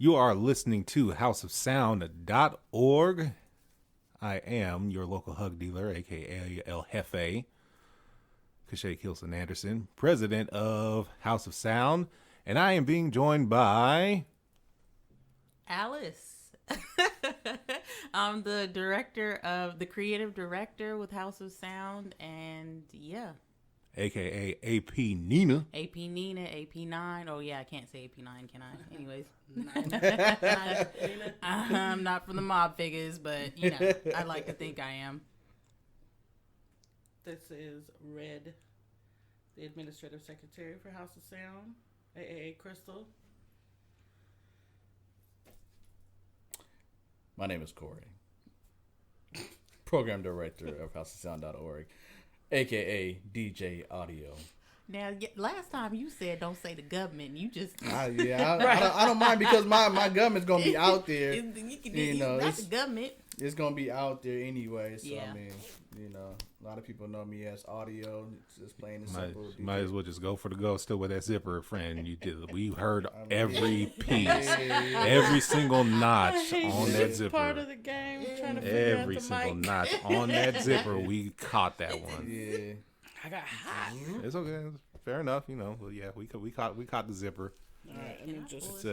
You are listening to houseofsound.org. I am your local hug dealer, a.k.a. El Jefe, Kashay Kilson Anderson, president of House of Sound, and I am being joined by... Alice. I'm the creative director with House of Sound, and yeah. a.k.a. AP Nina. AP Nina, AP9. Oh, yeah, I can't say AP9, can I? Anyways. I'm not from the mob figures, but, you know, I like to think I am. This is Red, the administrative secretary for House of Sound, AAA Crystal. My name is Corey, program director of houseofsound.org, a.k.a. DJ Audio. Now, last time you said don't say the government. You just... I don't mind because my government's going to be out there. Not the government. It's going to be out there anyway. So, yeah. I mean, a lot of people know me as Audio. It's just plain and simple. Might as well just go for the go still with that zipper, friend. You did. We heard every piece, every single notch on that zipper. Part of the game. Trying to figure out Every the single mic. notch on that zipper, we caught that one. Yeah. I got hot. It's okay. Fair enough. Well, yeah, we caught the zipper. All right, let me just.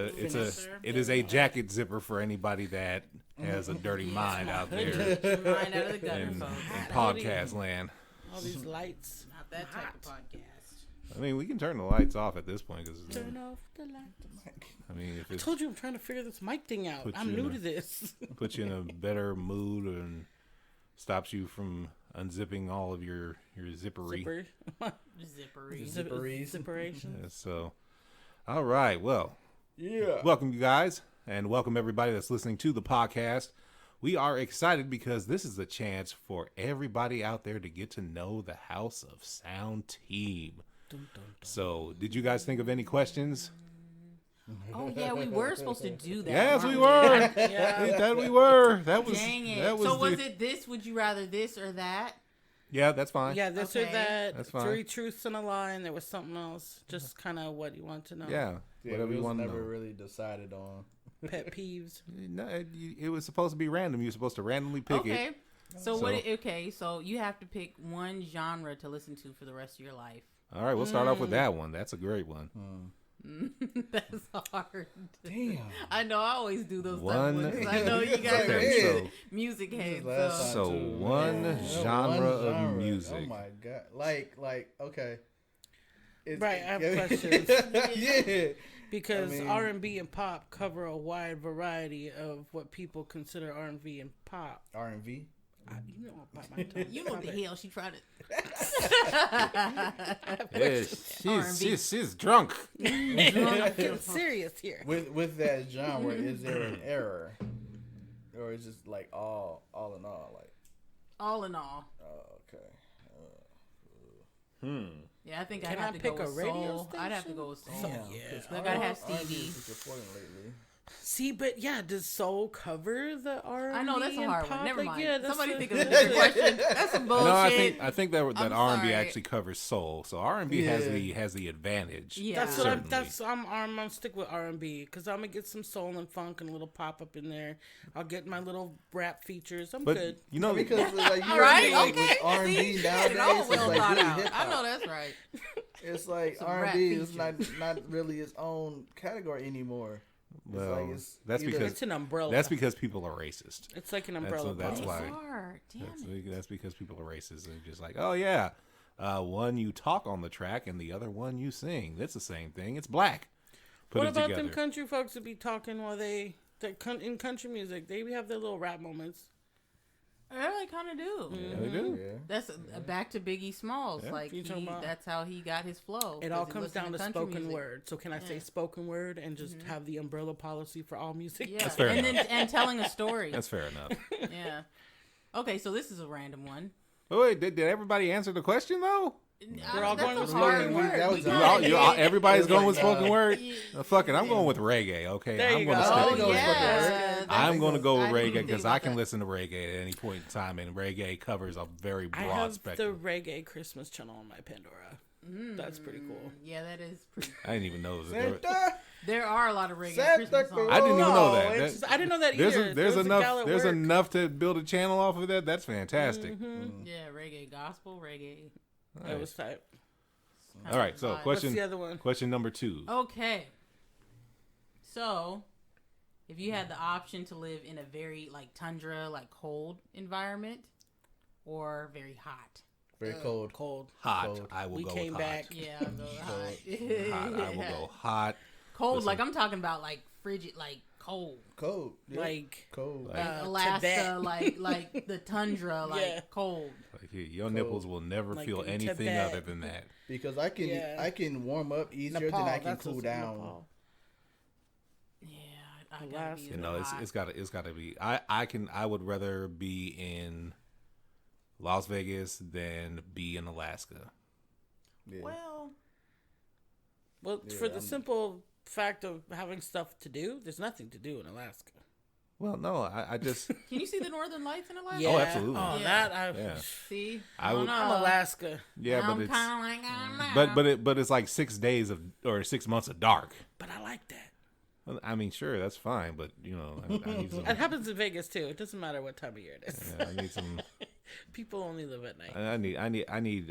It is a jacket zipper for anybody that has a dirty mind out there Mind out of the gutter, in folks. podcast land. All these lights. Not that type of podcast. I mean, we can turn the lights off at this point because Turn off the lights. I mean, if I it told you I'm trying to figure this mic thing out. Put I'm you new in to this. puts you in a better mood and stops you from unzipping all of your zippery. Zipper. Zippery. Zipperation. Yeah, so, all right. Well, Yeah. welcome you guys, and welcome everybody that's listening to the podcast. We are excited because this is a chance for everybody out there to get to know the House of Sound team. Dun, dun, dun. So, did you guys think of any questions? Oh, yeah, we were supposed to do that. Yes, we weren't were. Yeah. That we were. That was. Dang it. That was So was the- it this? Would you rather this or that? Yeah, that's fine. Yeah, this Okay. or that. That's fine. 3 truths and a lie, and there was something else. Just kind of what you want to know. Yeah. Whatever it you was want to never know. really decided on. Pet peeves. No, it was supposed to be random. You were supposed to randomly pick Okay. it. So, So- so you have to pick one genre to listen to for the rest of your life. All right, we'll start off with that one. That's a great one. That's hard. Damn. I know I always do those One- tough ones. I know you guys Okay, are so- music heads. Last time, So too. one Yeah. genre of music. Oh my god! Like okay. Right, I have questions. Yeah. Because I mean- R&B and pop cover a wide variety of what people consider R&B and pop. R&B. You know about my tongue. You know what the hell she tried to... Yeah, R&B. she's drunk. I'm getting serious here. With that genre, is there an error, or is just like all in all? Like, All in all. okay. Yeah, I think Can I'd have I to pick go a with radio soul. I'd have to go with soul. Damn. I gotta have Stevie. See, but yeah, does soul cover the R&B? I know that's a and hard pop? one. Never Like, mind. yeah, that's Somebody a- think of a different question. That's some bullshit. No, I think that I'm R&B sorry. actually covers soul. So R&B has the advantage. Yeah. That's what certainly. I'm stick with R&B because I'm gonna get some soul and funk and a little pop up in there. I'll get my little rap features. I'm But good. you know, Because like you All right, like, okay. with R&B See, she had it all nowadays, it's well like thought really out. hip I know hop. that's right. It's like Some rap R&B is features. not really its own category anymore. well, it's that's either- because It's an umbrella. that's because people are racist. It's like an umbrella. that's policy. why. Hard. Damn it. That's because people are racist. They're just like, oh yeah, one you talk on the track and the other one you sing. It's the same thing. It's black. Put What it about together. them country folks that be talking while in country music? They have their little rap moments. Yeah, they kind of do. Yeah, they do. Yeah. That's back to Biggie Smalls. Yeah. Like You talking about- that's how he got his flow. It 'cause all he comes listened down to country spoken music. word. So can I say Yeah. spoken word and just have the umbrella policy for all music? Yeah, That's fair and enough. then telling a story. That's fair enough. Yeah. Okay, so this is a random one. But wait, did everybody answer the question though? We're all That's going a with hard spoken word. word. That We was got all- it. Everybody's It was going like, with spoken word. Yeah. Fuck it, I'm going with reggae. Okay, There I'm you going to go. stick. Oh, with yeah. reggae. I'm going to go with I didn't reggae think because about I can that. listen to reggae at any point in time, and reggae covers a very I broad have spectrum. the reggae Christmas channel on my Pandora. That's pretty cool. Yeah, that is pretty. I didn't even know. There, Santa, There are a lot of reggae Santa Christmas songs. Claus. I didn't even know that. it's That- just- I didn't know that There's either. there's There was a gal enough at there's work. enough to build a channel off of that. That's fantastic. Yeah, reggae, gospel, reggae. That was type. All right, so What's question What's the other one? question number 2. Okay. So, if you had the option to live in a very like tundra, like cold environment, or very hot. Very cold. Cold. Hot. Cold. I will We go came with back. Yeah, I'll go hot. hot. I will go hot. Cold, Listen. like I'm talking about like frigid, like cold. Cold. Yeah. Like cold. Like- Alaska, Tibet. like the tundra, like Yeah. cold. Like, your nipples will never Like feel in anything Tibet. other than that. Because I can Yeah. I can warm up easier Nepal. than I can That's cool what's down. Nepal. Yeah, I gotta Alaska. be You in know, the it's hot. it's gotta be. I would rather be in Las Vegas than be in Alaska. Yeah. Well, Yeah, for the I'm- simple fact of having stuff to do, there's nothing to do in Alaska. Well, no, I just Can you see the northern lights in Alaska? Yeah. Oh, absolutely. Oh, Yeah. that I. Yeah. See, I don't would- know. I'm Alaska, yeah, but I'm it's kind of like, I don't know. but it's like 6 days of or 6 months of dark. but I like that. Well, I mean, sure, that's fine, but you know, I need some. It happens in Vegas too. It doesn't matter what time of year it is. Yeah, I need some. People only live at night. I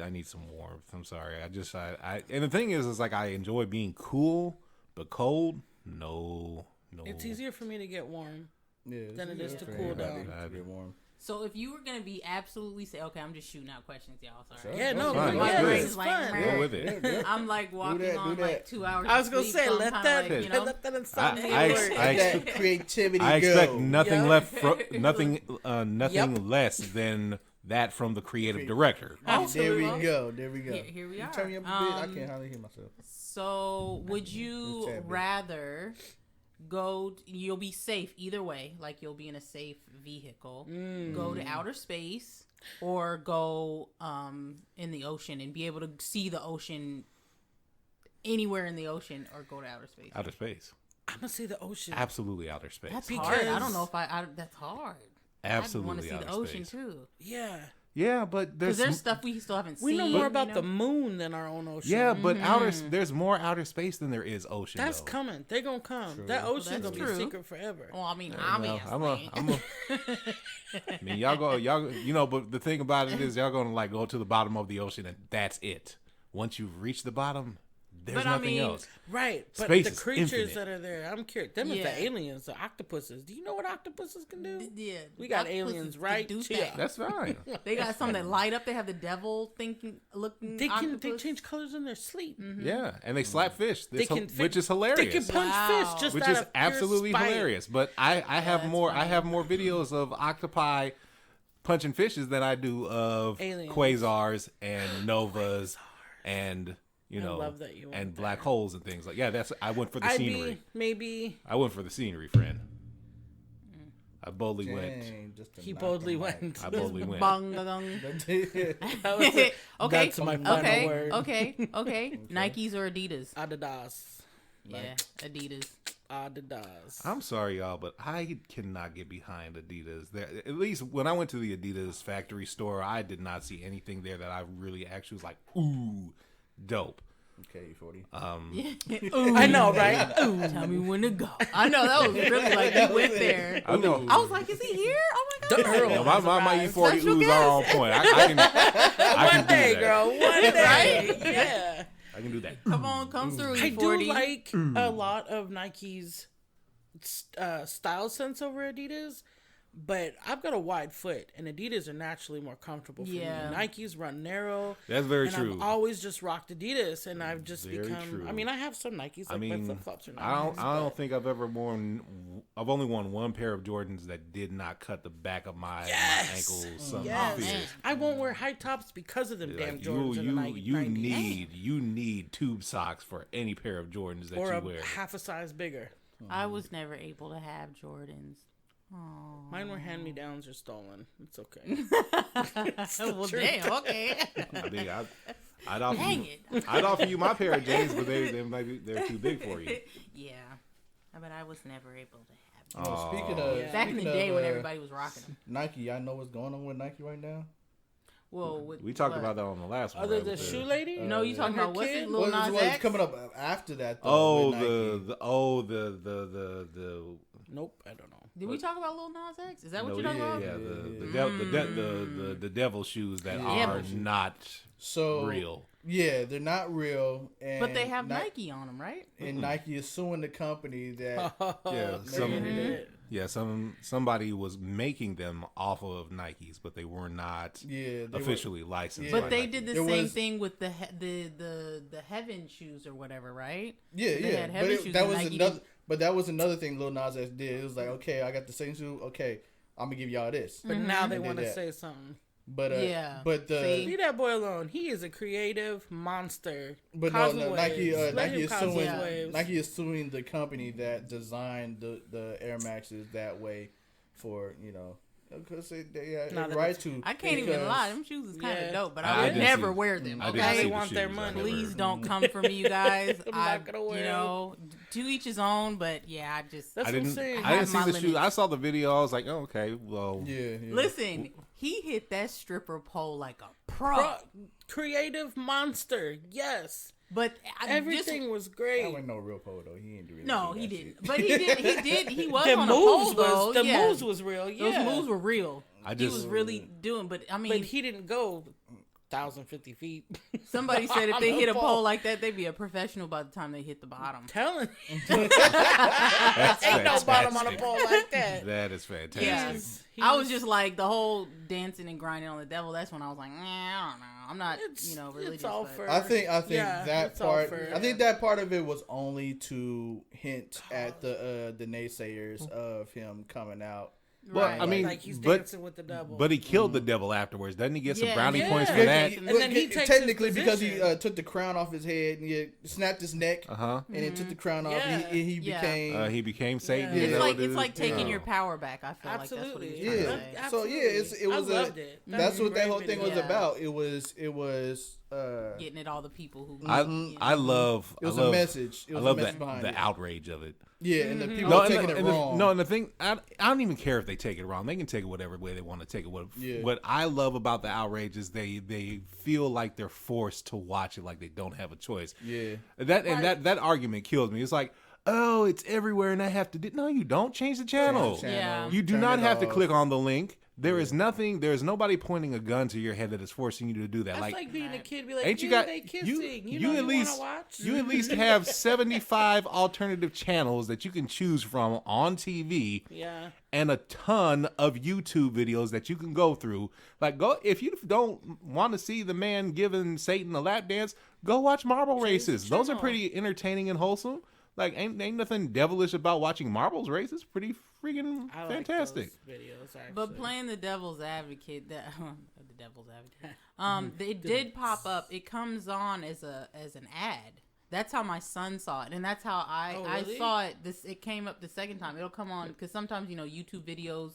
need some warmth. I'm sorry. I and the thing is like I enjoy being cool, but cold, no. It's easier for me to get warm. Yeah, it's Than it is easier to for cool anybody down. to get warm. So if you were gonna be absolutely okay, I'm just shooting out questions, y'all. Sorry. Sure. Yeah, no, fine. yeah, Let's do this it. is Like, fun. man. Go with it. Yeah, yeah. I'm like walking that, on do like that. 2 hours. I was of gonna sleep, say, so I'm let kinda that, like, you know, let that insomnia I- work. I- Let that creativity I go. expect nothing Yeah. left from nothing Yep. less than that from the creative director. Oh, There we Absolutely. go. There we go. Here we You are. turn me up a bit. I can't hardly hear myself. So would It's you sad, but- rather you'll be safe either way, like you'll be in a safe vehicle, go to outer space, or go in the ocean and be able to see the ocean anywhere in the ocean, or go to outer space? Outer space. I'm gonna say the ocean. Absolutely outer space. That's Because- hard. I don't know if that's hard. Absolutely I want to see the outer ocean space. too, Yeah, Yeah, but because there's there's stuff we still haven't we seen. know more you about know? the moon than our own ocean. yeah, but there's more outer space than there is ocean. That's though. coming. They're gonna come. That ocean's that's gonna be a true. secret forever. Well, I mean, Well, obviously. I mean, y'all, you know, but the thing about it is, y'all gonna like go to the bottom of the ocean, and that's it. Once you've reached the bottom, there's But I nothing mean, else. Right, but Space the is creatures infinite. that are there, I'm curious. Them is Yeah. the aliens, the octopuses. Do you know what octopuses can do? Yeah, We got octopuses aliens can right do here. that. That's fine. They got some that light up. They have the devil looking. They octopus. change colors in their sleep. Yeah, and they slap fish, They can which is hilarious. They can punch Wow. fish just which out is of pure absolutely spite. hilarious. But I have that's more funny. I have more videos of octopi punching fishes than I do of Aliens. quasars and novas and I love that you went and there. black holes and things like I went for the I'd scenery. be maybe I went for the scenery, friend. I boldly went. Dang, just to he knock boldly them out. went. I boldly went. Bong, gong. That was it. Okay, That's my final okay, word. okay. Nikes or Adidas? Adidas. Yeah, Adidas. Adidas. I'm sorry, y'all, but I cannot get behind Adidas. At least when I went to the Adidas factory store, I did not see anything there that I really actually was like, ooh, dope. Okay, 40. Ooh, I know, right? Ooh. tell me when to go. I know that was really like we went there. I know. I was like, is he here? Oh my god. The Earl. No, my has E40 Special oohs are on point. I can One do day, that. girl. One day. Right? Yeah. I can do that. Come on, come through. I do E40. like a lot of Nike's style sense over Adidas, but I've got a wide foot, and Adidas are naturally more comfortable for Yeah. me. Nike's run narrow. That's very and true. I've always just rocked Adidas, and I've just Very become. true. I mean, I have some Nikes. Like I mean, my flip flops are nice. I don't think I've ever worn. I've only worn one pair of Jordans that did not cut the back of my ankles. Something Yes, fierce. I won't wear high tops because of them damn Like, Jordans in the Nike. you need tube socks for any pair of Jordans that or you a wear. half a size bigger. I was never able to have Jordans. Aww. Mine were hand me downs or stolen. It's okay. Well, damn. Okay. I mean, I'd offer Dang you, it. I'd offer you my pair of jeans, but they're too big for you. Yeah, but I was never able to have them. Oh. Speaking of Yeah. Back in the speaking day of, when everybody was rocking them. Nike, I know what's going on with Nike right now. Well, with We talked what? about that on the last one. Other right, than with the- Shoe Lady? No, you talking And her about what's kid? it, Lil Nas What's X? coming up after that? Though, Oh, with Nike? the Nope, I don't know. Did we talk about Lil Nas X? Is that what no, you're talking about? yeah, Mm. the devil shoes that The are devil shoes. not So real. Yeah, they're not real. And But they have Nike on them, right? and Nike is suing the company that Yeah, Mhm. somebody was making them off of Nikes, but they were not they were- officially licensed. Yeah. But by they Nike. did the There same was- thing with the Heaven shoes or whatever, right? Yeah, They yeah. had But heavy shoes that and was Nike another. didn't. But that was another thing Lil Nas X did. It was like, okay, I got the same shoe. Okay, I'm gonna give y'all this. But now they They want did to that. say something. But Yeah. but the See? Leave that boy alone. He is a creative monster. but Cosmic no, Nike waves. Let Nike him is cosmic suing waves. Nike is suing the company that designed the Air Maxes that way for because they had Nah, a that right was- to. I can't even because- lie. Them shoes is kind of Yeah. dope, but I I would didn't never see- wear them. I didn't Now see they the want their shoes. I money. never- Please don't come for me, you guys. I'm I, not gonna wear you know, to each his own. But yeah, I just That's I what I'm didn't. saying. I didn't have see my the shoes. limits. I saw the video. I was like, oh, okay, well, Yeah. listen. He hit that stripper pole like a pro. Creative monster. Yes. But Everything was great. That wasn't no real pole though. He ain't doing. No, that he shit. didn't. But he did. He did. He was The on a pole moves though. was the yeah. moves was real. Yeah. Those moves were real. I He just- was really doing. But I mean, But he didn't go 1,050 feet. somebody said if they on hit the a pole. pole like that, they'd be a professional by the time they hit the bottom. Telling you. that's Ain't no bottom on a fantastic. pole like that. That is fantastic. Yeah. He's- I was just like the whole dancing and grinding on the devil. That's when I was like, I don't know. I'm not, It's- religious. it's all but- for- I think Yeah, that it's all part. fair. I think that part of it was only to hint at the naysayers of him coming out. Well, Right. I mean, like he's but dancing with the devil. but he killed the devil afterwards. Doesn't he get some Yeah, brownie yeah. points for Yeah, that? and then he takes technically his because he position. took the crown off his head and he snapped his neck, Uh huh. and then took the crown off. Yeah. And he Yeah. became. He became Satan. Yeah. Is It's that like what it it's is? like taking Yeah. your power back. I feel like that's what Absolutely. he was trying to Yeah. say. So yeah, it was I loved it. That that's was what a that great whole thing video. was Yeah. about. It was Getting at all the people who. I you I know. love. it was I love, a message. It I was love a message the behind it. outrage of it. Yeah, and the people No, are taking it wrong. and the thing, I don't even care if they take it wrong. They can take it whatever way they want to take it. Yeah. What I love about the outrage is they feel like they're forced to watch it, like they don't have a choice. Yeah. That argument kills me. It's like, oh, it's everywhere, and I have to do. No, you don't change the channel. Yeah. You do Turn not it have to off. click on the link. There is nothing. There is nobody pointing a gun to your head that is forcing you to do that. That's like being a kid, be like, Ain't you "Yeah, got they kissing. you know at least wanna watch? you at least have 75 alternative channels that you can choose from on TV Yeah. and a ton of YouTube videos that you can go through. Like go if you don't want to see the man giving Satan a lap dance, go watch marble races. Those are channel. pretty entertaining and wholesome. Like ain't nothing devilish about watching marbles races. Pretty freaking I like fantastic. those videos, actually. But playing the devil's advocate, the devil's advocate, it did pop up. It comes on as an ad. That's how my son saw it, and that's how I really? saw it. It came up the second time. It'll come on because sometimes YouTube videos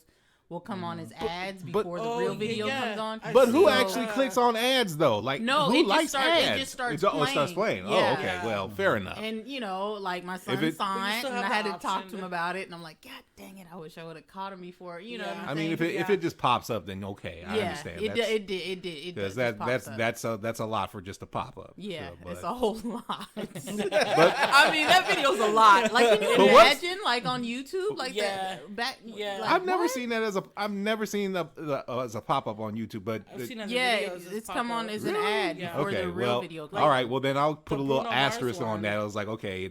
will come on as ads before the real video comes on. I But who see. actually clicks on ads though? Like No, who it just likes starts- it ads? just starts It starts playing. playing. Yeah. Oh, okay. Well, fair enough. And like my son If it- saw But you it, still and I have had the to talk to option him to- about it, and I'm like, God dang it, I wish I would have caught him before. You know Yeah. what I'm I saying? mean, if it just pops up, then okay, I yeah, understand. it That's- did. It Because just pops up. that's a lot for just a pop up. Yeah, So, it's but- a whole lot. but I mean, that video's a lot. Like, can you But what's- imagine, like on YouTube, like Yeah. that back? Yeah. like, I've never what? seen that I've never seen as a pop up on YouTube. But I've seen other Yeah, videos it's pop come on up. as an ad Yeah. before okay, the real well, video. all right. Well, then I'll put the a little Bruno Mars asterisk on one. that. I was like, okay,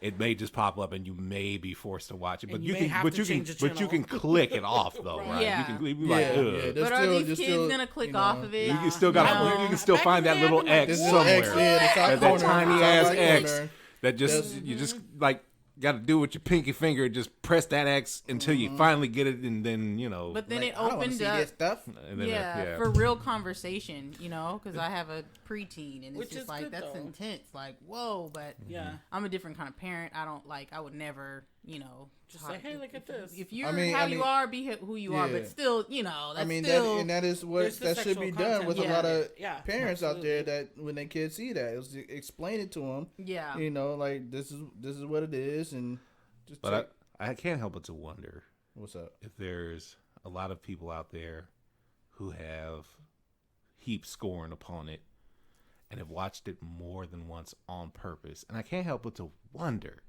it may just pop up and you may be forced to watch it, but And you you can may have but to you can change the but you channel. can click it off though, right? Yeah. You can be Yeah, like, yeah, ugh. there's But are still- these there's kids still, gonna click you know, off of it? You can still got No. you can still Back find in the that day, little I'd be like, X This is What? X, somewhere. yeah, the top That corner, tiny top ass right X corner. that just That's- you just like got to do with your pinky finger, just press that X until you finally get it, and then But then Like, it I don't wanna opened see up. this stuff. and then Yeah, for real conversation, because I have a preteen, and it's Which just is like good, that's though. intense. Like, whoa, but Yeah. I'm a different kind of parent. I would never, Just say, hey, look at this. If you're I mean- how I you mean- are, be who you are. Yeah. But still, that's I mean, still. that is what There's the that should sexual be done with content a lot behind of it. Yeah, parents out there absolutely. that when their kids see that, it's explain it to them. yeah. Like this is what it is, and just check. But I can't help but to wonder What's up? if there's a lot of people out there who have heaped scorn upon it and have watched it more than once on purpose. And I can't help but to wonder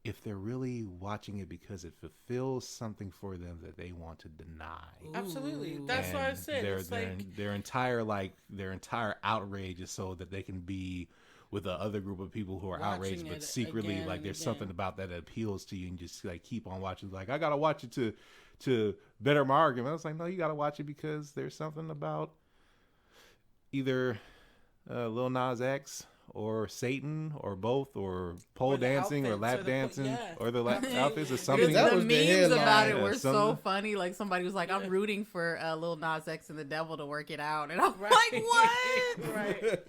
if they're really watching it because it fulfills something for them that they want to deny. Absolutely. That's what I And said. It's like their entire outrage is so that they can be with the other group of people who are Watching outraged, but it secretly, again like, and there's again. something about that appeals to you, and just like keep on watching. Like, I gotta watch it to better my argument. I was like, no, you gotta watch it because there's something about either Lil Nas X or Satan or both, or pole Or the dancing or outfits, lap or the dancing yeah. or the outfits or Because something. that the was the memes about headline. it were Yeah, so some- funny. Like somebody was like, "I'm rooting for Lil Nas X and the devil to work it out," and I'm Right. like, "What?" right.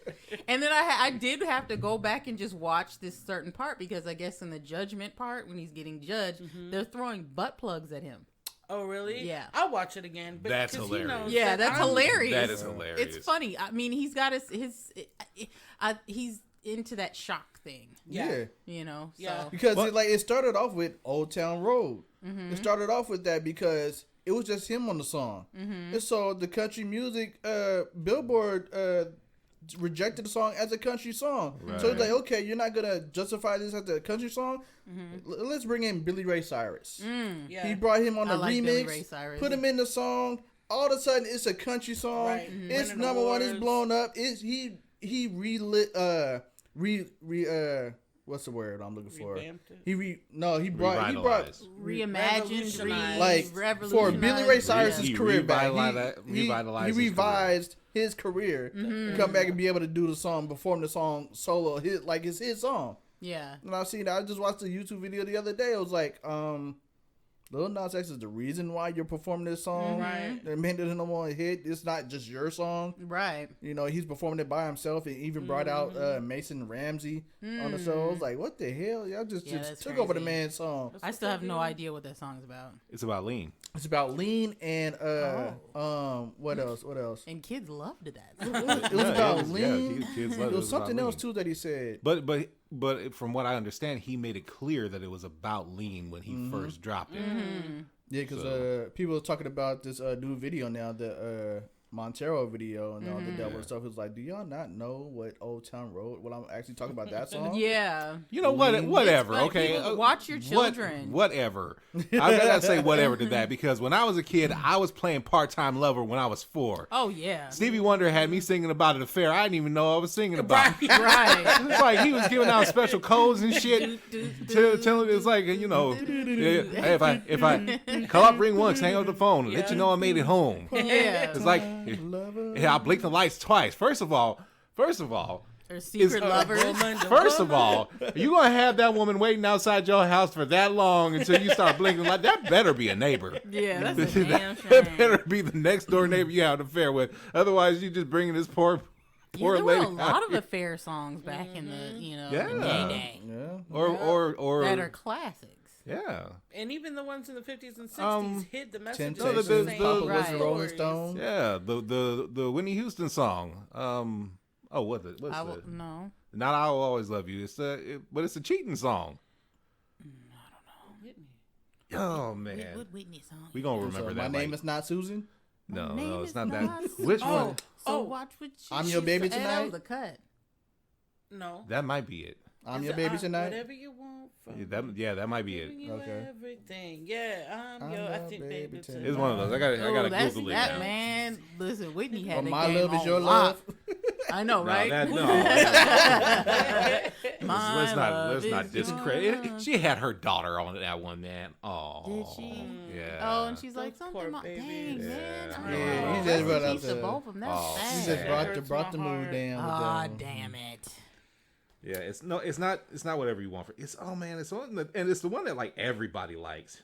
And then I did have to go back and just watch this certain part because I guess in the judgment part when he's getting judged, they're throwing butt plugs at him. Oh, really? Yeah. I'll watch it again. But That's 'cause he hilarious. knows Yeah, that that's I'm- hilarious. That is hilarious. It's funny. I mean, he's got he's into that shock thing, Yeah. you know. Yeah. So. Because What? it started off with Old Town Road. It started off with that because it was just him on the song. And so the country music Billboard rejected the song as a country song. So it's like, okay, you're not gonna justify this as a country song. Let's bring in Billy Ray Cyrus. Yeah. He brought him on I the like Billy Ray remix, Cyrus. put him in the song. All of a sudden, it's a country song. Right. It's Winning number one. It's awards. blown up. It's he relit what's the word I'm looking for? Revamped it? He brought Revitalized. Reimagined, Revolutionized. like for revolutionized. Billy Ray Cyrus's He career back. revitalized He his revised his career to come back and be able to do the song, perform the song solo, it's his song. Yeah. And I seen that. I just watched a YouTube video the other day. It was like, Lil Nas X is the reason why you're performing this song. Right. It made it a number one hit. It's not just your song. Right. You know, he's performing it by himself, and even brought out Mason Ramsey on the show. I was like, what the hell? Y'all just that's took over the crazy. man's song. I still have no idea what that song's about. It's about lean. It's about lean and what else? What else? And kids loved that. It was about lean. Kids There love it. was It was something about else lean. too that he said. But from what I understand, he made it clear that it was about lean when he first dropped it. Yeah, because people are talking about this new video now, the Montero video and all the devil stuff. It's like, do y'all not know what Old Town Road? What I'm actually talking about that song? Yeah. You know what? Whatever. It's like Okay. people watch your children. Whatever. I gotta say whatever to that because when I was a kid, I was playing Part-Time Lover when I was 4. Oh yeah. Stevie Wonder had me singing about an affair I didn't even know I was singing about. Right. It's like he was giving out special codes and shit. Telling it's like, you know, hey, if I call up ring once, hang up the phone, let you know I made it home. Yeah. It's like I blinked the lights twice. First of all, Or secret lovers. first of all, you gonna have that woman waiting outside your house for that long until you start blinking the light? That better be a neighbor. Yeah, that's a damn That shame. better be the next door neighbor you have an affair with. Otherwise, you just bringing this poor Yeah, there were lady a lot of affair songs back in the, Yeah. the day Yeah. or that are classics. yeah. And even the ones in the 50s and 60s hid the message. Temptations, the- Papa was Right. a Rolling Stone. Yeah, the Whitney Houston song. What's it? No. Not "I Will Always Love You." But it's a cheating song. Oh man, What Whitney song? we gonna So remember my that. name like- is not Susan. no, name no, is it's not not that. Susan. Which Oh. one? So watch what I'm Your Baby That Tonight? was a cut. No. That might be it. I'm Is your it, baby tonight. Whatever you want from That might be giving it. you Okay. everything. Yeah, I'm your, I your think baby baby tonight. It's one of those. I Oh, gotta that's Google it that now. man. Listen, Whitney had Well, the my game love is on your lock. love. I know, No, right? that, no. My let's love not is discredit. yours. She had her daughter on that one, man. Oh, Did she? Yeah. Oh, and she's like Those something. poor Dang, babies. man. Yeah. I Yeah, know. he just Rest in brought out peace to the- both of them. That's Oh, She sad. just brought Hurts brought the my mood heart. down. with Ah, them. damn it. Yeah, it's not whatever you want for. It's it's one and it's the one that like everybody likes.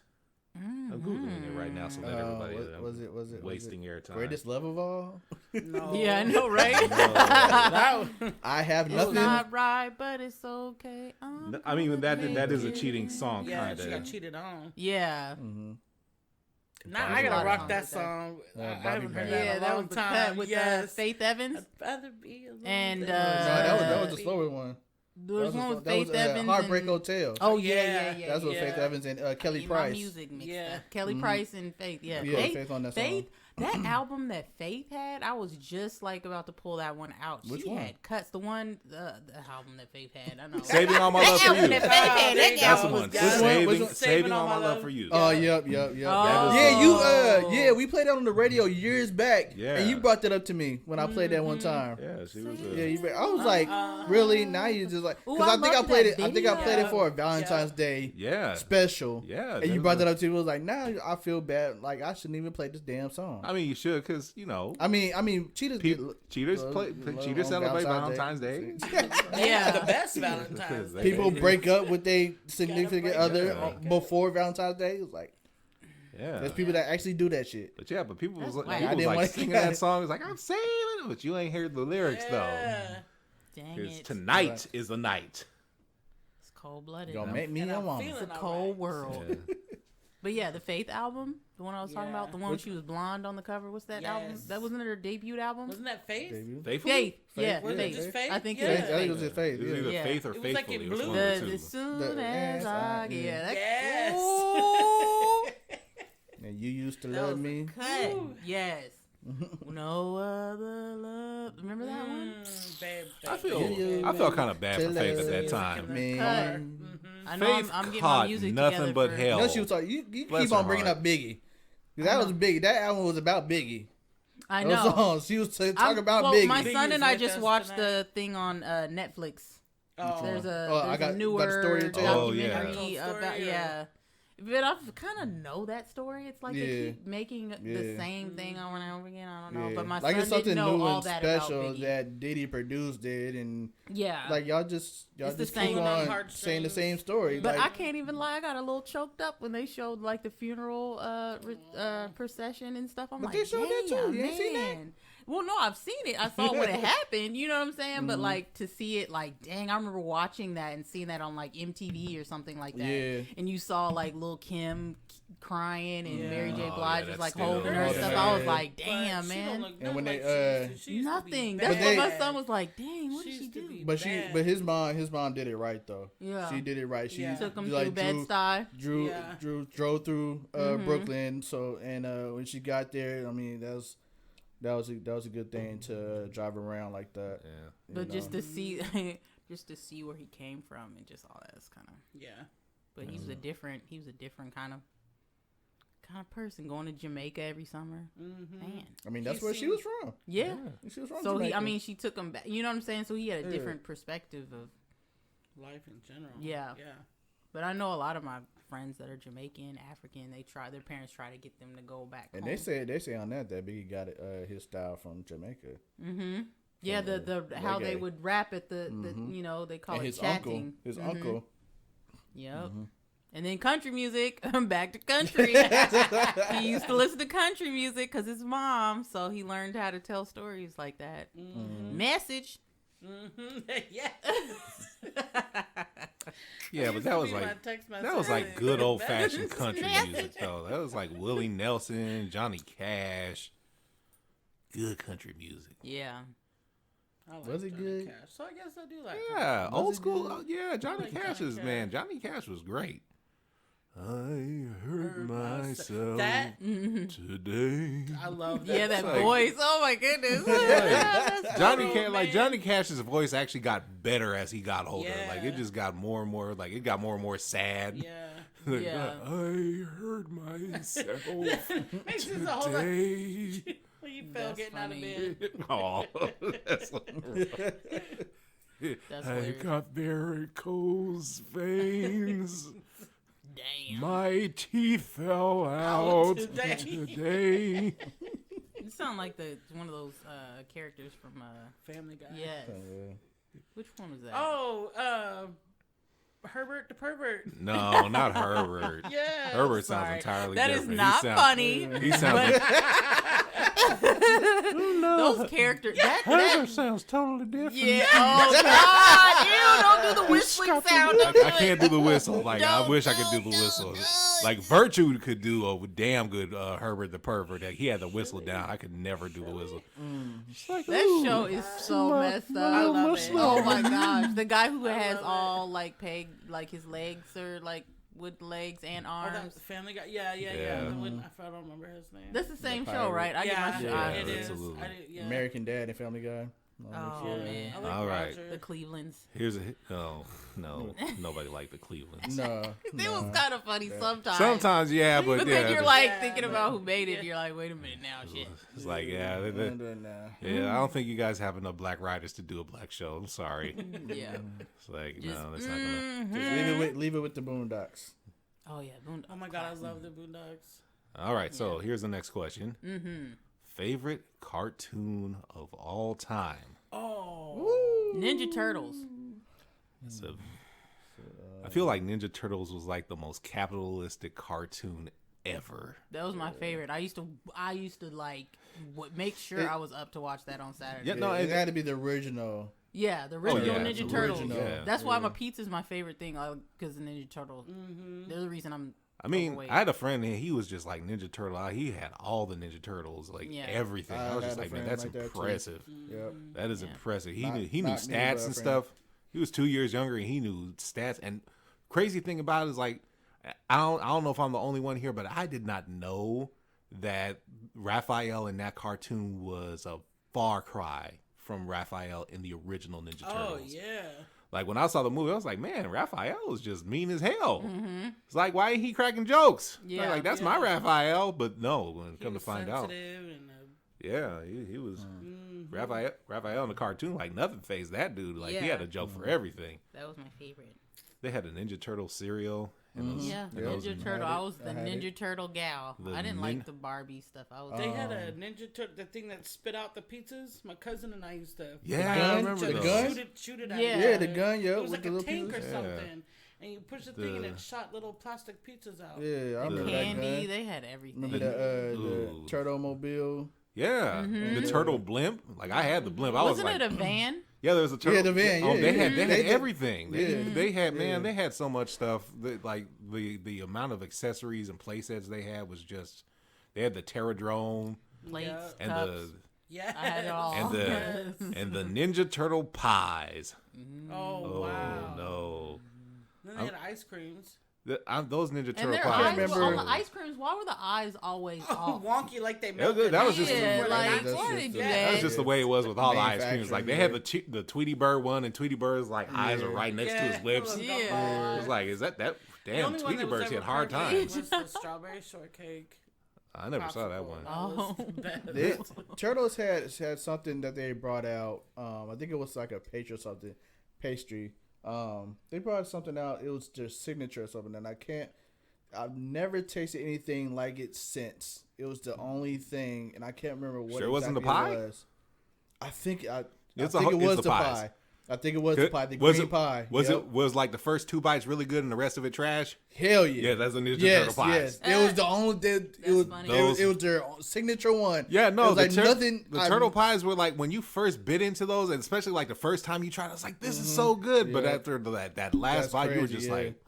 I'm googling it right now so that everybody was it wasting airtime. Greatest love of all? No. Yeah, I know, right? That was- I have It's nothing. not right, but it's okay. No, I mean that is a cheating song, yeah, kind she got of. cheated on. Yeah. Now There's I a gotta lot of rock songs that with that. song. I Bobby haven't heard Brown. that Yeah, in a that long was the time. cut with yes. Faith Evans. I'd rather be alone And, than- No, that was the Uh, slower one. There's one with that Faith was, Evans. Heartbreak and, Hotel. oh, yeah. That's what yeah. Faith Evans and Kelly My Price. music mixed Yeah. up. Kelly Price and Faith. Yeah. Yeah, Faith on that Faith, song. That album that Faith had, I was just like about to pull that one out. Which She one? had cuts. The album that Faith had. I know. Saving All My Love for album You. that Faith had. That That's the album one. was Which good. one? Which one? Saving All My Love for You. Oh, yep. Oh. Yeah, we played that on the radio years back. Yeah. And you brought that up to me when I played that one time. Yeah, she was Yeah, I was like, really? Now you just like, Ooh, because I think I loved played that it. I think I played it video. for a Valentine's Day Yeah. special. Yeah. And you brought that up to me. I was like, now I feel bad. Like I shouldn't even play this damn song. I mean, you should, because, you know, I mean, cheaters. cheaters love celebrate on Valentine's Day. Yeah. The best Valentine's Day. People break up with their significant break other up. before Valentine's Day. It was like, Yeah. there's people that actually do that shit. But yeah, but people was, That's like, whack. people I was didn't like like singing that. that song. It's like, I'm saying it, but you ain't heard the lyrics, though. Yeah. Dang Because it. tonight is the night. It's cold blooded. Gonna make me And a I'm woman. feeling It's a all cold right. world. Yeah. But yeah, the Faith album, the one I was talking Yeah. about, the one she was blonde on the cover. What's that album? Yes. That wasn't her debut album. Wasn't that Faith? Debut. Faithfully? Faith. Yeah, Was it Faith. just Faith? I think Yeah. it Faith, I was think it was Faith. just Faith. It was either Yeah. Faith or It was like Faithfully. in It was blue. one of the The two. soon The- as I yeah. yeah, that, Yes. Ooh, And you used to that love was me. a cut. Yes. No other love. Remember that one? Babe, I babe. felt kind of bad for To Faith at love that time. me. Cut. I know Faith I'm getting my caught music nothing together but for- hell. No, she was like, you Bless keep her on bringing heart. up Biggie. 'Cause that was Biggie. That album was about Biggie. I Those know. songs. She was talking I'm- about well, Biggie. my Biggie's son and I with just us watched tonight. the thing on Netflix. Oh. There's a, Oh, I there's got- a got newer a story to tell. Oh, yeah. documentary Told story, about or- yeah. But I kind of know that story. It's like they Yeah. keep making the Yeah. same thing over and over again. I don't know. Yeah. But my like son it's something didn't know new all and that special about Biggie. that Diddy produced it, and Yeah. like y'all just It's the keep same- on Heartstrings. saying the same story. But like, I can't even lie. I got a little choked up when they showed like the funeral procession and stuff. I'm But like, they showed that too. "Damn, You ain't seen that?" man." Well, no, I've seen it. I saw when it happened. You know what I'm saying? Mm-hmm. But like to see it, like, dang, I remember watching that and seeing that on like MTV or something like that. Yeah. And you saw like Lil Kim crying and Yeah. Mary J. Oh, Blige yeah, was that's like still holding her and all stuff. that. I was Yeah. like, damn, man. And when they, Nothing. That's That's But what they- my son was like. Dang, what did she do? But his mom did it right though. Yeah. She did it right. She Yeah. Took him like, through Bed-Stuy. Yeah. drove through Mm-hmm. Brooklyn. So when she got there, I mean that was a good thing to drive around like that. Yeah. you But know. just to see, just to see where he came from and just all that's kind of. Yeah. But he was a different kind of person going to Jamaica every summer. Mm-hmm. Man, I mean that's He where she seemed- was from. yeah. She was from So Jamaica. she took him back. You know what I'm saying? So he had a Yeah. different perspective of. Life in general. Yeah. Yeah. But I know a lot of my friends that are Jamaican, African. Their parents try to get them to go back. And home. they say on that Biggie got his style from Jamaica. Mm-hmm. Yeah, From the how they reggae. would rap at the Mhm. you know, they call And it his chatting. uncle, Mhm. uncle. Yep. Mm-hmm. And then country music. Back to country. He used to listen to country music because his mom, so he learned how to tell stories like that. Mm-hmm. Message. Mm-hmm. yeah. Yeah, but that was like good old fashioned country music though. That was like Willie Nelson, Johnny Cash. Good country music. Yeah. Was it good? Cash. So I guess I do like. Yeah, Was old it school. good? Yeah, Johnny like Cash Johnny is Cash. man. Johnny Cash was great. I hurt Hurt myself That today. I love that. Yeah, that like- voice. Oh my goodness. That's Johnny so Cash, like man. Johnny Cash's voice actually got better as he got older. Like it Yeah. just got more and more, like it got more and more sad. Yeah. Like, Yeah. I hurt myself It's just a whole lot. today. When you fell That's getting out of funny. bed. Oh, that's That's I hilarious. got varicose veins. Damn. My teeth fell out today. today. You sound like one of those characters from Family Guy. yes. Yeah. Which one was that? Oh, Herbert the pervert. No, not Herbert. Yeah. Herbert Sorry. sounds entirely That different. is not he sounds, funny. He sounds. Those characters. That Herbert sounds totally different. yeah. Oh God! Ew! Don't do the whistling sound. Don't do I can't do the whistle. Like I Don't, wish I could do the don't, whistle. don't. Like Virtue could do a damn good Herbert the pervert. Like, he had the whistle down. I could never do the whistle. It's like, That "Ooh, show is so messed up. I love it. Oh my gosh, the guy who has all like peg, like his legs are like with legs and Oh, arms. that's Family Guy. Yeah. Yeah. The one, I don't remember his name. That's the same The show, pirate. right? I get my yeah, Yeah, it is. absolutely. Yeah. American Dad and Family Guy. Oh, Yeah. man. I like All right. Roger. The Clevelands. Here's a no, nobody liked the Clevelands. No, It was kind of funny sometimes. Sometimes, yeah, but But yeah, then you're like Yeah, thinking but- about who made it. You're like, wait a minute now, shit. it's like yeah, nah. I don't think you guys have enough black writers to do a black show. I'm sorry. Yeah. It's like Just, no, that's not gonna. Just leave it with the Boondocks. Oh yeah. Boondocks. Oh my god, I love the Boondocks. All right, so here's the next question. Mm-hmm. Favorite cartoon of all time. Oh, Ninja Turtles. It's a, I feel like Ninja Turtles was like the most capitalistic cartoon ever. That was my favorite. I used to like make sure I was up to watch that on Saturday. Yeah, no, it it- had to be the original. Yeah, the original yeah, Ninja the Turtles. original. Yeah. That's why my pizza's my favorite thing, because the Ninja Turtle. Mm-hmm. They're the reason I'm. I mean, overweight. I had a friend and he was just like Ninja Turtle. He had all the Ninja Turtles, like Yeah. everything. I I was had just a like, man, friend that's like that, too. impressive. Yep. That is Yeah. impressive. He Not- knew not me, stats but a and friend. stuff. He was 2 years younger and he knew stats. And crazy thing about it is like, I don't know if I'm the only one here, but I did not know that Raphael in that cartoon was a far cry from Raphael in the original Ninja Turtles. oh yeah. Like when I saw the movie, I was like, man, Raphael is just mean as hell. Mm-hmm. It's like, why ain't he cracking jokes? Yeah. Like that's Yeah. my Raphael, but no, when He come to was find out, sensitive and, yeah, he was mhm. Raphael in the cartoon. Like nothing phased that dude. Like he Yeah. had a joke for everything. That was my favorite. They had a Ninja Turtle cereal. And those, Yeah, and those- Ninja Turtle. I was the I had it. Ninja Turtle gal. The I didn't nin- like the Barbie stuff. I was. They had a Ninja Turtle, the thing that spit out the pizzas. My cousin and I used to. Yeah, I gun, remember to the gun. Shoot it at Yeah. each Yeah, other. the gun, yeah, It was with like the a little tank or pieces. Yeah. something, and you push the thing and The- it shot little plastic pizzas out. Yeah, I remember that Candy. gun. They had everything. Remember the Ooh. Turtle Mobile? yeah, the turtle blimp. Like I had the blimp. I was Wasn't like, it a van? yeah, there was a turtle. Yeah, the van, Oh, yeah, they yeah. had They did- everything. yeah. They had man, Yeah. they had so much stuff. That, like the amount of accessories and play sets they had was just. They had the Terradrome Plates, Yeah. and cups. Yeah. I had it all. and the and the Ninja Turtle pies. Oh, Oh wow. no, Then they had ice creams. those Ninja And Turtle their pies. eyes remember- were on the ice creams. Why were the eyes always off? Wonky like they That was- melted. that was just- Yeah, like That's why just they do the- that? That's just the way it was with all the ice creams. Like they had Manufacturing, the Tweety Bird one, and Tweety Bird's like eyes are Yeah. right next to his lips. It Yeah. was It was like, is that The damn only one Tweety that was Birds had ever hard perfect times? was the strawberry shortcake. I never saw that popsicle. one. That was Oh. bad. They, Turtles had something that they brought out. I think it was like a pastry or something, pastry. They brought something out. It was their signature or something, and I've never tasted anything like it since. It was the only thing, and I can't remember what. Sure it wasn't the exactly pie? it was. I think I It's think a- it was it's the the pies. pie. I think it was the pie. The was green it, pie. Was Yep. it was like the first 2 bites really good and the rest of it trash? Hell yeah. Yeah, that's a Ninja Yes, Turtle pies. yes. It was the only. It was. funny. It was their signature one. Yeah, It no, was the, like nothing. the turtle pies were like when you first bit into those, and especially like the first time you tried, I was like, "This is so good." But Yeah. after that last That's bite, you were crazy, just yeah. like,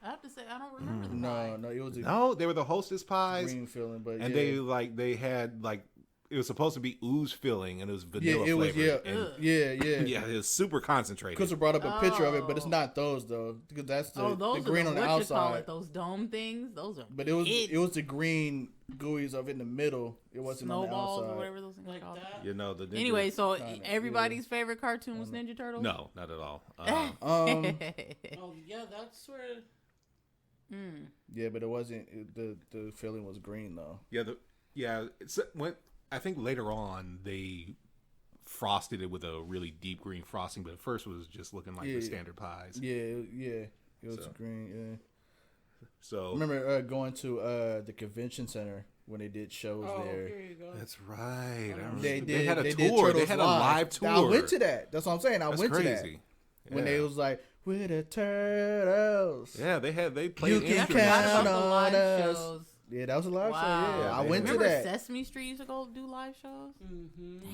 I have to say, I don't remember the No, pie. no, it was a "No, they were the Hostess pies." green feeling, but And yeah. they had like it was supposed to be ooze filling and it was vanilla it was, flavored. Ugh. And, yeah. yeah, it was super concentrated. Because brought up a picture of it, but it's Oh. not those though. Because that's the, Those the green are on the, the what you call outside. it, those dome things. Those are. But it was hidden. the green gooeys of in the middle. It wasn't on the snowballs outside. or whatever those things are Like called. that. You know the Ninja, Anyway, so Kinda, everybody's favorite cartoon was Ninja Turtles. no, not at all. Oh yeah, that's where. Yeah, but it wasn't. The filling was green though. It's when I think later on they frosted it with a really deep green frosting, but at first it was just looking like Yeah. the standard pies. Yeah, it was So. green. Yeah. So I remember going to the convention center when they did shows Oh, there. here you go. that's right. I remember. They had a did tour. They Turtles had a live tour. I went to that. That's what I'm saying. I That's went to that crazy. when they was like, "We're the Turtles." Yeah, they played You can I instruments. forgot count about the on live us. shows. Yeah, that was a live Wow. show. Yeah, I Yeah, went to Remember that. Sesame Street used to go do live shows?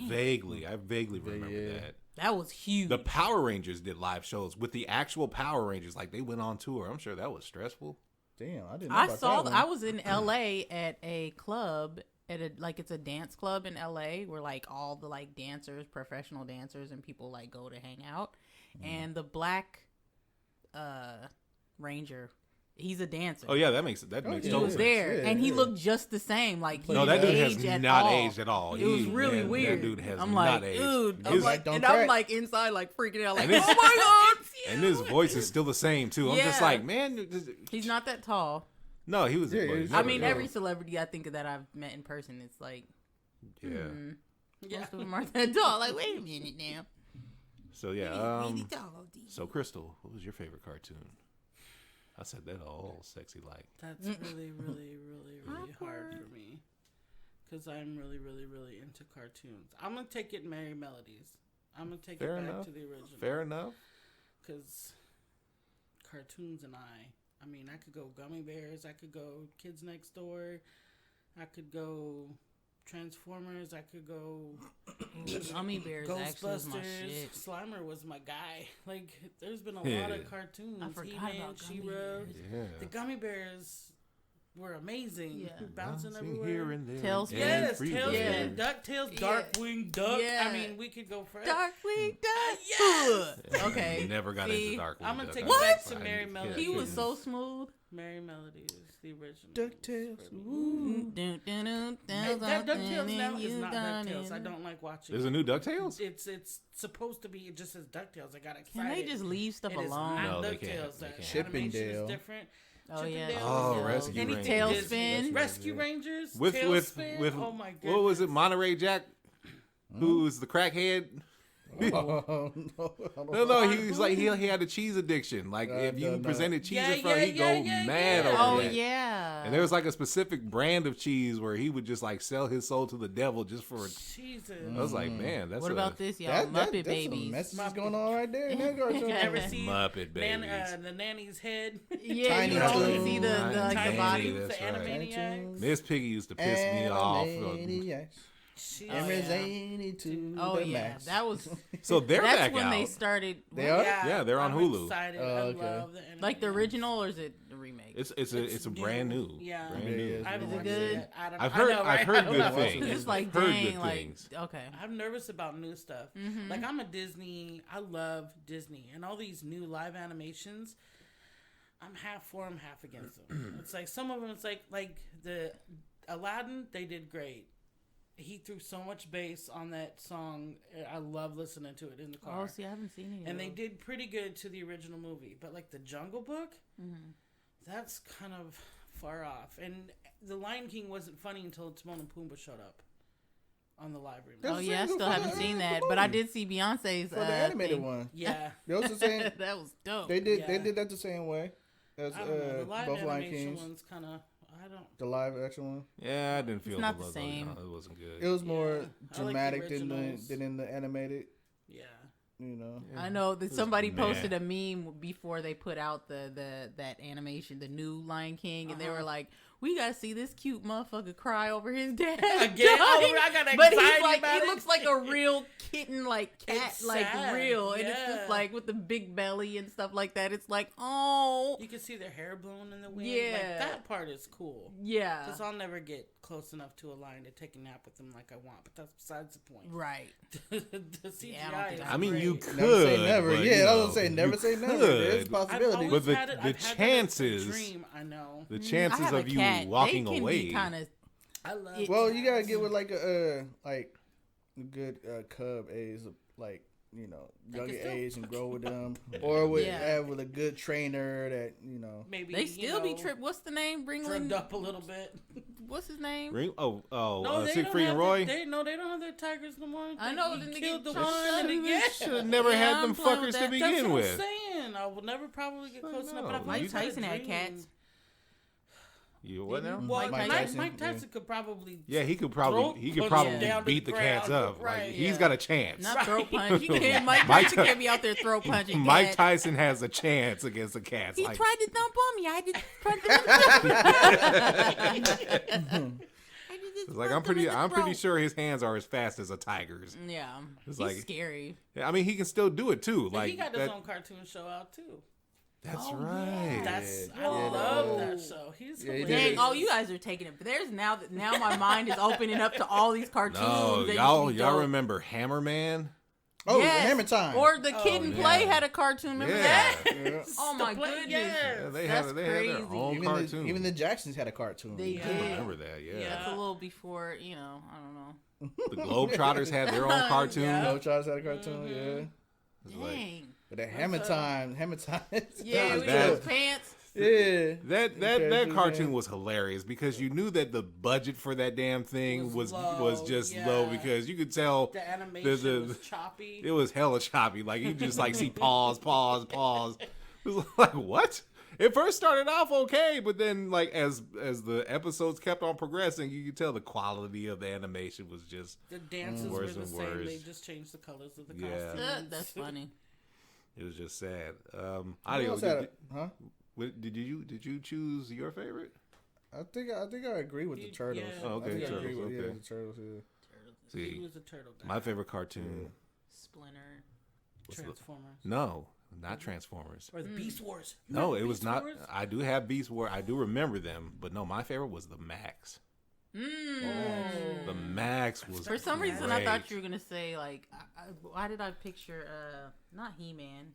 Vaguely, I vaguely remember yeah. that. That was huge. The Power Rangers did live shows with the actual Power Rangers. Like they went on tour. I'm sure that was stressful. Damn, I didn't know I about saw. that I one. was in LA at a club it's a dance club in LA where like all the like dancers, professional dancers, and people like go to hang out. And the Black Ranger He's a dancer. Oh yeah, that makes makes He total was sense. there, Yeah, and he yeah. looked just the same. Like he No, that didn't dude has age at not all. aged at all. It was really that weird. dude has I'm not like, aged. dude. I'm His- like, Don't and I'm crack. like inside, like freaking out, like, And his- oh my god. and his voice is still the same too. I'm just Yeah. like, man, He's not that tall. no, he was. Yeah, well, he's he's I never mean, tall. every celebrity I think of that I've met in person, it's like yeah. Yeah. most of them aren't that tall. Like, wait a minute now. So yeah, Really tall, D. so Crystal, what was your favorite cartoon? I said that all sexy like. That's really, really, really, really hard for me. Because I'm really, really, really into cartoons. I'm going to take it Merry Melodies. I'm going to take Fair it back enough. to the original. Fair enough. Because cartoons and I mean, I could go Gummy Bears. I could go Kids Next Door. I could go Transformers. I could go Gummy Bears actually was my Ghostbusters. shit. Slimer was my guy. Like, there's been a Yeah. lot of cartoons. I forgot He-Man, about Gummy She-Ra. Bears. Yeah. The Gummy Bears were amazing. Yeah. Bouncing Bouncing everywhere. here and there. Tailspin. and Yes, everywhere. Tailspin, DuckTales, Yeah. Darkwing Duck. Yeah. I mean, we could go forever. Darkwing Duck. Yes! Yeah, Okay. Never got See, into Darkwing I'm gonna Duck. take I it was- back to I- Merry yeah, Melody. He was couldn't- so smooth. Mary Melodies, the original. DuckTales. Hey, that DuckTales now is not DuckTales. I don't like watching There's a new DuckTales? It's supposed to be, it just says DuckTales. I got excited. Can they just leave stuff It is alone? not No, they DuckTales. can't. They The can't. animation is Chippendale. different. Oh yeah. Chippendale. Oh, Yeah. Rescue Anything Rangers. Tailspin. Disney. Rescue Rangers. with Tailspin. Oh my goodness. what was it, Monterey Jack, who's the crackhead? Oh, No, he was like he had a cheese addiction. Like if you no. presented cheese Yeah, in front, yeah, he'd yeah, go yeah, mad yeah. over Oh that. yeah. And there was like a specific brand of cheese where he would just like sell his soul to the devil just for. Jesus. I was like, man, that's What a about this, y'all? that, Muppet that's some Babies. messages going on right there in that cartoon. Never see Muppet Babies. the nanny's head. Yeah, Tiny you only Toons. see the like Tiny the body. Toons. That's the right. Animaniacs. Miss Piggy used to piss me off. Animaniacs. She- Zany to Oh the yeah, max. that was. So they're That's back when out. they started. They are? Yeah, they're on I'm Hulu. Excited. Oh, okay. I love the Like the Animaniacs. original, or is it the remake? It's a brand new. Yeah. Brand Yeah, new. yeah, I haven't Is it watched good? it yet. I don't I've I heard know, right? I've heard I don't good know. things. it's like I've heard dang, good like things. okay. I'm nervous about new stuff. Like I'm a Disney. I love Disney and all these new live animations. I'm half for them, half against them. It's like some of them. It's like the Aladdin. They did great. He threw so much bass on that song. I love listening to it in the car. Oh, see, I haven't seen it. And they did pretty good to the original movie, but like the Jungle Book, that's kind of far off. And the Lion King wasn't funny until Timon and Pumbaa showed up on the live remake. Oh That's yeah, I the still same haven't for seen the that, but I did see Beyonce's For the animated thing. one. Yeah, They was the same. That was dope. They did Yeah. that the same way as I don't know. The live both Lion animation Kings. one's kind of I don't. The live action one. Yeah, I didn't feel not the the love. same. It wasn't good. It was more Yeah. I like the dramatic originals. than in the animated. Yeah, You know. I know that somebody meh. posted a meme before they put out that animation, the new Lion King, and they were like, "We gotta see this cute motherfucker cry over his dad Again? Oh, I got But he's anxiety like, about he it. looks like a real kitten, like cat, It's like sad, real, and it's yeah. just like with the big belly and stuff like that. It's like, oh, you can see their hair blowing in the wind. Yeah. like, that part is cool. yeah, Because I'll never get close enough to a lion to take a nap with them like I want, but that's besides the point. right. The CGI Yeah, I don't think is I I mean, you great. could. Never say never. but, Yeah, you I was know, gonna say never you say never. could. There's I've possibility. always But the- had it, the I've had that as a chances- dream, I know. The I chances have a of you cat. walking they can away. be kind of. I love It- Well, you gotta get with like a good cub age, like younger can still- age, and grow with them, or with Yeah. with a good trainer that maybe They still be tripped. What's the name? Trimmed Bringling. up a little bit. What's his name? Ring? Oh, No, they Siegfried don't and have Roy. They don't have their tigers no more. I know, He then they killed get the shot one. in And the yeah. Should have never Yeah, had I'm them playing with fuckers to that. That's begin what with. I'm saying. I will never probably get close enough. But I've know. always Mike had a Tyson had dream. cats. You what now? Well, Mike Mike Tyson? Tyson could probably. Yeah, he could throat probably punch down to beat the the cats ground. up. Right, Like he's yeah. got a chance. Not throat punch. He can't. Mike Mike Tyson Ty- can't be out there throat punching. Mike cats. Tyson has a chance against the cats. He Like, tried to thump him. Yeah, I just punched it's like I'm pretty sure his hands are as fast as a tiger's. Yeah, It's he's like- scary. Yeah, I mean, he can still do it too. And Like he got that, his own cartoon show out too. That's Oh, right. That's Yeah, I yeah, love yeah. that show. He's Yeah, he hilarious. did. Dang! Oh, you guys are taking it. But there's now my mind is opening up to all these cartoons. No, that used to y'all be dope. remember Hammerman? Oh, Yes. Hammer Time. Or the Kid and Play yeah. had a cartoon. Remember Yeah. that? Yeah. Oh my Play- goodness. yes. Yeah, they That's had their crazy. own Even cartoon. even the Jacksons had a cartoon. They Yeah. I did. remember that. Yeah. Yeah. That's a little before, you know, I don't know. The Globetrotters had their own cartoon. Yeah. No Charles had a cartoon. Yeah. It's like- Dang. But that Hammer Time. Yeah, was with bad. those pants. Yeah. that Okay, cartoon man. was hilarious because you knew that the budget for that damn thing Was was low, just yeah. low because you could tell The animation The- was choppy. it was hella choppy. Like you just like see pause. It was like what? It first started off okay, but then like as the episodes kept on progressing, you could tell the quality of the animation was just The dances were Worse the and same. worse. They just changed the colors of the Yeah. costumes. That's funny. it was just sad. Who Audio, else had a- huh? did you choose your favorite? I think I agree with the You- turtles. yeah. Oh, okay, I think I agree Turtles, with, yeah, okay. the turtles. Yeah. See, He was a turtle guy. my favorite cartoon. Splinter. was the- Transformers. No, not Transformers. Or the Beast Wars. No, Remember it was Beast not. Wars? I do have Beast War. I do remember them, but no, my favorite was the Max. The Max was For some reason, I great. thought you were gonna say like, why did I picture not He-Man?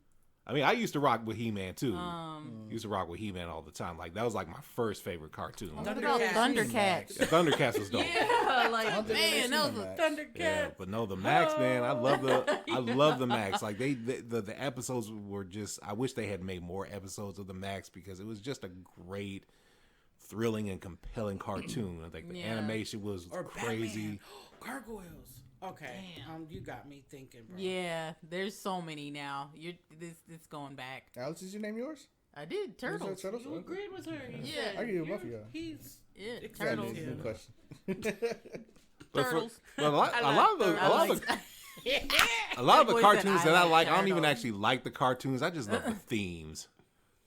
I mean, I used to rock with He-Man too. Um, Used to rock with He-Man all the time. Like that was like my first favorite cartoon. what about Thundercats. Thundercats? Yeah, Thundercats was dope. Yeah, like I don't think I've man, seen that was the a Max. Thundercats. Yeah, but no, the Max, man, I love the Max. Like the episodes were just. I wish they had made more episodes of the Max because it was just a great, thrilling and compelling cartoon. Like the Yeah. animation was Or crazy. Batman. Gargoyles. Okay. Damn. You got me thinking, bro. Yeah, there's so many now. It's going back. Alex, did you name yours? I did turtles. Turtles? You agreed with her. You Yeah. said I give you you're- both of y'all. He's Yeah, Exactly. turtles. Yeah. Good question. But for- Turtles. but a lot I of like the I like- a lot of the Boy said, cartoons that I like, I don't even turtles. actually like the cartoons. I just love the themes.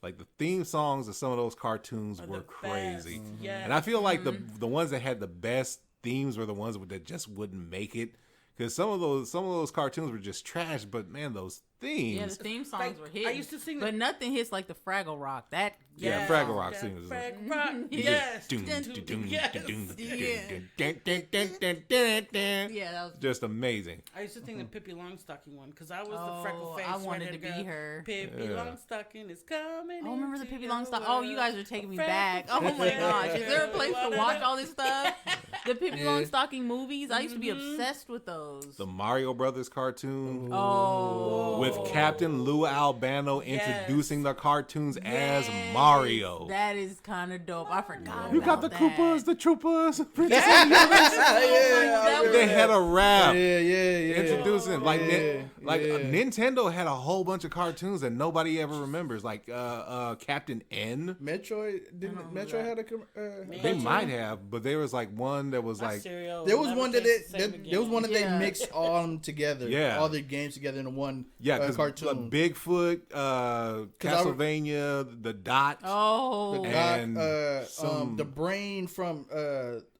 Like the theme songs of some of those cartoons Are were the crazy. best. Yes. And I feel like the ones that had the best themes were the ones that just wouldn't make it. Because some of those cartoons were just trash, but man, those themes. Yeah, the theme songs Like, were I hits. used to sing but nothing hits like the Fraggle Rock. That Yeah, Yes. Fraggle Rock That sings. Fraggle Rock. Yeah. Yes. Dun, Dun, dun, dun, dun, yes. dun, dun, Yeah. dun, dun, dun, dun, dun, dun, dun. yeah, that was. Just amazing. I used to think the Pippi Longstocking one because I was Oh, the freckle face. I wanted redheaded to be girl. her. Pippi Yeah. Longstocking is coming. Oh, remember the into Pippi your Longstocking? Oh, you guys are world. taking me Freckle back. Oh my face. gosh, is there a place to watch all this stuff? The Pippi Yeah. Longstocking movies. I used to be obsessed with those. The Mario Brothers cartoon Oh, with Captain Lou Albano introducing the cartoons as Mario. That is kind of dope. I forgot. You got the about that. Koopas, the Troopers, Princess yeah, They had a rap yeah. introducing like Yeah, Nintendo had a whole bunch of cartoons that nobody ever remembers, like Captain N. Metroid didn't Metroid had a They might have, but there was like one that was like Cereal there was never one that tastes the they, same that there was one that Yeah. they mixed all them together. Yeah. All their games together in one because cartoon. Bigfoot, Castlevania, the Dot. Oh, The And God, the brain from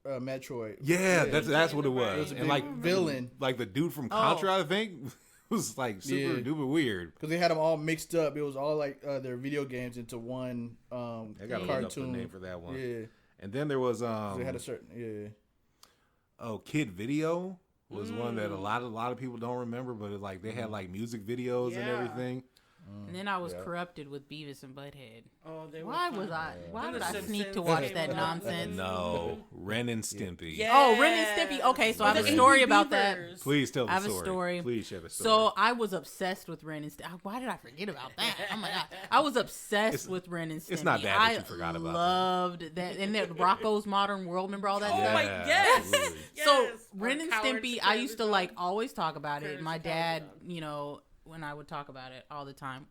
Metroid. Yeah, that's what it was. It was a And big like villain like the dude from Contra, I think, was like super Yeah. duper weird. because they had them all mixed up. It was all like their video games into one I gotta look up the cartoon. name for that one. Yeah, And then there was they had a certain Kid Video was one that a lot of people don't remember, but it, like they had like music videos and Yeah. everything. and then I was Yeah. corrupted with Beavis and Butthead. Oh, they were Why fun. was I? Why When did the I sneak Simpsons to watch came that out. nonsense? No, Ren and Stimpy. Yeah. Oh, Ren and Stimpy. Okay, so I have a The story Angry about that. Beavers. Please tell the I have a story. story. Please share the story. So I was obsessed with Ren and Stimpy. Why did I forget about that? Oh my god, I was obsessed It's- with Ren and Stimpy. it's not bad that you forgot about that. loved that, and that Rocco's Modern World. Remember all that Oh stuff? my Yeah, yes. absolutely. So Yes. Ren Or and Cowards Stimpy, to I used to Cowards like Dog. always talk about it. Cowards My to dad, Cowards you know, when I would talk about it all the time.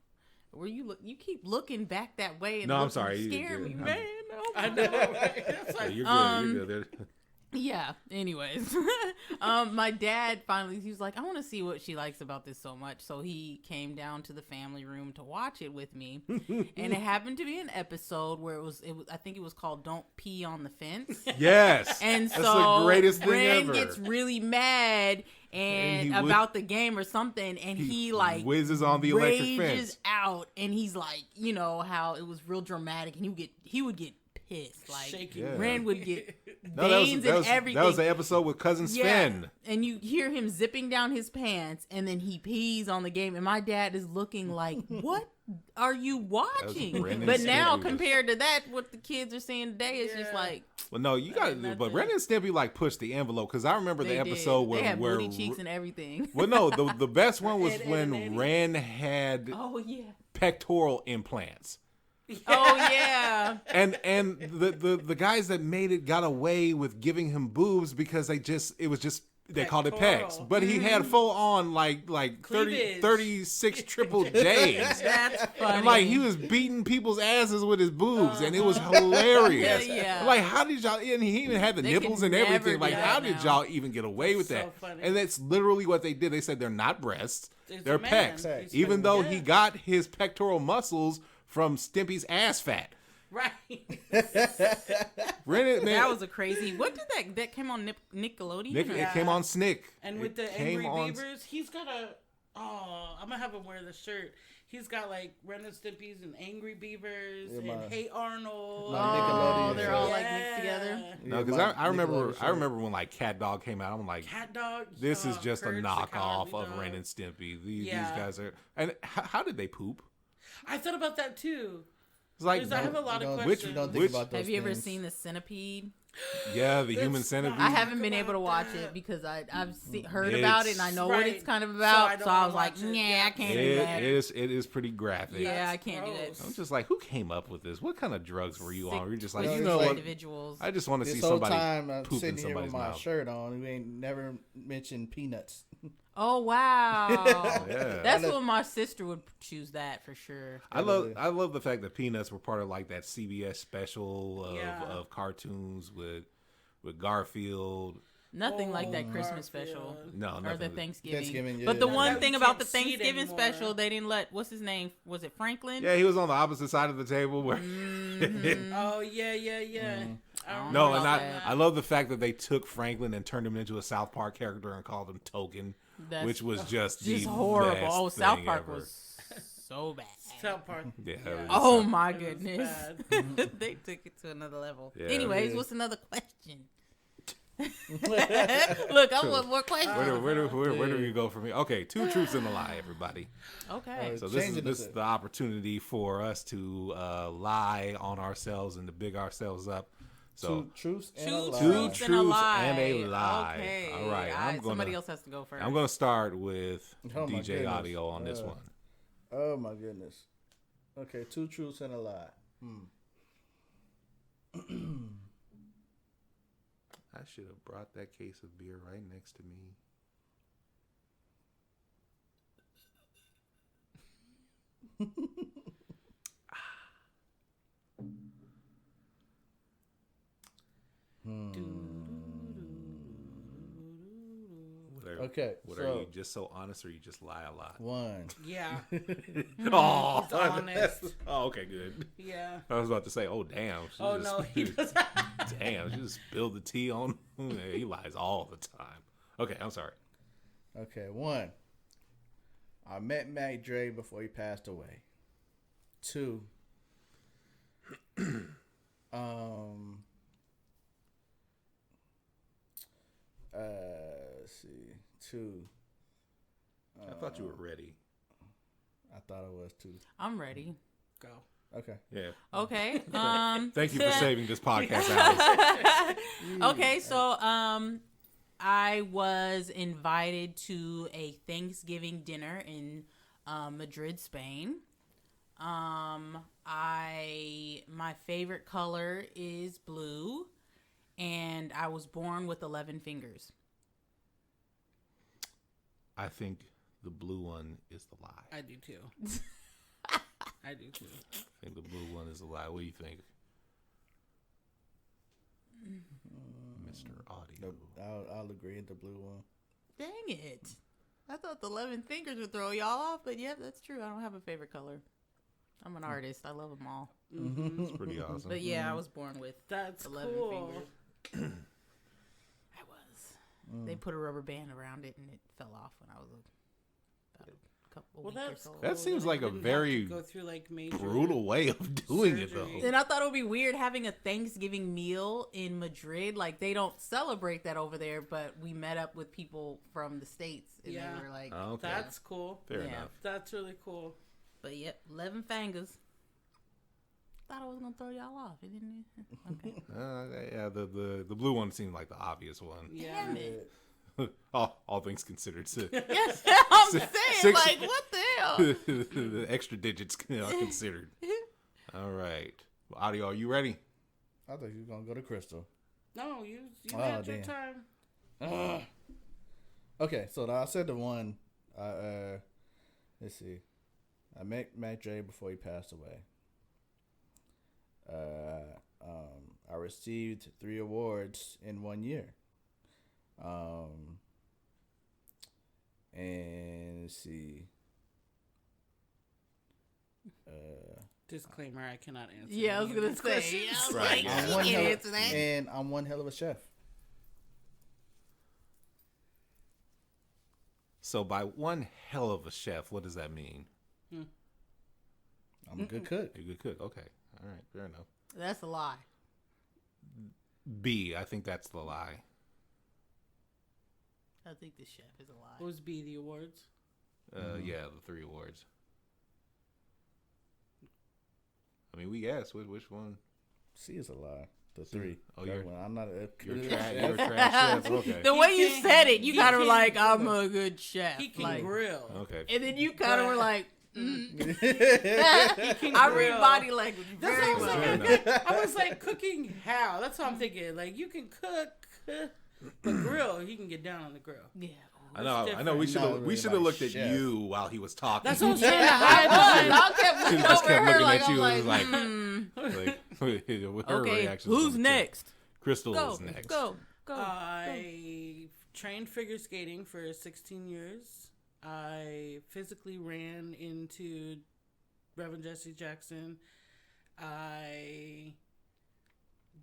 Where you keep looking back that way and No, I'm looking- sorry, you scare did. me, man. Oh I my know. Right? It's Yeah, like, you're good. You're good. Yeah. Anyways, my dad finally he was like, I want to see what she likes about this so much. So he came down to the family room to watch it with me, and it happened to be an episode where it was. I think it was called "Don't Pee on the Fence." Yes, And that's so the greatest thing Ren ever. gets really mad And he about the game or something, and he like whizzes on the electric rages fence. out, and he's like, you know how it was real dramatic, and he would get pissed. Like Shaking. Yeah. Ren would get No, veins and everything. That was the episode with Cousin Sven. and you hear him zipping down his pants, and then he pees on the game, and my dad is looking like, "What are you watching?" Ren and But now, Stimpy. compared to that, what the kids are seeing today is just Yeah. like Well, no, you got. nothing. But Ren and Stimpy like pushed the envelope because I remember they the episode did. where They had where booty cheeks and everything. well, no, the best one was And when Eddie. Ren had Oh yeah. pectoral implants. Oh yeah. And the guys that made it got away with giving him boobs because they called it pecs, Pectoral. but he had full on like 30, Cleavage. 36 triple J's. That's funny. And like he was beating people's asses with his boobs, and it was hilarious. Yeah. Like how did y'all? And he even had the They nipples can and never everything. do Like that how did now. y'all even get away with So that? funny. And that's literally what they did. They said they're not breasts, It's they're a man. pecs. He's Even like, though yeah. he got his pectoral muscles from Stimpy's ass fat. Right. Man, that was a crazy. What did that came on Nickelodeon? Nick, or- it came on Snick. And with It the came Angry on- Beavers, he's got a. Oh, I'm gonna have him wear the shirt. He's got like Ren and Stimpy's and Angry Beavers Yeah, and my- Hey Arnold. my Oh, Nickelodeon they're shirt. all like mixed together. No, because I remember when like Cat Dog came out. I'm like, Cat Dog. this is just a Courage the knockoff Cowardly of Dog. Ren and Stimpy. These Yeah. guys are. And how did they poop? I thought about that too. It's like Because I have a lot of Which questions. you don't think Which- about those Have you ever things. seen the Centipede? yeah, the human That's centipede. not- I haven't been about able to watch that. it because I've heard about it and I know what Right. it's kind of So about. I So don't I was wanna like, watch it. yeah, Yeah. I can't do that. it is pretty graphic. Yeah, That's I can't do gross. that. I'm just like, who came up with this? What kind of drugs were you on? You're just like, No, you it's know like- what? Individuals. I just want to see This whole somebody time I'm poop in sitting here with somebody's my mouth. shirt on. We ain't never mentioned peanuts. Oh wow, Yeah. that's what my sister would choose that for sure. I love the fact that Peanuts were part of like that CBS special Yeah. of cartoons with Garfield. Nothing like that Oh, Christmas Garfield. special No, or nothing. the Thanksgiving. Thanksgiving, But the yeah. one That thing we about the can't see it Thanksgiving anymore. special, they didn't let what's his name? Was it Franklin? Yeah, he was on the opposite side of the table. Where Oh yeah, yeah, yeah. I no, remember and that. I love the fact that they took Franklin and turned him into a South Park character and called him Token, That's which was just the horrible. best Oh, South thing Park ever. was so bad. South Park. Yeah, Yeah. it was- Oh my It was goodness. bad. They took it to another level. Yeah. Anyways, Yeah. what's another question? Look, I want more questions. Where do we go from here? Okay, two truths and a lie, everybody. Okay. So this Changing is it. the opportunity for us to lie on ourselves and to big ourselves up. So Two truths and a Two lie. Two truths and a truths lie. and a lie. Okay. All right, I'm somebody gonna- else has to go first. I'm going to start with Oh, my DJ goodness. Audio on this one. Oh my goodness. Okay, two truths and a lie. I should have brought that case of beer right next to me. Okay, What so- are you just so honest, or you just lie a lot? One. Yeah. Oh, He's honest. oh, okay, good. Yeah. I was about to say, oh damn. She Oh just, no, he does. damn, she just spilled the tea on. He lies all the time. Okay, I'm sorry. Okay, one. I met Mac Dre before he passed away. Two. Let's see. Two. I thought you were ready. I thought it was two. I'm ready. Go. Okay. Yeah. Okay. Thank you for saving this podcast, Alice. Okay, so I was invited to a Thanksgiving dinner in Madrid, Spain. My favorite color is blue, and I was born with 11 fingers. I think the blue one is the lie. I do too. I do too. I think the blue one is the lie. What do you think, Mr. Audio? Nope, I'll agree with the blue one. Dang it. I thought the 11 fingers would throw y'all off, but yeah, that's true. I don't have a favorite color. I'm an artist. I love them all. It's pretty awesome. But yeah, I was born with That's 11 cool. fingers. I was. They put a rubber band around it and it fell off when I was couple Well, week or that's so. cool. That seems Then like I a didn't have very to go through like major Brutal way of doing it, though. surgery. And I thought it would be weird having a Thanksgiving meal in Madrid. Like they don't celebrate that over there, but we met up with people from the States and Yeah. they were like, Oh, okay. That's cool. Fair Yeah. enough. That's really cool. but yep, 11 fingers. Thought I was gonna throw y'all off. It didn't. Okay. Yeah, the blue one seemed like the obvious one. Yeah. Damn it. all things considered. Yes, I'm saying, six- like, what the hell? The extra digits are considered. All right. Well, Audio, are you ready? I thought you were gonna go to Crystal. No, you Oh, had your damn. time. Okay, so I said the one. Let's see. I met Mac Dre before he passed away. I received 3 awards in 1 year. And let's see. Disclaimer: I cannot answer. Yeah, I was any of gonna these say. questions. I was Right, like, yeah. he I'm one can't hell answer that. and I'm one hell of a chef. So by one hell of a chef, what does that mean? I'm a good cook. You're a good cook. Okay. All right. Fair enough. That's a lie. B, I think that's the lie. I think the chef is a lie. What was B, the awards? Yeah, the 3 awards. I mean, we guessed which one. C is a lie. The 3. Oh, That you're- one. I'm not a You're good trash. chef. You're a trash chef. Okay. The way you can- said it, you he kind of were can- like, I'm a good chef. He can Like, grill. Okay. and then you kind of But- were like, can I read grill. body language That's very what I well. was like. I was like, cooking how? That's what I'm thinking. Like, you can cook, but grill, he can get down on the grill. Yeah. I know. different. We Not should really have about looked at chef. you while he was talking. That's what I'm saying. Yeah, to hide I behind- was. I kept looking just over kept her looking like, at you. I'm It was like, like her okay, reaction. was who's on the tip. next? Crystal Go, is next. go. I trained figure skating for 16 years. I physically ran into Reverend Jesse Jackson. I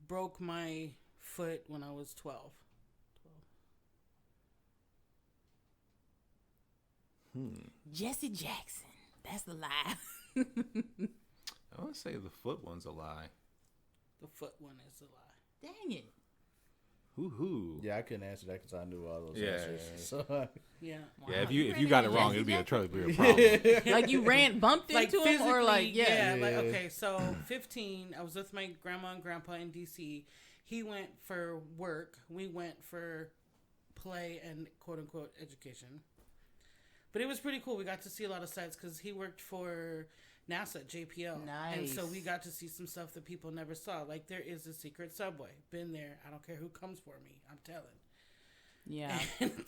broke my foot when I was 12. Jesse Jackson. That's the lie. I want to say the foot one's a lie. The foot one is a lie. Dang it. Hoo-hoo. Yeah, I couldn't answer that because I knew all those Yeah, answers. yeah. So, Yeah. Yeah, if Wow, you ran got it into wrong, Jesse it'd be a Jackson? trouble. Be a problem. Like you bumped Like into him, or like, physically, yeah. like Yeah. okay, so 15, I was with my grandma and grandpa in DC. He went for work. We went for play and quote unquote education. But it was pretty cool. We got to see a lot of sites because he worked for NASA, JPL. And so Nice. we got to see some stuff that people never saw. Like there is a secret subway. Been there. I don't care who comes for me. I'm telling. Yeah.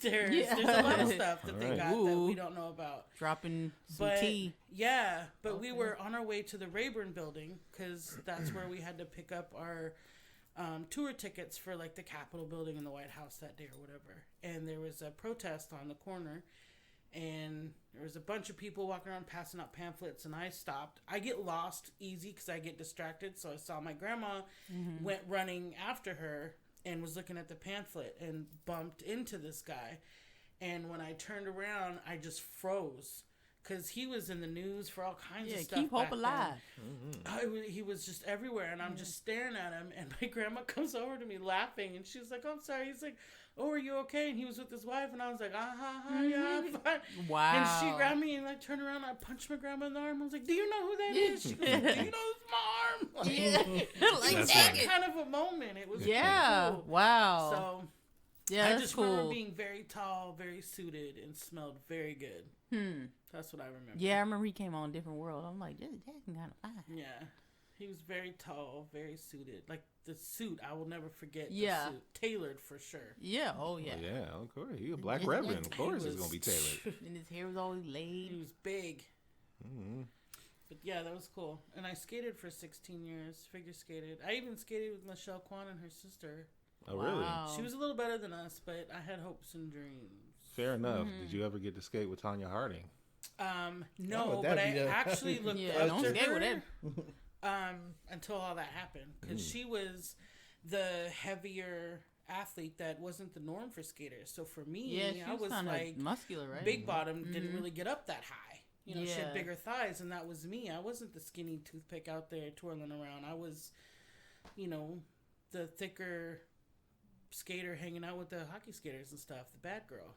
There's a lot of stuff that they Alright. got that Ooh. we don't know about. Dropping some But tea. yeah, but we Okay. were on our way to the Rayburn building because that's where we had to pick up our tour tickets for like the Capitol building and the White House that day or whatever. And there was a protest on the corner, and there was a bunch of people walking around passing out pamphlets. And I stopped. I get lost easy because I get distracted. So I saw my grandma, went running after her, and was looking at the pamphlet and bumped into this guy. And when I turned around, I just froze because he was in the news for all kinds Yeah, of stuff. keep hope back then. alive. He was just everywhere, and I'm just staring at him. And my grandma comes over to me laughing, and she's like, "I'm sorry." He's like, "Oh, are you okay?" And he was with his wife, and I was like, yeah, I'm fine." Wow. And she grabbed me and like turned around. And I punched my grandma in the arm. I was like, "Do you know who that is?" She goes, "Do you know it's my arm?" Like, Yeah. like, That's dang that it. kind of a moment. It was Yeah. pretty cool. Wow. So yeah, I that's just cool. remember being very tall, very suited, and smelled very good. That's what I remember. Yeah, I remember he came on Different World. I'm like, Jesse Jackson kind of fine. Yeah. He was very tall, very suited. Like the suit, I will never forget Yeah. the suit. Tailored for sure. Yeah. Oh yeah. Yeah, of course. You're a black Yeah, reverend. Of He course, it's was- gonna be tailored. And his hair was always He laid. was big. Mm-hmm. But yeah, that was cool. And I skated for 16 years, figure skated. I even skated with Michelle Kwan and her sister. Oh, really? Wow. She was a little better than us, but I had hopes and dreams. Fair enough. Did you ever get to skate with Tanya Harding? No, would but that I be the- actually looked Yeah, up don't to skate with her until all that happened because she was the heavier athlete that wasn't the norm for skaters. So for me, Yeah, she I was kind of like muscular, right? big bottom, didn't really get up that high. You know, she Yeah. had bigger thighs, and that was me. I wasn't the skinny toothpick out there twirling around. I was, you know, the thicker skater hanging out with the hockey skaters and stuff. The bad girl.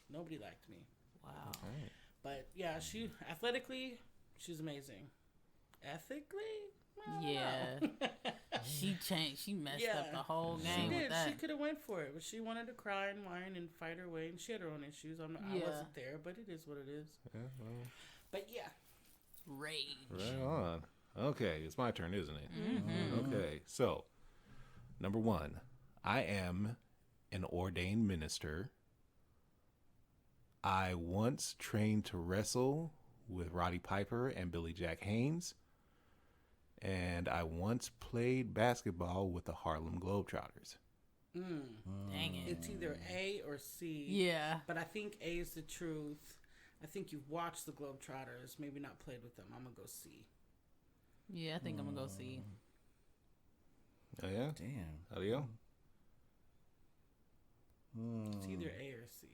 Nobody liked me. Wow. But yeah, she athletically, she's amazing. Ethically, I don't Yeah. know. She changed. She messed Yeah. up the whole She game with did. that. She could have went for it, but she wanted to cry and whine and fight her way, and she had her own issues. I Yeah. wasn't there, but it is what it is. Yeah, well, But yeah, Rage. right on. Okay, it's my turn, isn't it? Mm-hmm. Okay, so number 1, I am an ordained minister. I once trained to wrestle with Roddy Piper and Billy Jack Haynes. And I once played basketball with the Harlem Globetrotters. Dang it. it's either A or C. Yeah. But I think A is the truth. I think you've watched the Globetrotters, maybe not played with them. I'm gonna go C. Yeah, I think I'm gonna go see. Oh, yeah? Damn. How do you go? It's either A or C.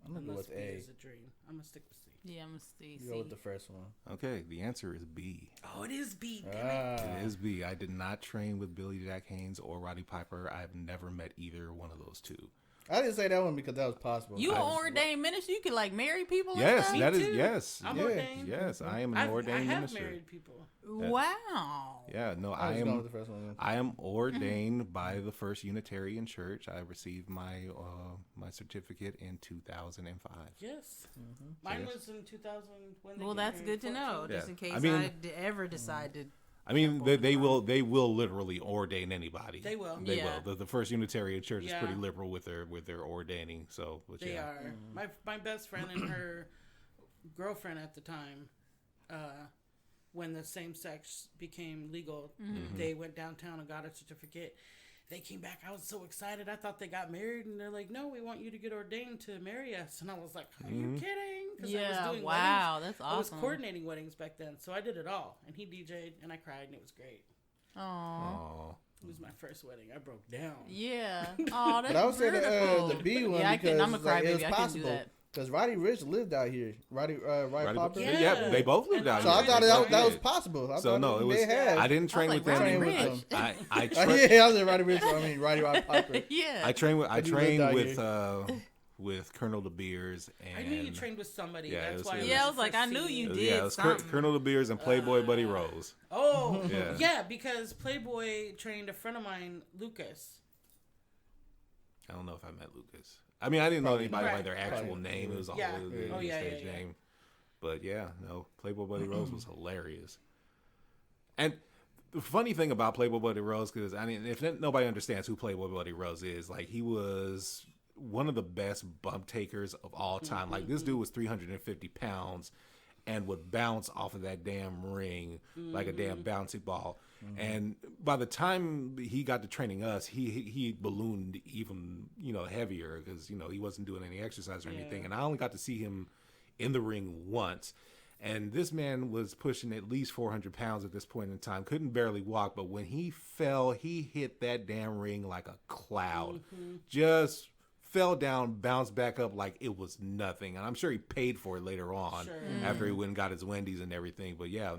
I'm gonna go Unless with B A. is a dream. I'm gonna stick with C. Yeah, I'm gonna see. You go with the first one. Okay, the answer is B. Oh, it is B. Damn it. Ah. It is B. I did not train with Billy Jack Haynes or Roddy Piper. I have never met either one of those two. I didn't say that one because that was possible. You I an just- ordained minister? You can like marry people? and Yes, stuff? that is too. yes. I'm yes, ordained. Yes, I am an I ordained have minister. married people. Wow. Yeah, no, I I was going am. with the first one. then. I am ordained by the First Unitarian Church. I received my my certificate in 2005. Yes. Mm-hmm. Mine Yes. was in 2000. When they Well, get that's married, good to know, 14. just in case I mean- I ever decide to. I mean, they will literally ordain anybody. They will. They Yeah. will. The First Unitarian Church is Yeah. pretty liberal with their ordaining. So, but They yeah. are. My best friend and her girlfriend at the time, when the same sex became legal, they went downtown and got a certificate. They came back. I was so excited. I thought they got married, and they're like, "No, we want you to get ordained to marry us." And I was like, "Are you kidding?" 'Cause I was Yeah. doing Wow, weddings. that's I was awesome. coordinating weddings back then, so I did it all. And he DJ'd, and I cried, and it was great. Aw. Oh, It was my first wedding. I broke down. Yeah. Oh, that's But I would say beautiful. the B one Yeah, I because can, I'm a it's like, it crybaby. was I can do possible. that. Because Roddy Ricch lived out here. Roddy Popper. Yeah. yeah, they both lived out So here. I thought They that, both that was did. possible. I So thought no, it was. they had. I didn't train I with was them. like, Roddy Rich. I Yeah, I was Roddy Ricch. I mean Roddy Piper. Yeah. I trained with But you lived out with Colonel De Beers and I knew you trained with somebody. Yeah, That's it why. was- Yeah, I the was like, first I knew scene. you did. yeah, it was something. Colonel De Beers and Playboy Buddy Rose. Oh, Yeah. yeah. Because Playboy trained a friend of mine, Lucas. I don't know if I met Lucas. I mean, I didn't know Probably anybody by not. their actual Probably. name. It was all Yeah. the Oh, yeah, stage yeah, yeah. name. But yeah, no, Playboy Buddy Rose was hilarious. And the funny thing about Playboy Buddy Rose, because I mean, if nobody understands who Playboy Buddy Rose is, like he was one of the best bump takers of all time. Like this dude was 350 pounds and would bounce off of that damn ring like a damn bouncy ball. And by the time he got to training us, he ballooned even heavier because he wasn't doing any exercise or anything. And I only got to see him in the ring once. And this man was pushing at least 400 pounds at this point in time. Couldn't barely walk, but when he fell, he hit that damn ring like a cloud. Just fell down, bounced back up like it was nothing. And I'm sure he paid for it later on Sure. after he went and got his Wendy's and everything. But yeah,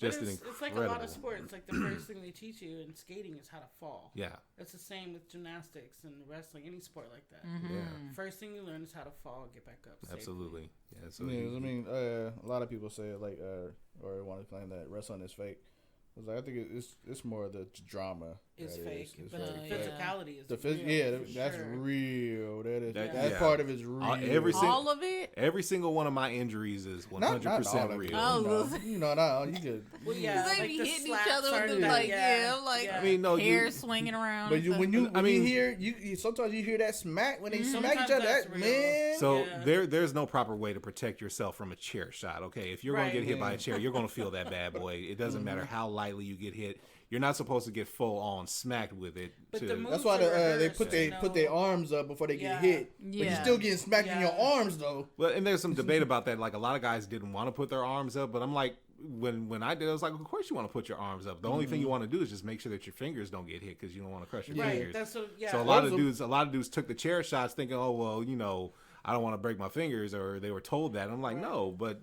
just an It's like incredible. a lot of sports. Like the first thing they teach you in skating is how to fall. Yeah, It's the same with gymnastics and wrestling, any sport like that. yeah, First thing you learn is how to fall and get back up. safely. absolutely. Yeah, so Yeah, I mean, a lot of people say like, or want to claim that wrestling is fake. It's like, I think it's more the drama. It's that fake, is but the very yeah. fake. physicality is The real, for that's sure. real. That- That yeah. part of it's real. every single- All of it? every single one of my injuries is 100% real. Oh, You could. Well, yeah, Because they like be the hitting each slaps other are with the, the- like, yeah, yeah, like, yeah. I mean, no, hair swinging around. But and you stuff. when you I mean- hear you sometimes you hear that smack when they smack each Sometimes other. that's That real. man. So Yeah. there's no proper way to protect yourself from a chair shot. Okay, if you're going Right. to get hit by a chair, you're going to feel that bad boy. It doesn't matter how lightly you get hit. You're not supposed to get full on smacked with it. But to- the move- That's why to they rehearse, put you put their know. arms up before they get Yeah. hit. But you're Yeah. still getting smacked in your Yeah. arms though. well, and there's some debate about that. Like a lot of guys didn't want to put their arms up, but I'm like, when I did, I was like, of course you want to put your arms up. The only thing you want to do is just make sure that your fingers don't get hit because you don't want to crush your Right. fingers. That's what. Yeah. So a lot of dudes took the chair shots thinking, oh well, I don't want to break my fingers, or they were told that. I'm like, no, but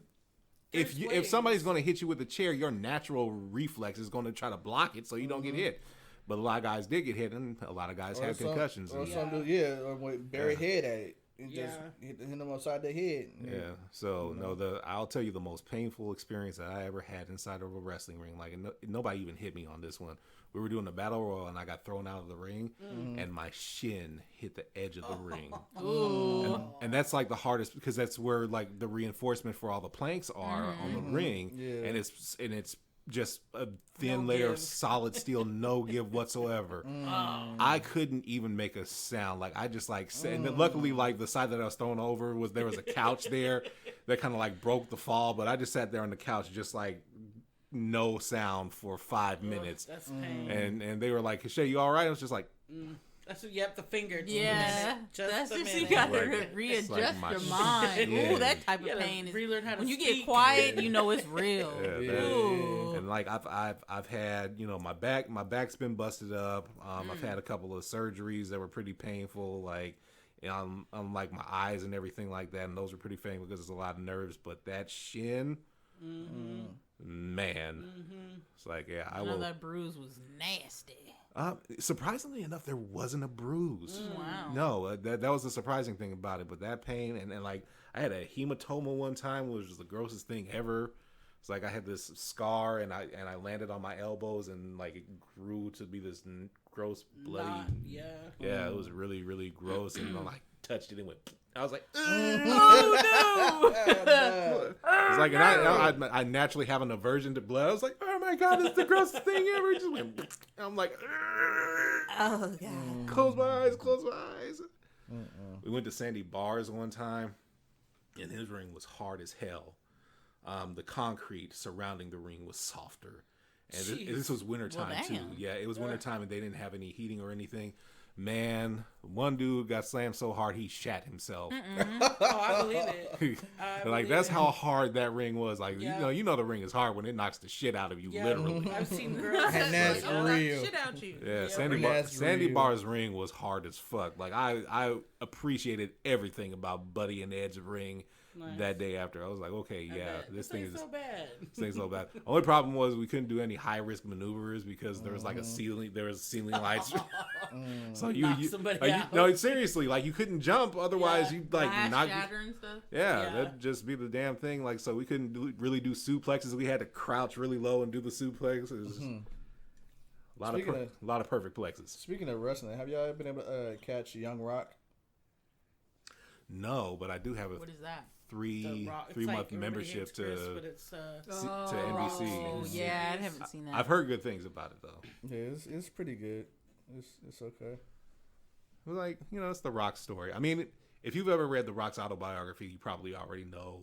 if There's somebody's ways. going to hit you with a chair, your natural reflex is going to try to block it so you don't get hit. But a lot of guys did get hit, and a lot of guys had concussions. Or and- some dude, or with bare head at it. And just Yeah. hit them upside the head. Yeah. So I'll tell you the most painful experience that I ever had inside of a wrestling ring. Like nobody even hit me on this one. We were doing a battle royal and I got thrown out of the ring, and my shin hit the edge of the ring. And that's like the hardest because that's where like the reinforcement for all the planks are on the ring, Yeah. and it's just a thin No layer of give. solid steel, no give whatsoever. I couldn't even make a sound. Like I just like said, and then luckily like the side that I was thrown over there was a couch there that kind of like broke the fall, but I just sat there on the couch just like no sound for 5 minutes. That's pain. And they were like, "Shay, you all right?" I was just like, That's what. Yep. The finger. Just Yeah, a minute, just that's a just you minute. gotta Like, readjust like my your shit. mind. Yeah. Ooh, that type You of gotta pain is relearn how to when you speak. get quiet, you know it's real. Yeah, Ooh. and like I've had my back's been busted up. I've had a couple of surgeries that were pretty painful, like on like my eyes and everything like that, and those were pretty painful because there's a lot of nerves. But that shin, man, it's like I know that bruise was nasty. surprisingly enough, there wasn't a bruise. Wow. No, that was the surprising thing about it. But that pain and like I had a hematoma one time, which was the grossest thing ever. It's like I had this scar and I landed on my elbows and like it grew to be this gross bloody. Yeah, it was really really gross and I like touched it and went. I was like, Oh it's like, and I naturally have an aversion to blood. I was like, oh my god, it's the grossest thing ever. It just went. I'm like, Oh god. close my eyes, close my eyes. We went to Sandy Bars one time, and his ring was hard as hell. The concrete surrounding the ring was softer, and this was wintertime Well, too. damn. Yeah, it was wintertime, and they didn't have any heating or anything. Man, one dude got slammed so hard he shat himself. Oh, I believe it. Like that's how hard that ring was. Like Yeah. you know the ring is hard when it knocks the shit out of you, Yeah, literally. I've seen girls. And that's like, real. Shit out you. Yeah, Yeah, Sandy real. Bar's ring was hard as fuck. Like I appreciated everything about Buddy and Ed's ring Nice. that day after. I was like, okay, yeah, this thing is so bad. this thing's so bad. Only problem was we couldn't do any high risk maneuvers because there was like a ceiling. There was ceiling lights. So Knock somebody like, out. no, seriously, like you couldn't jump. Otherwise, Yeah. you'd like Glass knock. shatter and stuff. Yeah, Yeah. that'd just be the damn thing. Like, so we couldn't really do suplexes. We had to crouch really low and do the suplex. It was a lot Speaking a lot of perfect plexes. Speaking of wrestling, have y'all been able to catch Young Rock? No, but I do have a What is that? The Rock- it's 3 month like everybody membership hates Chris, but to it's, to NBC. Oh, yeah, I haven't seen that. I've heard good things about it though. Yeah, it's pretty good. It's okay. Like, it's the Rock story. I mean, if you've ever read the Rock's autobiography, you probably already know,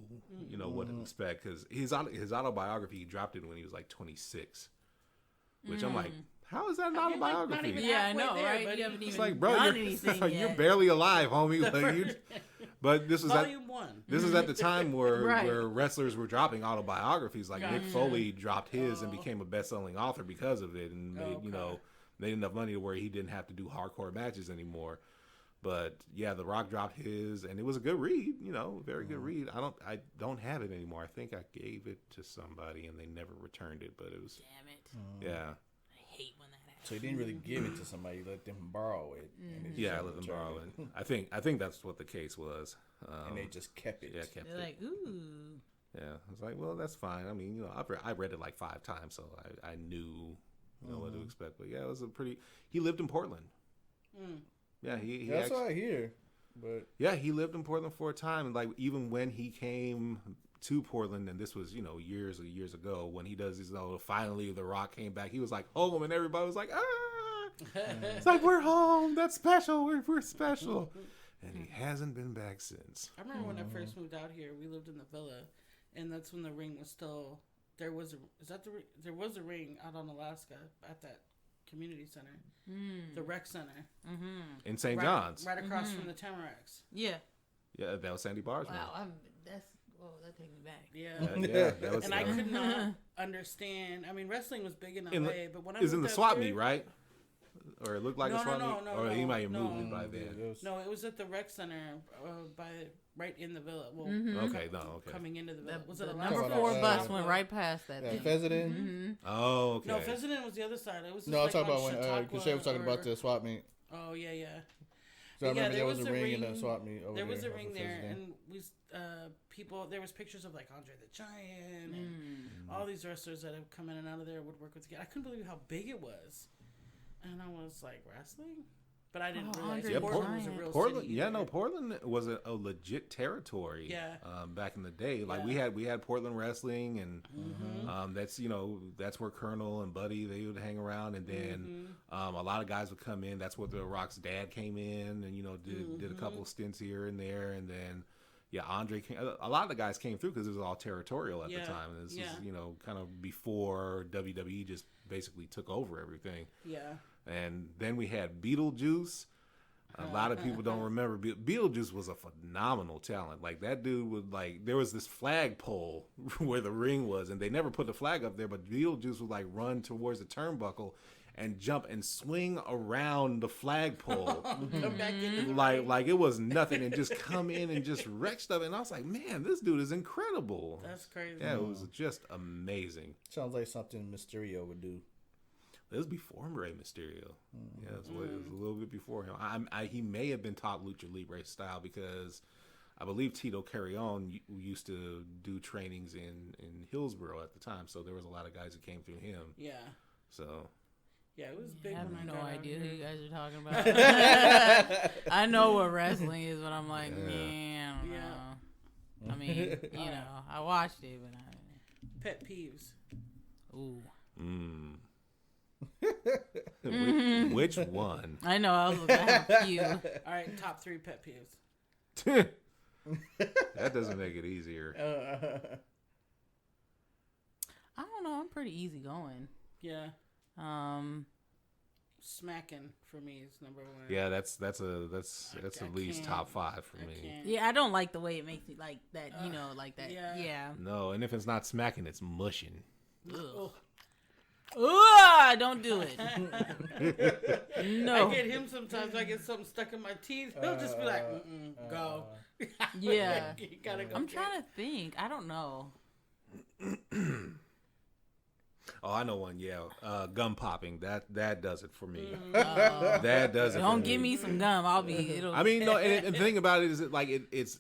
what to expect because his autobiography he dropped it when he was like 26, which I'm like, how is that an You're, like, not autobiography? even Yeah, I halfway know, there, right? buddy. You haven't It's even like, bro, done you're, anything you're yet. barely alive, homie. Like, but this was Volume 1. this is at the time where Right. where wrestlers were dropping autobiographies. Like Mick Foley dropped his and became a best-selling author because of it, and made made enough money to where he didn't have to do hardcore matches anymore. But yeah, The Rock dropped his, and it was a good read. Very good read. I don't have it anymore. I think I gave it to somebody and they never returned it. But it was Damn it. yeah. I hate when that happens. So you didn't really give it to somebody; you let them borrow it. And they just Yeah, I never let them returned borrow it. it. I think that's what the case was. And they just kept it. Yeah, kept They're it. like, ooh. Yeah, I was like, well, that's fine. I mean, I read it like 5 times, so I knew what to expect. But yeah, it was a pretty. He lived in Portland. Yeah, he That's actually, what I hear. But yeah, he lived in Portland for a time, and like even when he came to Portland, and this was years ago when he does his finally The Rock came back, he was like home, and everybody was like, ah, it's like we're home. That's special. We're special, and he hasn't been back since. I remember when I first moved out here, we lived in the villa, and that's when the ring was still there. Was there was a ring out on Alaska at that community center, the rec center In St. right, John's. right across from the Tamaracks. Yeah. Yeah, that was Sandy Bar's Wow. That takes me back. Yeah. ring. Yeah, that was. And I could not. understand. I mean, wrestling was big in LA, In the- but when I Is in the moved out swap there- meet, right? Or it looked like No, a swap no, meet? no, Or he no, might have no. moved it by then. No, it was at the rec center right in the villa. Well, Okay, no, okay. coming into the villa. Was it The a number Talking 4 about, bus went right past that. Yeah, thing. Fezzik. Oh, okay. No, Fezzik was the other side. It was just No, I'm like talking about on when Chautauqua Cachet was talking or- about the swap meet. Oh yeah, yeah. So I Yeah, remember there there was was a a ring in the ring- swap meet over There was a off ring of there, Fezzik. and we people. There was pictures of like Andre the Giant and all these wrestlers that have come in and out of there would work with together. I couldn't believe how big it was, and I was like, wrestling, but I didn't realize Andre the Portland was a Giant. real Portland, city. yeah, either. no, Portland was a legit territory. Yeah. Back in the day, like Yeah. we had Portland wrestling, and that's that's where Colonel and Buddy they would hang around, and then a lot of guys would come in. That's where The Rock's dad came in, and did a couple stints here and there, and then Andre came. A lot of the guys came through because it was all territorial at the Yeah. time. And this Yeah. is kind of before WWE just basically took over everything. Yeah. And then we had Beetlejuice. A lot of people don't remember Beetlejuice was a phenomenal talent. Like that dude would there was this flagpole where the ring was, and they never put the flag up there, but Beetlejuice would run towards the turnbuckle and jump and swing around the flagpole. Come back in. the like ring. like it was nothing, and just come in and just wreck stuff. And I was like, man, this dude is incredible. That's crazy. Yeah, it was just amazing. Sounds like something Mysterio would do. It was before Rey Mysterio. Yeah, it was a little bit before him. He may have been taught Lucha Libre style because I believe Tito Carrion used to do trainings in Hillsborough at the time. So there was a lot of guys that came through him. Yeah. So Yeah, it was big. I have when no got out idea who here. you guys are talking about. I know what wrestling is, but I'm like, man, I don't know. I mean, I watched it, but Pet peeves. ooh. which one? I know, I was looking at a few. All right, top 3 pet peeves. That doesn't make it easier. I don't know, I'm pretty easygoing. Yeah, smacking for me is number 1. Yeah, that's at least can't. top 5 for I me. can't. Yeah, I don't like the way it makes me like that, like that. yeah. Yeah. No, and if it's not smacking, it's mushing. Oh, Ugh, don't do it. No. I get him sometimes. I get something stuck in my teeth. He'll just be like, "Go." Yeah. You gotta go. I'm get trying to think. I don't know. Oh, I know one. Yeah, gum popping. That does it for me. Uh, That does it. don't for give me some gum. I'll be. It'll. I mean, no. And the thing about it is,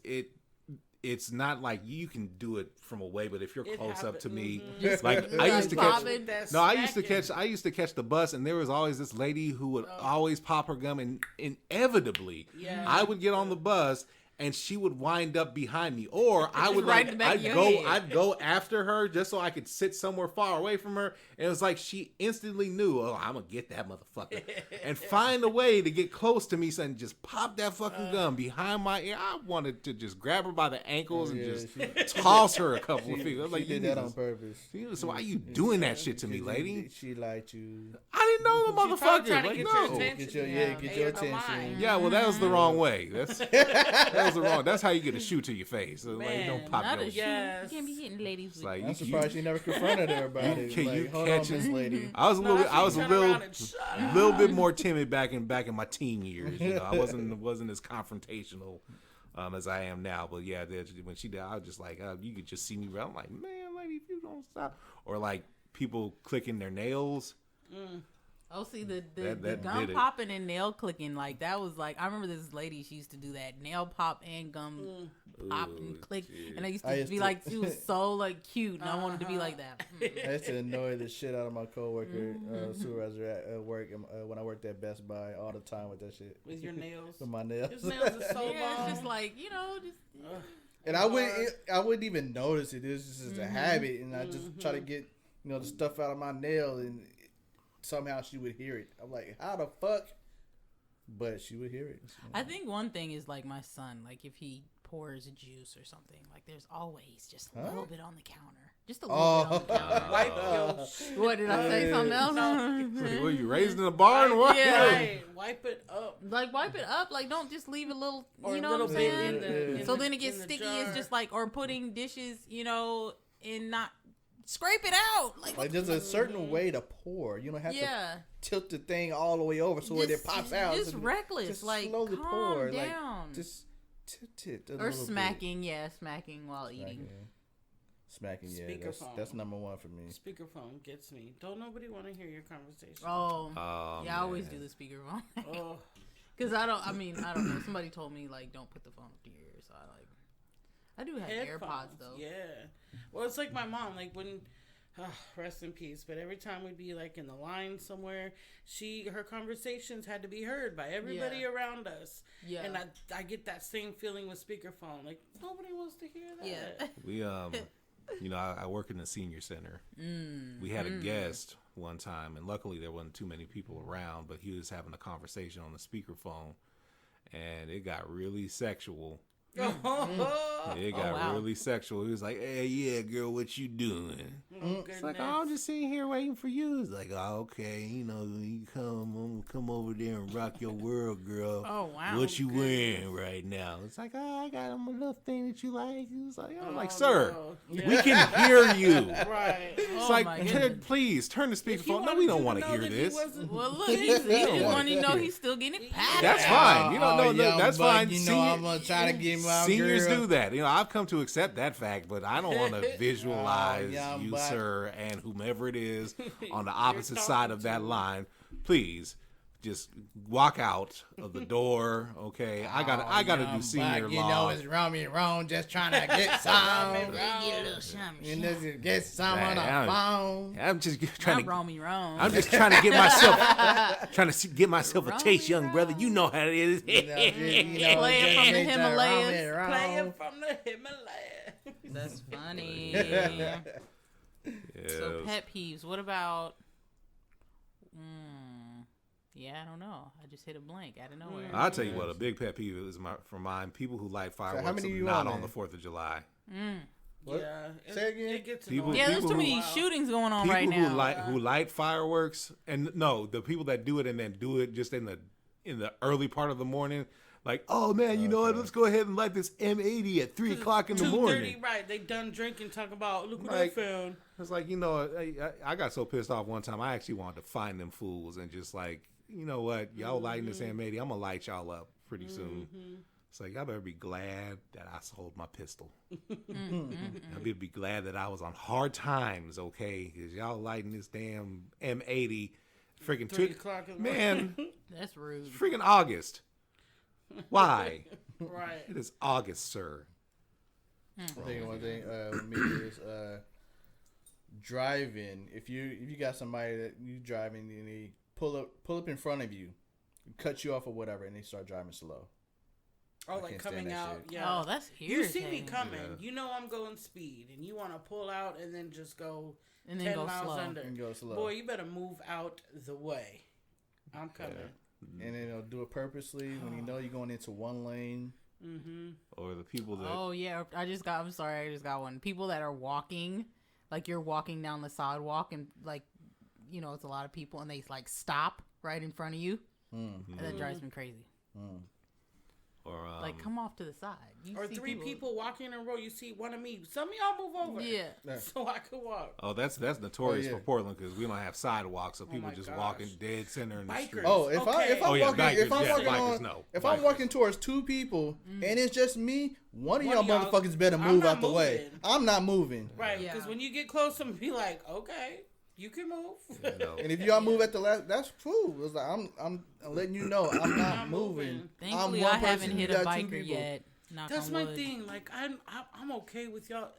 it's not like you can do it from away. But if you're It close up to happen- me, Just like I like used to pop catch. it. That No, I used to smacking. catch the bus, and there was always this lady who would always pop her gum, and inevitably, Yeah. I would get on the bus, and she would wind up behind me, or I would right in the back of your head. I'd go after her just so I could sit somewhere far away from her, and it was like she instantly knew, oh, I'm gonna get that motherfucker, and find a way to get close to me, and just pop that fucking gum behind my ear. I wanted to just grab her by the ankles and Yeah, just toss her a couple of feet. I was She like, did you that need on to- purpose. so why are you doing that shit to me, Because lady? She liked you. I didn't know the She's probably motherfucker. trying to Like, get no. your attention. Get your Hey, your you don't attention. mind. Yeah, well, that was the wrong way. That was the wrong. That's how you get a shoe to your face. So, like, Man, don't pop Not your a shit. shoe. Yes. You can't be hitting ladies It's with. like I'm you, surprised she never confronted her about it. Can you Like, hold on, catch Miss it? Lady. I was a little. No, I was a turn little, around and shut up. little bit more timid back in my teen years. I wasn't as confrontational as I am now. But yeah, when she did, I was just like, you could just see me. I'm like, man, lady, if you don't stop, or like people clicking their nails. Oh, see the That gum did it. popping and nail clicking, like that was like I remember this lady. She used to do that nail pop and gum pop and click, and I used to be like, she was so like cute, and I wanted to be like that. I used to annoy the shit out of my coworker, supervisor at work, when I worked at Best Buy all the time with that shit. With your nails. With my nails. His nails are so Yeah, long. it's just like just And I wouldn't even notice it. It was just a habit, and I just try to get the stuff out of my nail, and somehow she would hear it. I'm like, how the fuck? But she would hear it. I think one thing is like my son, like if he pours juice or something, like there's always just a little bit on the counter, just a little bit on the counter. Wipe your What did I say? Something else? Were you raised in a barn? What? Yeah. Right. Wipe it up. Like wipe it up, like don't just leave a little, Or you a know little what I'm bit saying? in the- So in then the- it gets in the sticky. jar. It's just like, or putting dishes, in not scrape it out. Like there's a certain way to pour. You don't have yeah. to tilt the thing all the way over so it pops out. Just reckless. Just like slowly calm pour. down. Like just tilt it a or little smacking. bit. Yeah, smacking while eating. Smacking, yeah. That's number one for me. Speakerphone gets me. Don't nobody want to hear your conversation. Oh, yeah. I always man. do the speakerphone. Oh. Because I don't know. Somebody told me, like, don't put the phone up to your ear. So I do have AirPods, though. Yeah. Well, it's like my mom. Like, when, rest in peace. But every time we'd be, like, in the line somewhere, her conversations had to be heard by everybody around us. Yeah. And I get that same feeling with speakerphone. Like, nobody wants to hear that. Yeah. We I work in the senior center. We had a guest one time, and luckily there wasn't too many people around, but he was having a conversation on the speakerphone, and it got really sexual. It got really sexual. He was like, "Hey, yeah, girl, what you doing?" It's like, "Oh, I'm just sitting here waiting for you." It's like, "Oh, okay, you come over there and rock your world, girl." Oh, wow. What you wearing right now? It's like, "Oh, I got a little thing that you like." He was like, "I'm like, sir, we can hear you." Right. It's like, please turn the speakerphone. No, we don't want to hear this. Well, look, he just wanted to know he's still getting it packed. That's fine. You know, that's fine. You know, I'm gonna try to get my seniors girl. do that. You know, I've come to accept that fact, but I don't want to visualize you, sir, and whomever it is on the opposite side of that line. Please, just walk out of the door. Okay, I gotta do senior You law. know, it's Romy wrong, just trying to get some. Get some on the phone. I'm just trying Not Romy wrong. I'm just trying to get myself a taste, young brother. You know how it is. Play it from the Himalayas. Play it from the Himalayas. That's funny. Yes. So pet peeves. What about? Yeah, I don't know. I just hit a blank out of nowhere. I'll tell you what, a big pet peeve is for mine. People who light fireworks how many you not on on the there? 4th of July. What? Yeah. Say again? It gets People- annoying. Yeah, there's people too many who- shootings going on People right now. who light fireworks, and no, the people that do it and then do it just in the early part of the morning. Like, oh man, you know what? Let's go ahead and light this M80 at 3 o'clock in the 2:30, morning. right? They done drinking, talk about look what Like- I found. It's like, you know, I got so pissed off one time. I actually wanted to find them fools and just like, you know what, y'all lighting this M80, I'm gonna light y'all up pretty soon. It's like, y'all better be glad that I sold my pistol. Y'all better be glad that I was on hard times, okay? Because y'all lighting this damn M80 freaking 3 o'clock in the man, That's rude. it's freaking August. Why? Right. It is August, sir. I think one thing with me is driving. If you got somebody that you driving and they pull up in front of you, cut you off or whatever, and they start driving slow. Oh, I like can't stand coming that out. shit. Yeah. Oh, that's You irritating. see me coming. Yeah. You know I'm going speed, and you want to pull out and then just go And then 10 go miles slow. under. And go slow. Boy, you better move out the way. I'm coming. And then they'll do it purposely when you know you're going into one lane. Mm-hmm. Or the people that Oh yeah, I'm sorry, I just got one. People that are walking, like you're walking down the sidewalk and like, you know, it's a lot of people and they like stop right in front of you, and that drives me crazy. or Like, come off to the side. You Or see 3 people walking in a row. You see one of me. Some of y'all move over. Yeah. So I could walk. Oh, that's notorious Oh, yeah. for Portland because we don't have sidewalks, so people my just gosh. walking dead center in the Bikers. street. Oh, if Okay. I'm Oh, yeah, walking, bikers, if I'm yeah, walking bikers, on, no. if Bikers. I'm walking towards 2 people and it's just me, one of One y'all of y'all- motherfuckers better I'm move not out the way. moving. I'm not moving. Right. Yeah. Because when you get close, I'm be like, okay, you can move. No. And if y'all move at the last, that's cool. It's like I'm letting you know I'm not Not moving. moving. Thankfully, I'm I one haven't person, hit you a got 2 biker people. yet. Knock That's on my wood. thing. Like I'm okay with y'all.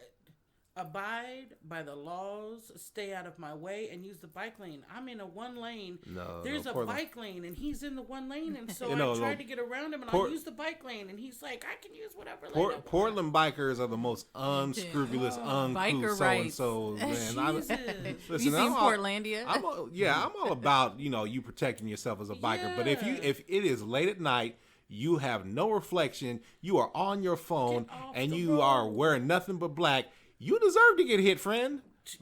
Abide by the laws. Stay out of my way and use the bike lane. I'm in a 1 lane. No, There's no, a Portland- bike lane and he's in the 1 lane, and so You know, I tried no, to get around him and Port- I used the bike lane, and he's like, I can use whatever lane. I want." Portland bikers are the most unscrupulous, uncouth Biker so and rights. so. Man, Jesus. You listen, seen I'm all- Portlandia? I'm all about you protecting yourself as a biker. But if Yeah. it is late at night, you have no reflection, you are on your phone, Get off and the you are road. wearing nothing but black, you deserve to get hit, friend.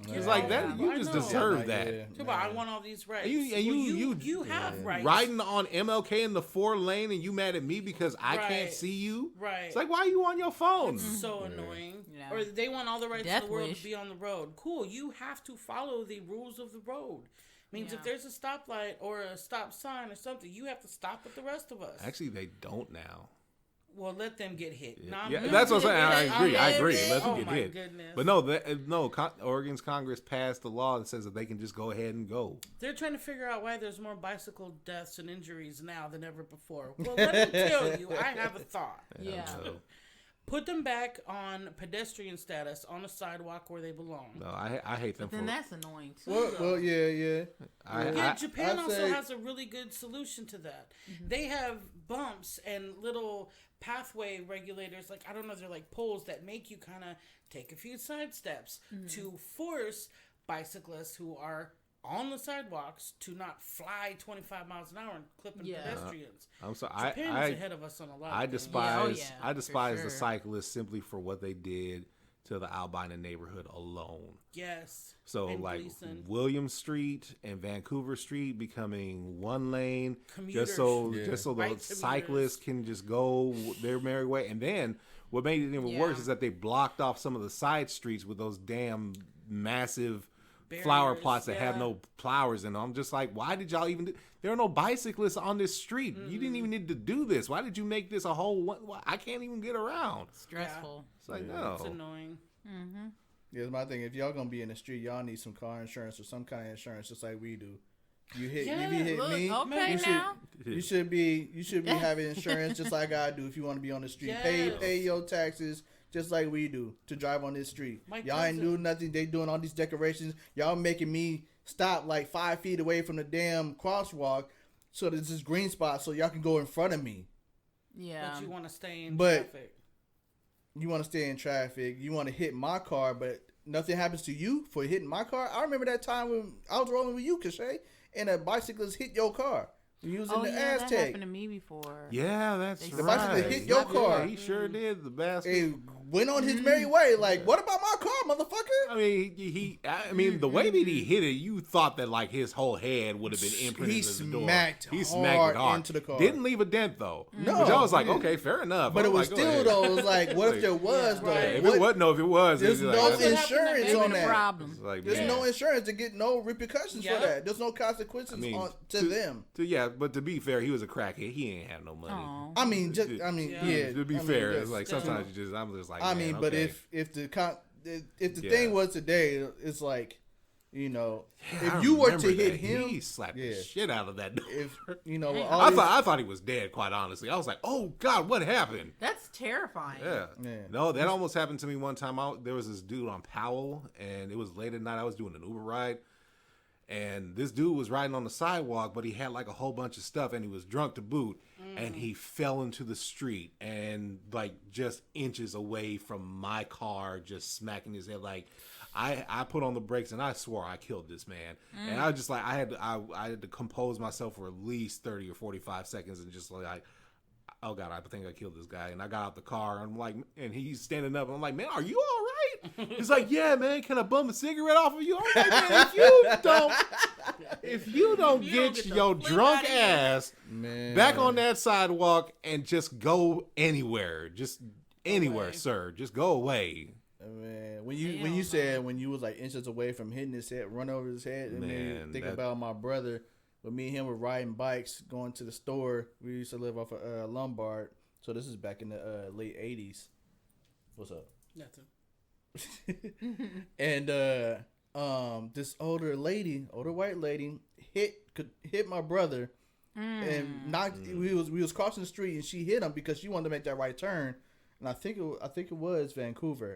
It's like that. You I just know. deserve Like, that. yeah, Come on, I man. want all these rights. And you you have rights. riding on MLK in the 4 lane, and you mad at me because I can't Right. see you. Right. It's like, why are you on your phone? So annoying. Yeah. Or they want all the rights Death in the world wish. to be on the road. Cool. You have to follow the rules of the road. Means Yeah. if there's a stoplight or a stop sign or something, you have to stop with the rest of us. Actually, they don't now. Well, let them get hit. Yeah, Nah, that's what I'm saying. I agree. I agree. Oh, Let them get my hit. goodness. But no, Oregon's Congress passed a law that says that they can just go ahead and go. They're trying to figure out why there's more bicycle deaths and injuries now than ever before. Well, let me tell you, I have a thought. Yeah. So, Put them back on pedestrian status on a sidewalk where they belong. no, I hate them Then for. that's annoying too. Well, yeah. Yeah, Japan I'd also say- has a really good solution to that. They have bumps and little pathway regulators, like I don't know, they're like poles that make you kind of take a few side steps to force bicyclists who are on the sidewalks to not fly 25 miles an hour and clipping Yeah. pedestrians. I'm sorry. Japan's ahead of us on a lot. I of things. despise Yeah, I for despise sure. the cyclists simply for what they did to the Albina neighborhood alone. Yes. So And like Gleason. William Street and Vancouver Street becoming 1 lane, Commuters. just so Yeah. the Right, commuters. cyclists can just go their merry way. And then what made it even worse Yeah. is that they blocked off some of the side streets with those damn massive flower Barriers, plots that have yeah. no flowers in them. I'm just like, why did y'all even do? There are no bicyclists on this street. You didn't even need to do this. Why did you make this a whole one? I can't even get around. Stressful. It's like, It's no. annoying. Yeah, my thing. If y'all gonna be in the street, y'all need some car insurance or some kind of insurance, just like we do. You hit, Yeah, you hit Look, me. okay you should, now. you should be having insurance just like I do. If you want to be on the street, Yes. pay your taxes just like we do to drive on this street. My Y'all ain't cousin- doing nothing. They doing all these decorations. Y'all making me stop like 5 feet away from the damn crosswalk, so there's this green spot so y'all can go in front of me. Yeah. But you want to stay in But- traffic. You want to stay in traffic. You want to hit my car, but nothing happens to you for hitting my car. I remember that time when I was rolling with you, Kashay, and a bicyclist hit your car. You was in Oh the yeah, that Aztec. happened to me before. Yeah, that's The right. bicycle hit your car. Yeah, he sure did. The bastard. He went on his merry way. Like, what about my car, motherfucker? I mean, I mean, the way that he hit it, you thought that like his whole head would have been imprinted He into the door. smacked He hard smacked it hard into the car. Didn't leave a dent though. No, which I was he like, didn't. okay, fair enough. But I'm it was like, go still ahead. though. It was like, what if there was though? right. If What- it wasn't, no, if it was, There's it's no like, insurance Maybe on the that. problem. it's like, There's man. no insurance to get no repercussions Yeah. for that. There's no consequences I mean, to them. Yeah, but to be fair, he was a crackhead. He ain't have no money. Oh. I mean, yeah. To be I mean, fair, yes, it's like that's- sometimes you just, I'm just like, I man, mean, but okay. if the Yeah. thing was today, it's like, you know, I if you were remember to hit that. him, he slapped the yeah. shit out of that door. if you know, Hey, all I these- thought he was dead. Quite honestly, I was like, oh God, what happened? That's terrifying. Yeah. Yeah. No, that almost happened to me one time. There was this dude on Powell, and it was late at night. I was doing an Uber ride, and this dude was riding on the sidewalk, but he had like a whole bunch of stuff, and he was drunk to boot, and he fell into the street, and like just inches away from my car, just smacking his head. Like, I put on the brakes, and I swore I killed this man, and I was just like, I had to compose myself for at least 30 or 45 seconds, and just like, oh God, I think I killed this guy. And I got out the car, and I'm like, and he's standing up, and I'm like, man, are you all right? He's like, yeah, man, can I bum a cigarette off of you? I'm like, man, if you don't get get the your flip drunk outta here. ass man, back on that sidewalk and just go anywhere, just anywhere, away. sir, just go away. Man, when you Hell said no. when you was like inches away from hitting his head, run over his head, and then Man, think that- about my brother. When me and him were riding bikes, going to the store. We used to live off of Lombard, so this is back in the late '80s. What's up? Nothing. And this older white lady hit my brother and knocked. We was crossing the street and she hit him because she wanted to make that right turn. And I think it was Vancouver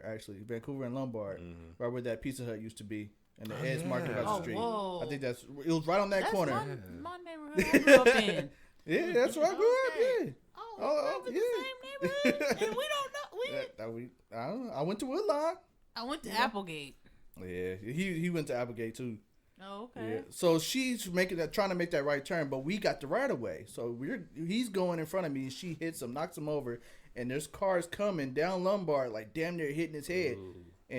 and Lombard, right where that Pizza Hut used to be, and the Ed's Market across Oh, the street. whoa. I think it was right on that That's corner. my neighborhood I grew up in. Yeah, that's where I grew up. Okay. Yeah. Oh, Oh, we live in the same neighborhood, and we don't know. I don't know. I went to Woodlawn. I went to Applegate. Yeah, he went to Applegate too. Oh, Yeah. okay. So she's trying to make that right turn, but we got the right of way. So he's going in front of me, and she hits him, knocks him over, and there's cars coming down Lombard, like damn near hitting his head.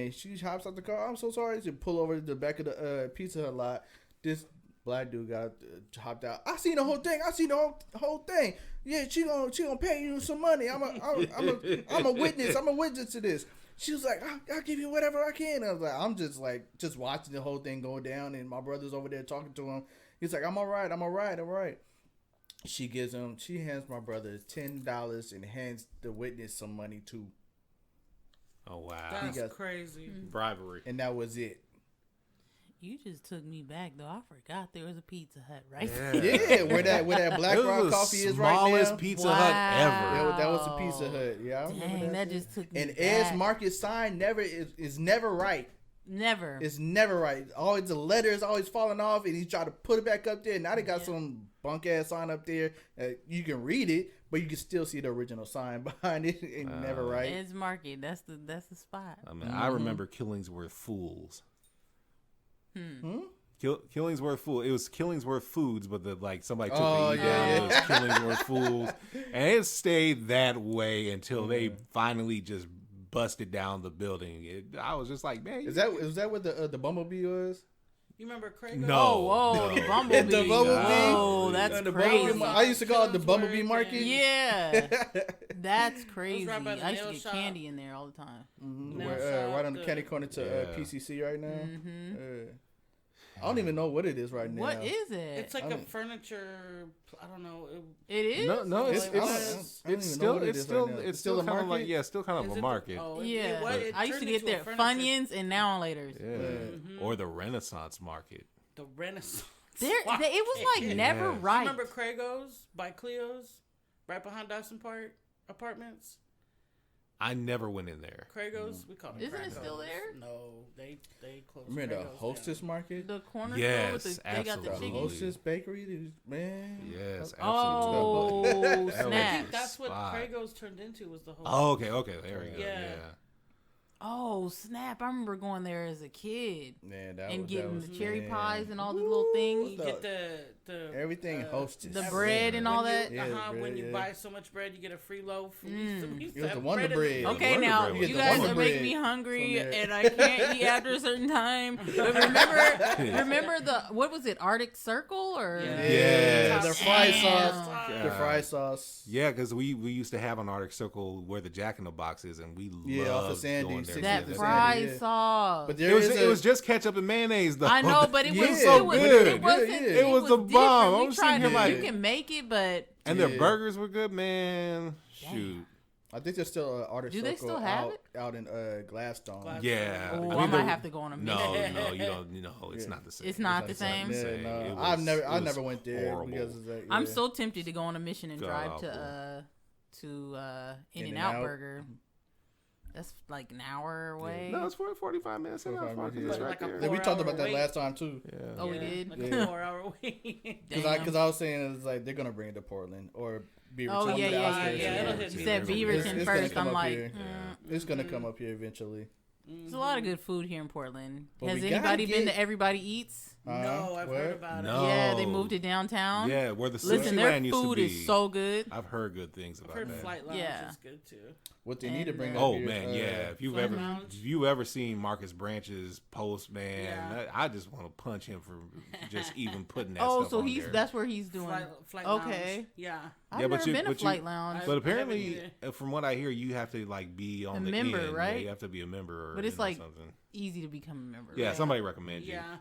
and she hops out the car. I'm so sorry. She pull over to the back of the Pizza Hut lot. This black dude got hopped out. I seen the whole thing. Whole thing. Yeah, she gonna pay you some money. I'm a witness. I'm a witness to this. She was like, I'll give you whatever I can. I was like, just watching the whole thing go down, and my brother's over there talking to him. He's like, I'm all right. She hands my brother $10 and hands the witness some money too. Oh wow, That's crazy. bribery. And that was it. You just took me back though. I forgot there was a Pizza Hut right Yeah, where that Black It was Rock the Coffee is right now. smallest Pizza Hut ever. That was a Pizza Hut. Yeah, I remember Dang, that shit. just took me And back. Ed's Market sign is never right. Never. It's never right. Always the letter is always falling off, and he tried to put it back up there. Now they got some bunk ass sign up there. You can read it, but you can still see the original sign behind it. It's never right. Ed's Market. That's the spot. I mean, I remember Killingsworth Fools. Killingsworth Fools. It was Killingsworth Foods, but somebody took the E down. It was Killingsworth Fools, and it stayed that way until they finally just busted down the building. I was just like, man, Is that what the Bumblebee was? You remember Craig? No. Whoa, the Bumblebee. The Bumblebee? Oh, that's The crazy. Bumblebee, I used to call it the Bumblebee Killingsworth Market. and- Yeah, that's crazy. right by the I used to nail get shop. candy in there all the time. Nail Right on shop, the county corner to Yeah. PCC right now. I don't even know what it is right now. What is it? It's like a furniture. I don't know. It is. no, it's I don't even it's know what it it's is still right now. it's still a kind of market? still kind of Is a it market. Yeah, it I used to turned get into there a furniture- Funyuns and now and later's. Yeah, or the Renaissance Market. The Renaissance. There, it was like never Yes. right. Remember Craigos by Cleo's, right behind Dyson Park Apartments. I never went in there. Craigos, we call it. Isn't it still Cragos. there? No, they closed. Remember the Cragos Hostess down. Market? The corner Yes, store with the, they got the absolutely. The chicken. Hostess Bakery, man. Yes, absolutely. Oh, That was- I think snap. that's what Spot. Craigos turned into was the whole. Oh, okay, there we go. Yeah. Yeah. Oh, snap. I remember going there as a kid Man, and getting the cherry man. pies and all the little things. You get the Everything Hostess. The bread and all that. Yeah, bread, when you yeah. buy so much bread, you get a free loaf. We used to It was have the Wonder in the Bread. fridge. Okay, Wonder now Bread you was guys the are Wonder making Bread me hungry, from there. and I can't eat after a certain time. But remember the what was it, Arctic Circle or? Yes. The fry Damn. sauce. Yeah. The fry sauce. Yeah, because we used to have an Arctic Circle where the Jack in the Box is, and we Yeah, off of loved Sandy, going there. 60th That and together. fry yeah. sauce. But It there was is it was just ketchup and mayonnaise though. I know, but it Yeah. was so it was, good. It wasn't. Yeah, yeah. It was the different. bomb. We I'm tried sitting here to- like- you can make it, but And their Yeah. burgers were good, man. Shoot. I think there's still an Arctic Do they Circle still have out, it? out in Gladstone. Glad- Yeah. oh, I I mean, might the- have to go on a No, minute. no, you don't. You know, it's not the same. It's not the same. Yeah, Same. no, It I was never went there horrible. because of that. I'm yeah. so tempted to go on a mission and drive God, to In-N-Out In-N-Out. Burger. That's like an hour away. No, it's 45 minutes. 45 minutes, It's yeah. right Like a there. Yeah, we talked about that 4-hour wait. last time too. Yeah. Oh, we did? Like Yeah. a 4-hour wait. Damn. Because I was saying it's like they're gonna bring it to Portland or Beaverton. Oh yeah, the yeah, outskirts. yeah, it'll yeah. hit She me said there. Beaverton It's gonna first. come I'm up like, here. It's gonna come up here eventually. there's a lot of good food here in Portland. But Has we gotta anybody been get- to Everybody Eats? No, I've What? heard about No. it. Yeah, they moved to downtown. Yeah, where the sushi Listen, their land used to food be. is so good. I've heard good things I've about heard that. Flight Lounge Yeah. is good too. What they need to And, bring uh, up Oh here, man, yeah. If you've Flight ever Lounge. seen Marcus Branch's post, man, Yeah. I just want to punch him for just even putting that Oh, stuff so on he's there. that's where he's doing. Flight Okay. Lounge. Yeah. I've Yeah, but never you- been to but you- Flight Lounge, I- But apparently, either. from what I hear, you have to like be on A the member, end. right? Yeah, you have to be a member. Or But it's you know, like- something. easy to become a member. Yeah, right? somebody recommends you. Yeah.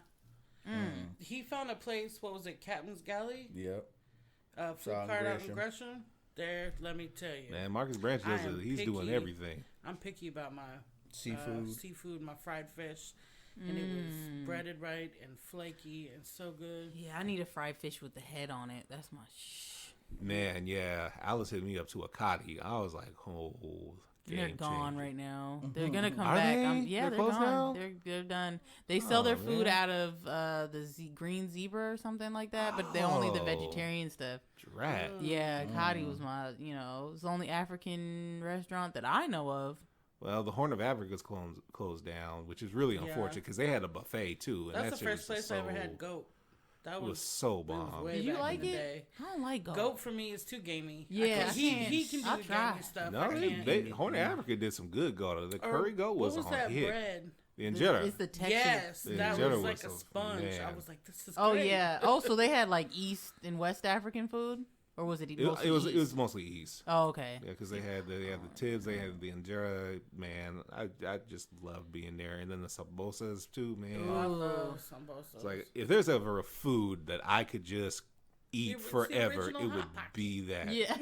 He found a place. What was it? Captain's Galley. Yep. Food Out in cart out in Gresham. Gresham. There, let me tell you, Man, Marcus Branch I does am he's doing picky. everything. I'm picky about my Seafood. seafood, my fried fish, and it was breaded right and flaky and so good. Yeah, I need a fried fish with the head on it. That's my Man, yeah. Alice hit me up to a Cotty. I was like, oh, They're game gone changer. right now. They're gonna come Are back. they? Yeah, They're they're closed gone. now? They're done. They sell their Oh, food man. out of the Green Zebra or something like that, but they only the Oh. vegetarian stuff. Rat. Yeah, Kadi was my, it's the only African restaurant that I know of. Well, the Horn of Africa's closed down, which is really Yeah. unfortunate because they had a buffet too. And That's that the shit first was place I ever so- had goat. That It was so bomb. way Did you back like in the it? day. I don't like goat. Goat for me is too gamey. Yeah, he can do I'll the try. gamey stuff. No, I can't. Horn Africa did some good goat. The Or curry goat was, what was on that hit. bread? The injera. It's the texture. Yes, The that injera was like was a a- sponge. I man. was like, this is Oh great. yeah. Oh, so they had like East and West African food, or was it? It Mostly was East? it was mostly East. Oh, okay. Yeah, because they had the tibs, they had the injera. Man, I just love being there, and then the samosas too, man. Oh, I love samosas. It's like if there's ever a food that I could just eat It's the forever, original it would Hot Pocket. be that. Yeah.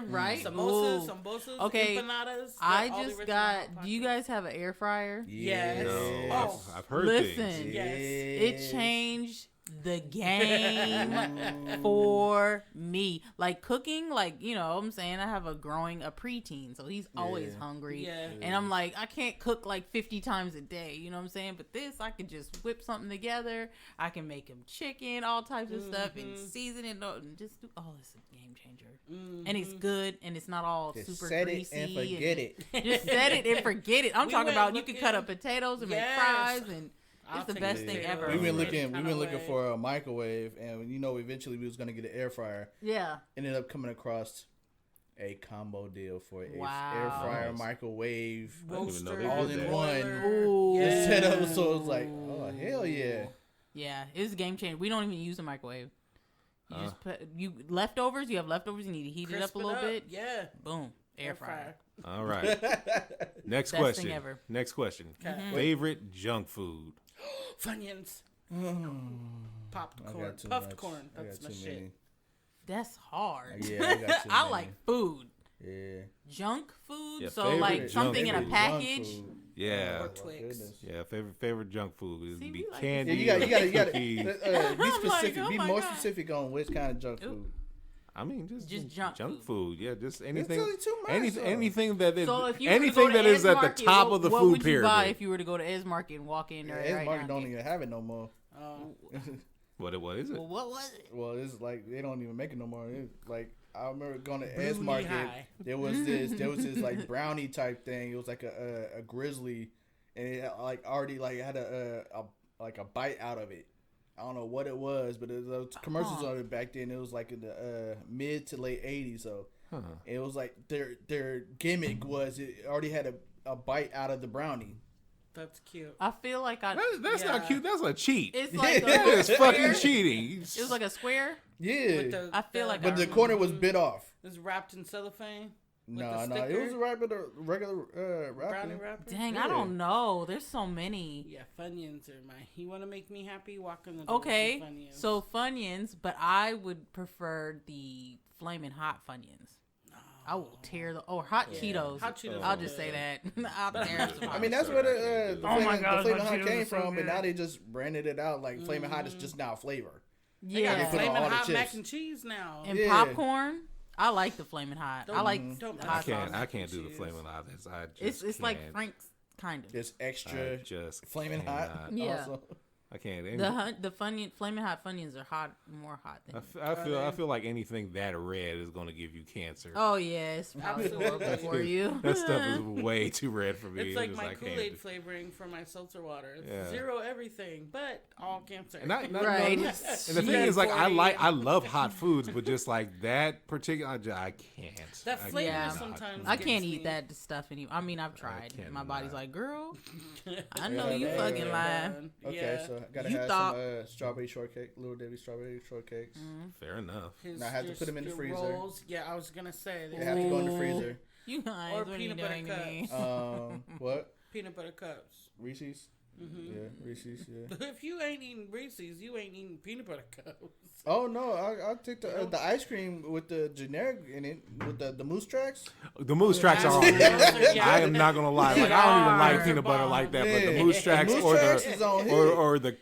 Right. samosas, Ooh. samosas, Okay, empanadas. I all the just original got. Hot Do you Pockets. guys have an air fryer? Yes. No, Oh. I've heard Listen. things. Yes. It changed the game for me. Like cooking, like, you know what I'm saying? I have a preteen, so he's always Yeah. hungry. Yeah. And I'm like, I can't cook like 50 times a day, you know what I'm saying? But this, I can just whip something together. I can make him chicken, all types of stuff, and season it and just do, oh, it's a game changer. And it's good, and it's not all Just super set greasy. it and forget it. Just set it and forget it. I'm We talking went about you can cut looking- up potatoes and Yes. make fries, and I'll it's the take best the thing potatoes. ever. We've been Right. looking. We've Kinda been looking way. for a microwave, and eventually we was gonna get an air fryer. Yeah. Ended up coming across a combo deal for a Wow. air fryer, Nice. microwave, I didn't even know Roaster, they all did in that. one. Ooh. Yeah. The setup. So it was like, oh hell yeah. Yeah, it's a game changer. We don't even use a microwave. You Huh. just put you leftovers. You have leftovers. You need to heat it up Crisp a little bit. Yeah. Boom, air fryer. All right. Next Best question. thing ever. Next question. Okay. Favorite junk food. Funyuns. Popped I corn. got too Puffed much. corn. I That's got my too shit. many. That's hard. Yeah, I got too I many. like food. Yeah. Junk food. Yeah, So favorite like junk something in a food. package. Yeah. Or Oh, Twix. goodness. Yeah, favorite junk food is See, be we like candy. Yeah, you got cookies. be I'm like, specific. oh be my more God. specific on which kind of junk food. I mean, just junk food. Yeah, just anything. only too much, anything, though. anything that is So if you were to anything go to that is Ed's at the Market, top what, of the what food would you pyramid. buy if you were to go to Ed's Market and walk in Yeah, there? Ed's right Market now? don't even have it no more. Oh. What is it? Well, what was it? Well, it's like they don't even make it no more. It's like I remember going to Bruni Ed's Market. High. There was this like brownie type thing. It was like a grizzly, and it like already like had a bite out of it. I don't know what it was, but there was commercials on it back then. It was like in the mid to late '80s. So Huh. it was like their gimmick was it already had a bite out of the brownie. That's cute. I feel like That's Yeah. not cute. That's a cheat. it's like That a is fucking square. cheating. It was like a square. Yeah, With the- I feel like but I the remember. corner was bit off. It was wrapped in cellophane. With No, the it was sticker? a regular Brownie wrapper. wrapper. Dang, Yeah. I don't know. There's so many. Yeah, Funyuns are you want to make me happy? Walk in the door. Okay, with some Funyuns. so Funyuns, but I would prefer the flaming hot Funyuns. I will tear the hot Cheetos. Hot Cheetos I'll are just say good. that. I'll tear some. I mean, that's where the Oh my Flamin' gosh, Flamin' my Hot Cheetos came are so from, but good. now they just branded it out like Flamin' Hot is just now a flavor. They got They yeah, put on flaming all the hot chips. mac and cheese now. and Yeah. popcorn. I like the flaming hot. I Don't- like don't the I hot can't. sauce. I can't do the Cheese. flaming hot. I just It's like can't. Frank's kind of. It's I extra just Flamin' Hot. cannot. Yeah. Also. I can't. The flaming hot Funyuns are more hot than. I feel like anything that red is going to give you cancer. Oh yeah, it's probably Absolutely. horrible for you. That stuff is way too red for me. It's like just my I can't Kool-Aid do- flavoring for my seltzer water. It's Yeah. zero everything, but all cancer. And not Right. and the thing is, like, I love hot foods, but just like that particular, I can't. That I flavor Yeah. sometimes I gets can't me. eat that stuff anymore. I mean, I've tried. My body's cannot. like, girl, I know Yeah, you yeah, fucking yeah. lying. Okay, Yeah. so I gotta You have thought- some strawberry shortcake, Little Debbie strawberry shortcakes. Fair enough. His- Now I have to your- put them in the your freezer. rolls. Yeah, I was gonna say They have to go in the freezer. You guys, Or what are you peanut butter doing to me? What? peanut butter cups. Reese's? Mm-hmm. Yeah, Reese's. Yeah. If you ain't eating Reese's, you ain't eating peanut butter cups. Oh no, I take the ice cream with the generic in it with the moose tracks. The moose tracks are on. Yeah. I am not gonna lie. Like, I don't even like peanut butter like that, but the Yeah. moose tracks Moose or Tracks the is on hit. or the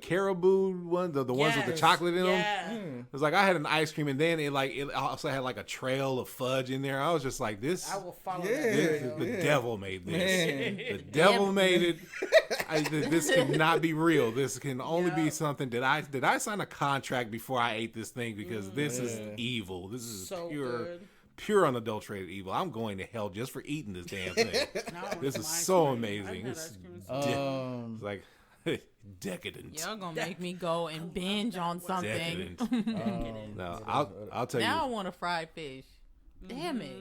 caribou one, the ones with the Yes. chocolate in them. Yeah. It's like I had an ice cream and then it also had like a trail of fudge in there. I was just like, this. I will follow Yeah. that. The trail. devil made this. Man. The devil made it. This cannot be real. This can only be Yeah. something. Did I sign a contract before I ate this thing? Because this is Yeah. evil. This is So pure, good. pure unadulterated evil. I'm going to hell just for eating this damn thing. Now I want This some is ice so cream. amazing. I've had It's ice cream since- It's like Decadent. Y'all gonna make me go and binge on something. Decadent. No, I'll tell Now I you. want a fried fish. Damn it,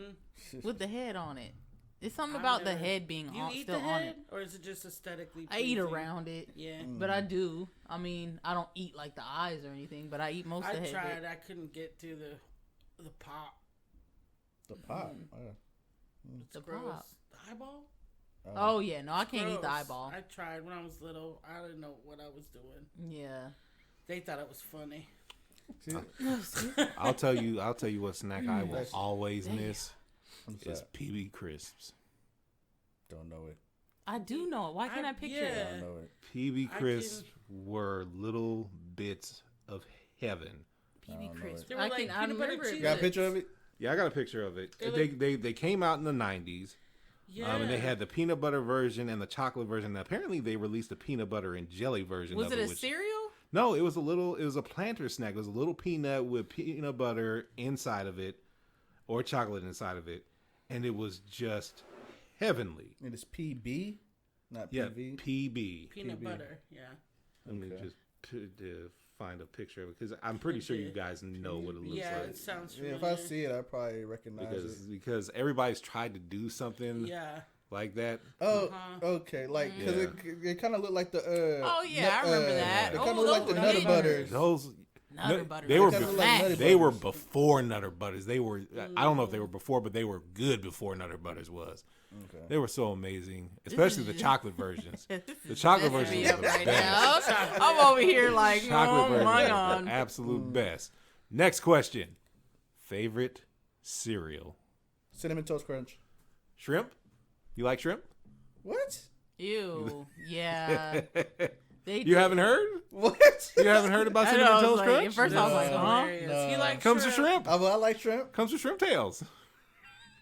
with the head on it. It's something about the head being You on, eat still the on head, it. or is it just aesthetically? I eat pleasing? around it. Yeah. But I do. I mean, I don't eat like the eyes or anything, but I eat most I of the head. tried. I couldn't get to the pop. The pop. It's The gross. pop. The eyeball. Oh yeah, no, I can't eat the Gross. eyeball. I tried when I was little. I didn't know what I was doing. Yeah. They thought it was funny. I'll tell you what snack I will always miss What's is that? PB Crisps. Don't know it. I do know it. Why can't I picture it? Don't know it. PB I Crisps were little bits of heaven. PB know crisp. it. They were I like can. I peanut butter remember it. cheese. You got a picture of it? Yeah, I got a picture of it. They're They came out in the 90s. Yeah. And they had the peanut butter version and the chocolate version. Now, apparently, they released the peanut butter and jelly version. Was of it a which- cereal? No, it was a planter snack. It was a little peanut with peanut butter inside of it, or chocolate inside of it, and it was just heavenly. It is PB, not Yeah, PV. PB. peanut PB. butter. Yeah. Let me Okay. just find a picture of it because I'm pretty sure you guys know what it looks Yeah, like. it sounds Yeah, familiar. if I see it, I probably recognize it. Because everybody's tried to do something Yeah. like that. Oh, Uh-huh. okay. Like, because Yeah. it kind of looked like the. Oh, yeah, I remember that. It Oh, kind of looked like those the were Nutter good. Butters. Those Nutter butter. they were Kinda be- look like Nutty they were Butters. before Nutter Butters. They were I don't know if they were before, but they were good before Nutter Butters was. Okay. They were so amazing, especially the chocolate versions. This The is chocolate messing versions me are up the right best. now. I'm over here like, Chocolate oh versions my are the god. absolute best. Next question: favorite cereal? Cinnamon Toast Crunch. Shrimp? You like shrimp? What? Ew. Yeah. They You did. haven't heard? What? You haven't heard about I cinnamon know, I was toast like, crunch? at first I was like, That's huh? hilarious. No. He likes Comes to shrimp. I like shrimp. Comes to shrimp tails.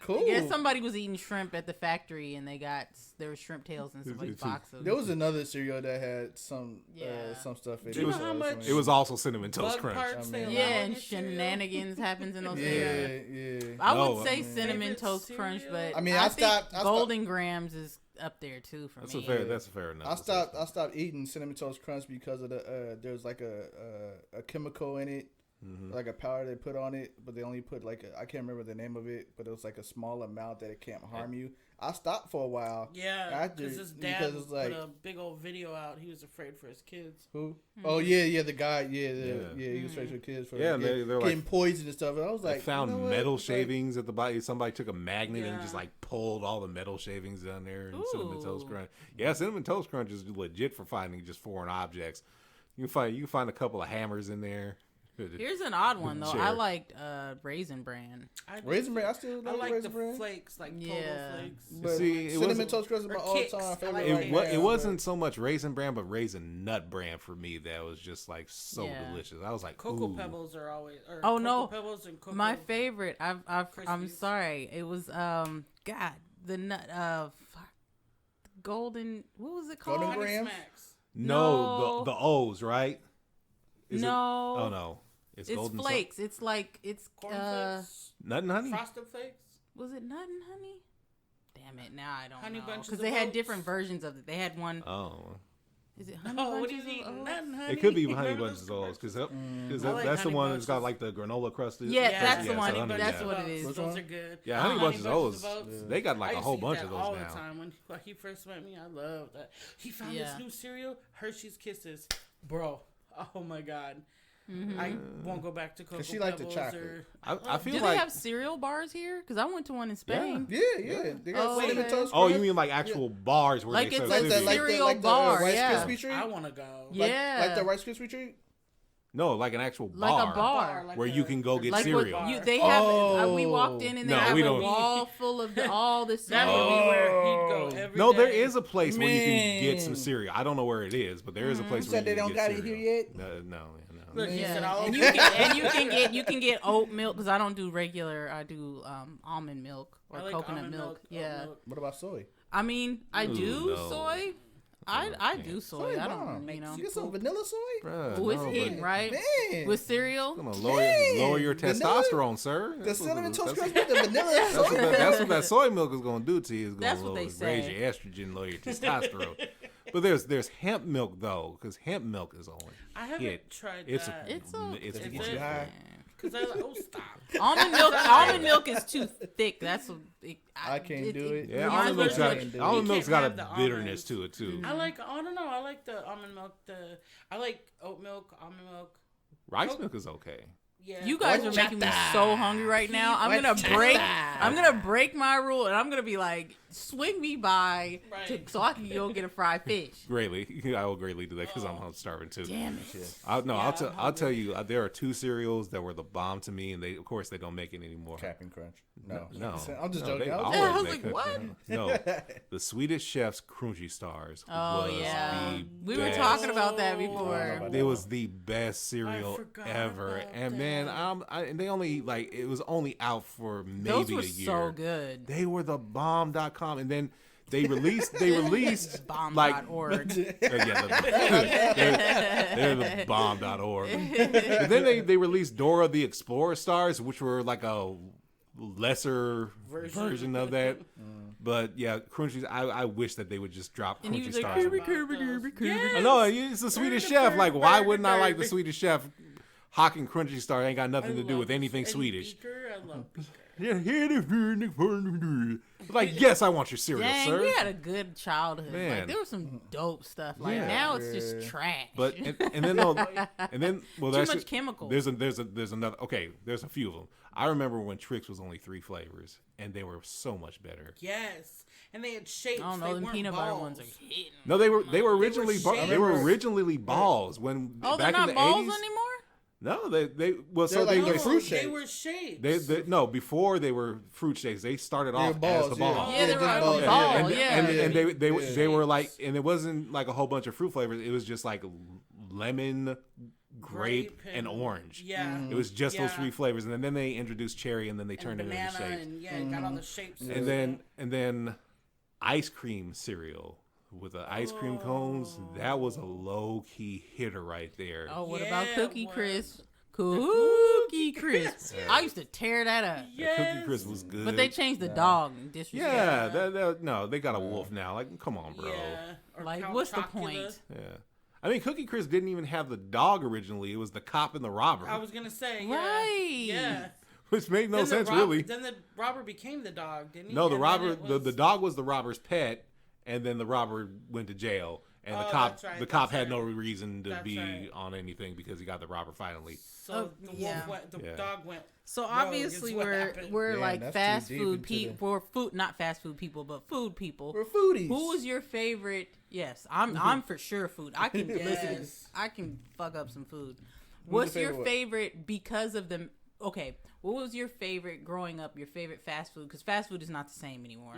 Cool. Yeah, somebody was eating shrimp at the factory and there were shrimp tails in somebody's boxes. There was another cereal that had some Yeah. some stuff in it. Do you know so how much- It was also cinnamon toast Bug crunch. parts they I mean- allow Yeah, in and your cereal? shenanigans happens in those Yeah, things. yeah. I No, would say I mean- cinnamon Favorite toast crunch, cereal? but I mean, I I think stopped- Golden Grams is up there too for That's me. That's a fair enough. I stopped eating cinnamon toast crunch because of the there's like a chemical in it, like a powder they put on it, but they only put like I can't remember the name of it, but it was like a small amount that it can't harm you. I stopped for a while. Yeah, After- because his dad because it's like- put a big old video out. He was afraid for his kids. Who? Hmm. Oh yeah, the guy, yeah, Yeah. he was straight for kids for Yeah, and they're getting like- poisoned and stuff. And I was They like, found you know what? metal It's like- shavings at the body. Somebody took a magnet and Yeah. just like pulled all the metal shavings down there in cinnamon toast Ooh. crunch. Yeah, cinnamon toast crunch is legit for finding just foreign objects. You can find a couple of hammers in there. Here's an odd one though. Sure. I liked Raisin Bran. I do Raisin too. Bran. I still I like like Raisin the Bran. flakes, like Yeah. Pogo flakes. But See, it cinnamon wasn't- toast crunch is my or all Kix. time I favorite. like right Kix. now, It but- wasn't so much raisin bran, but raisin nut bran for me. That was just like so Yeah. delicious. I was like, Cocoa ooh. Pebbles are always. Or Oh, Cocoa no. Pebbles and Cocoa. My favorite. I'm Krispies. sorry. It was God the nut golden. What was it called? Golden Honey Graham? Smacks. No, No. the O's, right? Is it- No. oh no, It's golden so- flakes. It's like it's Corn flakes. Nut and honey. Frosted Flakes. was it nut and honey? Damn it! Now I don't Honey know Bunches because of they had Oats? different versions of it. They had one. Oh, Is it honey Oh, what are bunches you of eating? oats? Nothing, honey. it could be honey Remember bunches those of O's because I like that's the Honey one that's got Bunches. like the granola crusted. Yeah, Yeah, that's the yeah, one. so honey That's bunches. what it is. Which Those one? are good. Yeah, honey bunches of O's. Oats. They got like I a used whole to eat bunch that of those all now. the time when he first met me. I loved that. He found Yeah. this new cereal, Hershey's Kisses, bro. Oh my god. Mm-hmm. I won't go back to Cocoa she liked the Pebbles chocolate. or- I feel Do like they have cereal bars here? Because I went to one in Spain. Yeah. They got Oh, cinnamon okay. toast oh, crunch. you mean like actual bars where Like they it's sell a cereal? cereal bar, Rice yeah. Krispie treat. I want to go. Yeah. Like the Rice Krispie treat. No, like an actual Like bar. a bar. Like where a- you can go get Like cereal. what you they have. We Oh. walked in and they No, have we a don't. wall full of all the That cereal. would be where he'd go every No, there day. is a place where you can get some Man. cereal. I don't know where it is, but there is a place You where said you they can don't get got it cereal. here yet? No. Look, he said Yeah, all and you can get oat milk because I don't do regular. I do almond milk or I like coconut almond milk. oat Yeah, milk. What about soy? I mean I Ooh, do no. soy. I do soy. I don't. Makes You know, You get some vanilla soy? Bruh, oh, it's no, hitting but- right Man. with cereal. Come on, Man, lower your vanilla- testosterone, sir. The That's what- cinnamon toast that's- crunch with the vanilla That's soy. what that soy milk is going to do to you. It's That's going what to they raise say. your estrogen, lower your testosterone. But there's hemp milk though, because hemp milk is on. I haven't hit. tried It's that. It's it's Does it Is get you it? high? Because I like, oh, stop. Almond milk is too thick. That's what I can't do it. Yeah, Reminds almond me milk's of got can't do it. almond You milk's can't got have a the bitterness almonds. to it too. I like, I don't know. I like the almond milk. I like oat milk, almond milk. Rice milk is okay. Yeah. You guys are making me so hungry right now. I'm gonna break my rule, and I'm gonna be like, swing me by so I can go get a fried fish. Greatly, I will greatly do that because I'm starving too. Damn it! I'll tell you. There are two cereals that were the bomb to me, and of course they don't make it anymore. Cap'n Crunch. No. No, I'm just no, joking. they I was always I was make like, it. what? No, the Swedish Chef's Crunchy Stars. Oh was yeah, the we were best. talking about that I don't know before. about It was the best cereal forgot ever, about and man, that. and they only it was only out for maybe Those were a year. so good. They were the bomb.com, and then they released like Bomb.org. they're the bomb.org. But then they released Dora the Explorer Stars, which were like a lesser version of that. But yeah, Crunchies. I wish that they would just drop And he Crunchy was like, Stars. Yes. I know it's the Swedish Chef. Like, why wouldn't I like the Swedish Chef? Hawking Crunchy Star ain't got nothing to do with anything Swedish. Beaker, I love Beaker. Like, yes, I want your cereal, Dang, sir. we had a good childhood. Man. Like there was some dope stuff. Like Yeah. now it's just trash. But and then well, too that's much chemicals. There's another. Okay, there's a few of them. I remember when Trix was only 3 flavors, and they were so much better. Yes. And they had shapes. I don't know. They Them weren't peanut butter balls. ones are hitting. No, they were originally shaped. they were originally balls when Oh, they're back in not the balls 80s. anymore. No, they well, so They're like they the fruit They shapes. were shapes. they no before they were fruit shapes. They started They're off balls, as the yeah. ball. Yeah, they just were like balls, a ball. yeah. Yeah. And they Yeah. were like, and it wasn't like a whole bunch of fruit flavors. It was just like lemon, grape, and orange. Yeah. It was just those Yeah. 3 flavors, and then they introduced cherry, and then they And turned it into banana shapes. and it got all the shapes. And then ice cream cereal with the ice cream cones. That was a low key hitter right there. Oh, what Yeah, about it Cookie was. Crisp? Cookie Crisp. I used to tear that up. The Cookie Crisp was good. But they changed the dog. Disrespect. Yeah, no, they got a wolf now. Like, come on, bro. Yeah. Or Like, Count what's the Chocula. point? Yeah. I mean, Cookie Crisp didn't even have the dog originally. It was the cop and the robber, I was gonna say, yeah. Right. Yeah. which made no Then the sense, rob- really. Then the robber became the dog, didn't he? No, the And then robber, it the was- dog was the robber's pet, and then the robber went to jail, and the cop, that's right, the cop that's had no right. reason to That's be right. on anything because he got the robber finally. So Oh, the wolf yeah. went, the Yeah. dog went. So Rogue obviously is what we're happened. we're Damn, like that's fast too deep food into people. We're food, not fast food people, but food people. We're foodies. Who was your favorite? Yes, I'm for sure food. I can listen. Yes. I can fuck up some food. Who's What's your your favorite favorite because of the? Okay, what was your favorite growing up? Your favorite fast food? Because fast food is not the same anymore.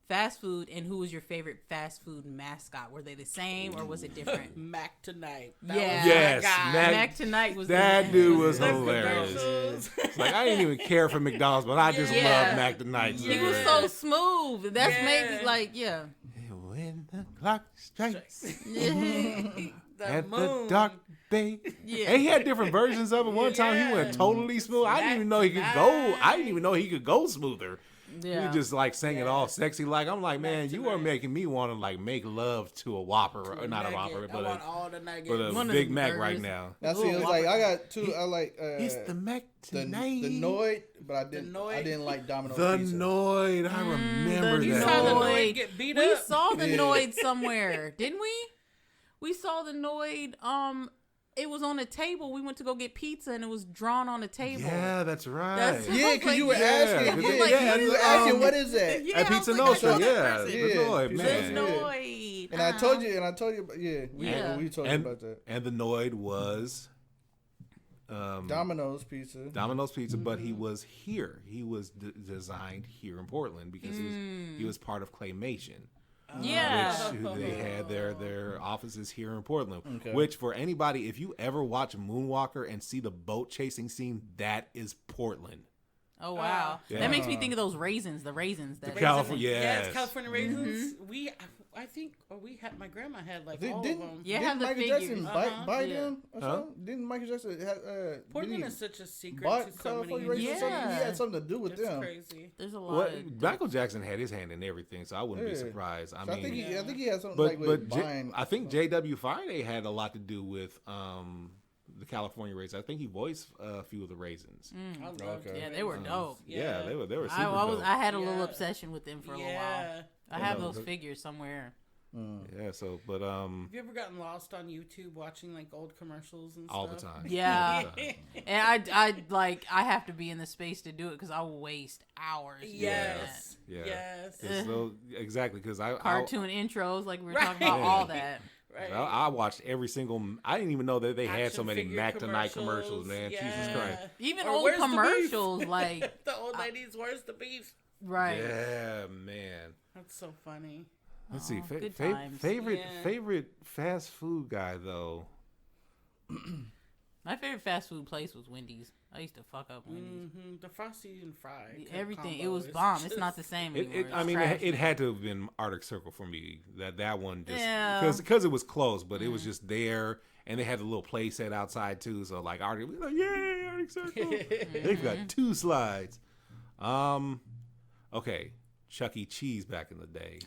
Fast food, and who was your favorite fast food mascot? Were they the same or was it different? Mac tonight. Yeah. Yes, God. Mac tonight was That the dude was The hilarious. commercials. Like, I didn't even care for McDonald's, but I just Yeah. love Mac the Night. He was so smooth. That's Yeah. maybe like yeah. When the clock strikes The at the moon. dark bay. Yeah. And he had different versions of it. One time he went totally smooth. I didn't even know he could go. I didn't even know he could go smoother. Yeah. He just like sang it all sexy. Like, I'm like, man, you are tonight. making me want to like make love to a Whopper, or not a Nugget. Whopper, I but want a, all the nuggets. but a One of Big them Mac burgers. right now. That's Ooh, it. It was like I got two. I like It's the Mac the tonight. Noid, but I didn't. Noid. I didn't like Domino's The pizza. Noid. I remember the You that. saw the Noid. Noid get beat We up. saw the Yeah. Noid somewhere, didn't we? We saw the Noid. It was on a table. We went to go get pizza, and it was drawn on a table. Yeah, that's right. That's- Yeah, because you were Yeah, asking. because Yeah, it was like, you were asking, what is that? Yeah, At I was Pizza like, I Nostra, know that yeah, person. the Noid, Pizza The man. Nostra. Noid. And I told you, yeah, Yeah. we talked And about that. and the Noid was Domino's pizza. Domino's Pizza, but he was here. He was designed here in Portland because he was part of Claymation. Yeah. Which they had their offices here in Portland. Okay. Which for anybody, if you ever watch Moonwalker and see the boat chasing scene, that is Portland. Oh wow, Yeah. that makes me think of those raisins. The raisins. That California, Yeah, yes. it's California raisins. We I think, or my grandma had like Did- all didn't- of them. Yeah, Didn't have the Michael figures. Jackson Uh-huh. buy Yeah. them or Huh? something? Didn't Michael Jackson have? Portland did is such a secret bought to so California many. Raisins or something? He Yeah. had something to do with That's them. crazy. There's a lot Well, of Michael Jackson had his hand in everything, so I wouldn't be Yeah. surprised. I So I mean, think Yeah. I think he had something but like with but buying. I think J.W. Friday had a lot to do with the California raisins. I think he voiced a few of the raisins. I loved Okay. Yeah, they were dope. Yeah, they were super I had a little Yeah. obsession with them for a little while. Yeah. I have know. those figures somewhere. Yeah, so but Have you ever gotten lost on YouTube watching like old commercials and all the stuff? time. Yeah. All the time. And I have to be in the space to do it because I will waste hours. doing Yes. Yeah. Yes. So exactly because that. Cartoon intros, like we were Right. talking about, Yeah. all that. Right. I watched every single. I didn't even know that they had so Action many figure Mac Tonight commercials, man. Jesus Yeah. Christ. Even Or old where's the beef? commercials, like the old ladies, where's the beef? right. Yeah, man. That's so funny. Let's see. Aw, good times. Favorite Yeah. favorite fast food guy though. My favorite fast food place was Wendy's. I used to fuck up Wendy's. The frosty and fried. Everything. It combo was is bomb. It's just- not the same It, anymore. I It's mean, trash it now. had to have been Arctic Circle for me. That one just Yeah. because it was close, but it was just there, and they had a little play set outside too. So like Arctic, we were like, yay, Arctic Circle! They've got 2 slides. Okay, Chuck E. Cheese back in the day.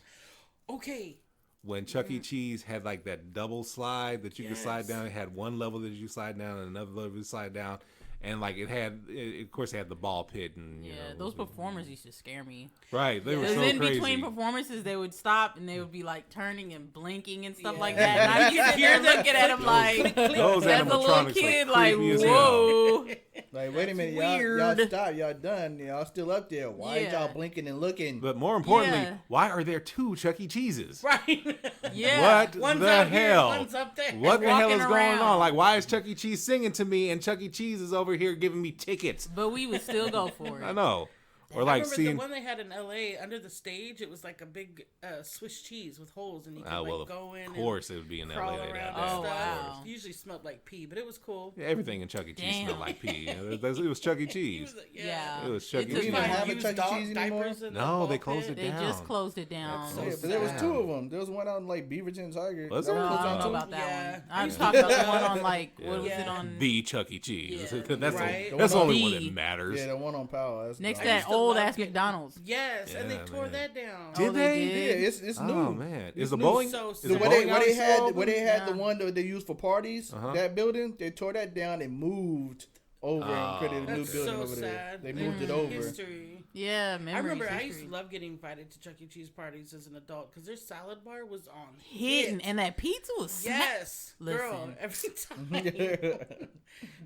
Okay. When Chuck E. Cheese had like that double slide that you could slide Yes. down, it had one level that you slide down and another level you slide down, and like of course, it had the ball pit and you Yeah, know, those performers used to scare me. right? They were Because so in crazy. between performances, they would stop and they would be like turning and blinking and stuff Yeah. like that. And I used to hear looking at them like, Those as a little animatronics kid, were like, creepy as hell. whoa. Like, wait a minute, weird. y'all stop, y'all done, y'all still up there. Why ain't Yeah. y'all blinking and looking? But more importantly, Yeah. why are there 2 Chuck E. Cheeses? Right. Yeah. What One's the out here, hell? one's up there. What the hell Walking is going around. on? Like, why is Chuck E. Cheese singing to me and Chuck E. Cheese is over here giving me tickets? But we would still go for I it. know. Or I like remember seeing. the one they had in LA under the stage. It was like a big Swiss cheese with holes, and you could Well, go in. of course it would be in and crawl LA. They'd around have and that. Oh, stuff. wow. It usually smelled like pee, but it was cool. Yeah, everything in Chuck E. Cheese Damn. smelled like pee. It was Chuck E. It Cheese. was, Yeah. It was Chuck E. It's Cheese. a Even have a Used Chuck E. dog Cheese anymore? diapers in the No, ball they closed pit. it They down. just closed it down. That's so Yeah, but there was sad. 2 of them. There was one on like Beaverton Tiger. Was That there? No, was I don't know on about that Yeah. one. I'm talking about the one on like, what was Yeah. it on? The Chuck E. Cheese. Yeah. That's Right. that's the The only one one on- that matters. Yeah, the one on Powell. That's Next the- to I that used to old love ass it. McDonald's. Yes, and they Yeah, tore man. that down. Did Oh, they? they Yeah, did? it's new. Oh man, is It's the new. bowling? So Is sad. the Where bowling they alley still had open? where they had the Yeah. one that they used for parties, Uh-huh. that building, they tore that down and moved over and created a new That's building so over there. sad. They moved it over. History. Yeah, memories. I remember I used history. to love getting invited to Chuck E. Cheese parties as an adult because their salad bar was on Hidden, hit. and that pizza was smack. Yes, girl. Listen. Every time you're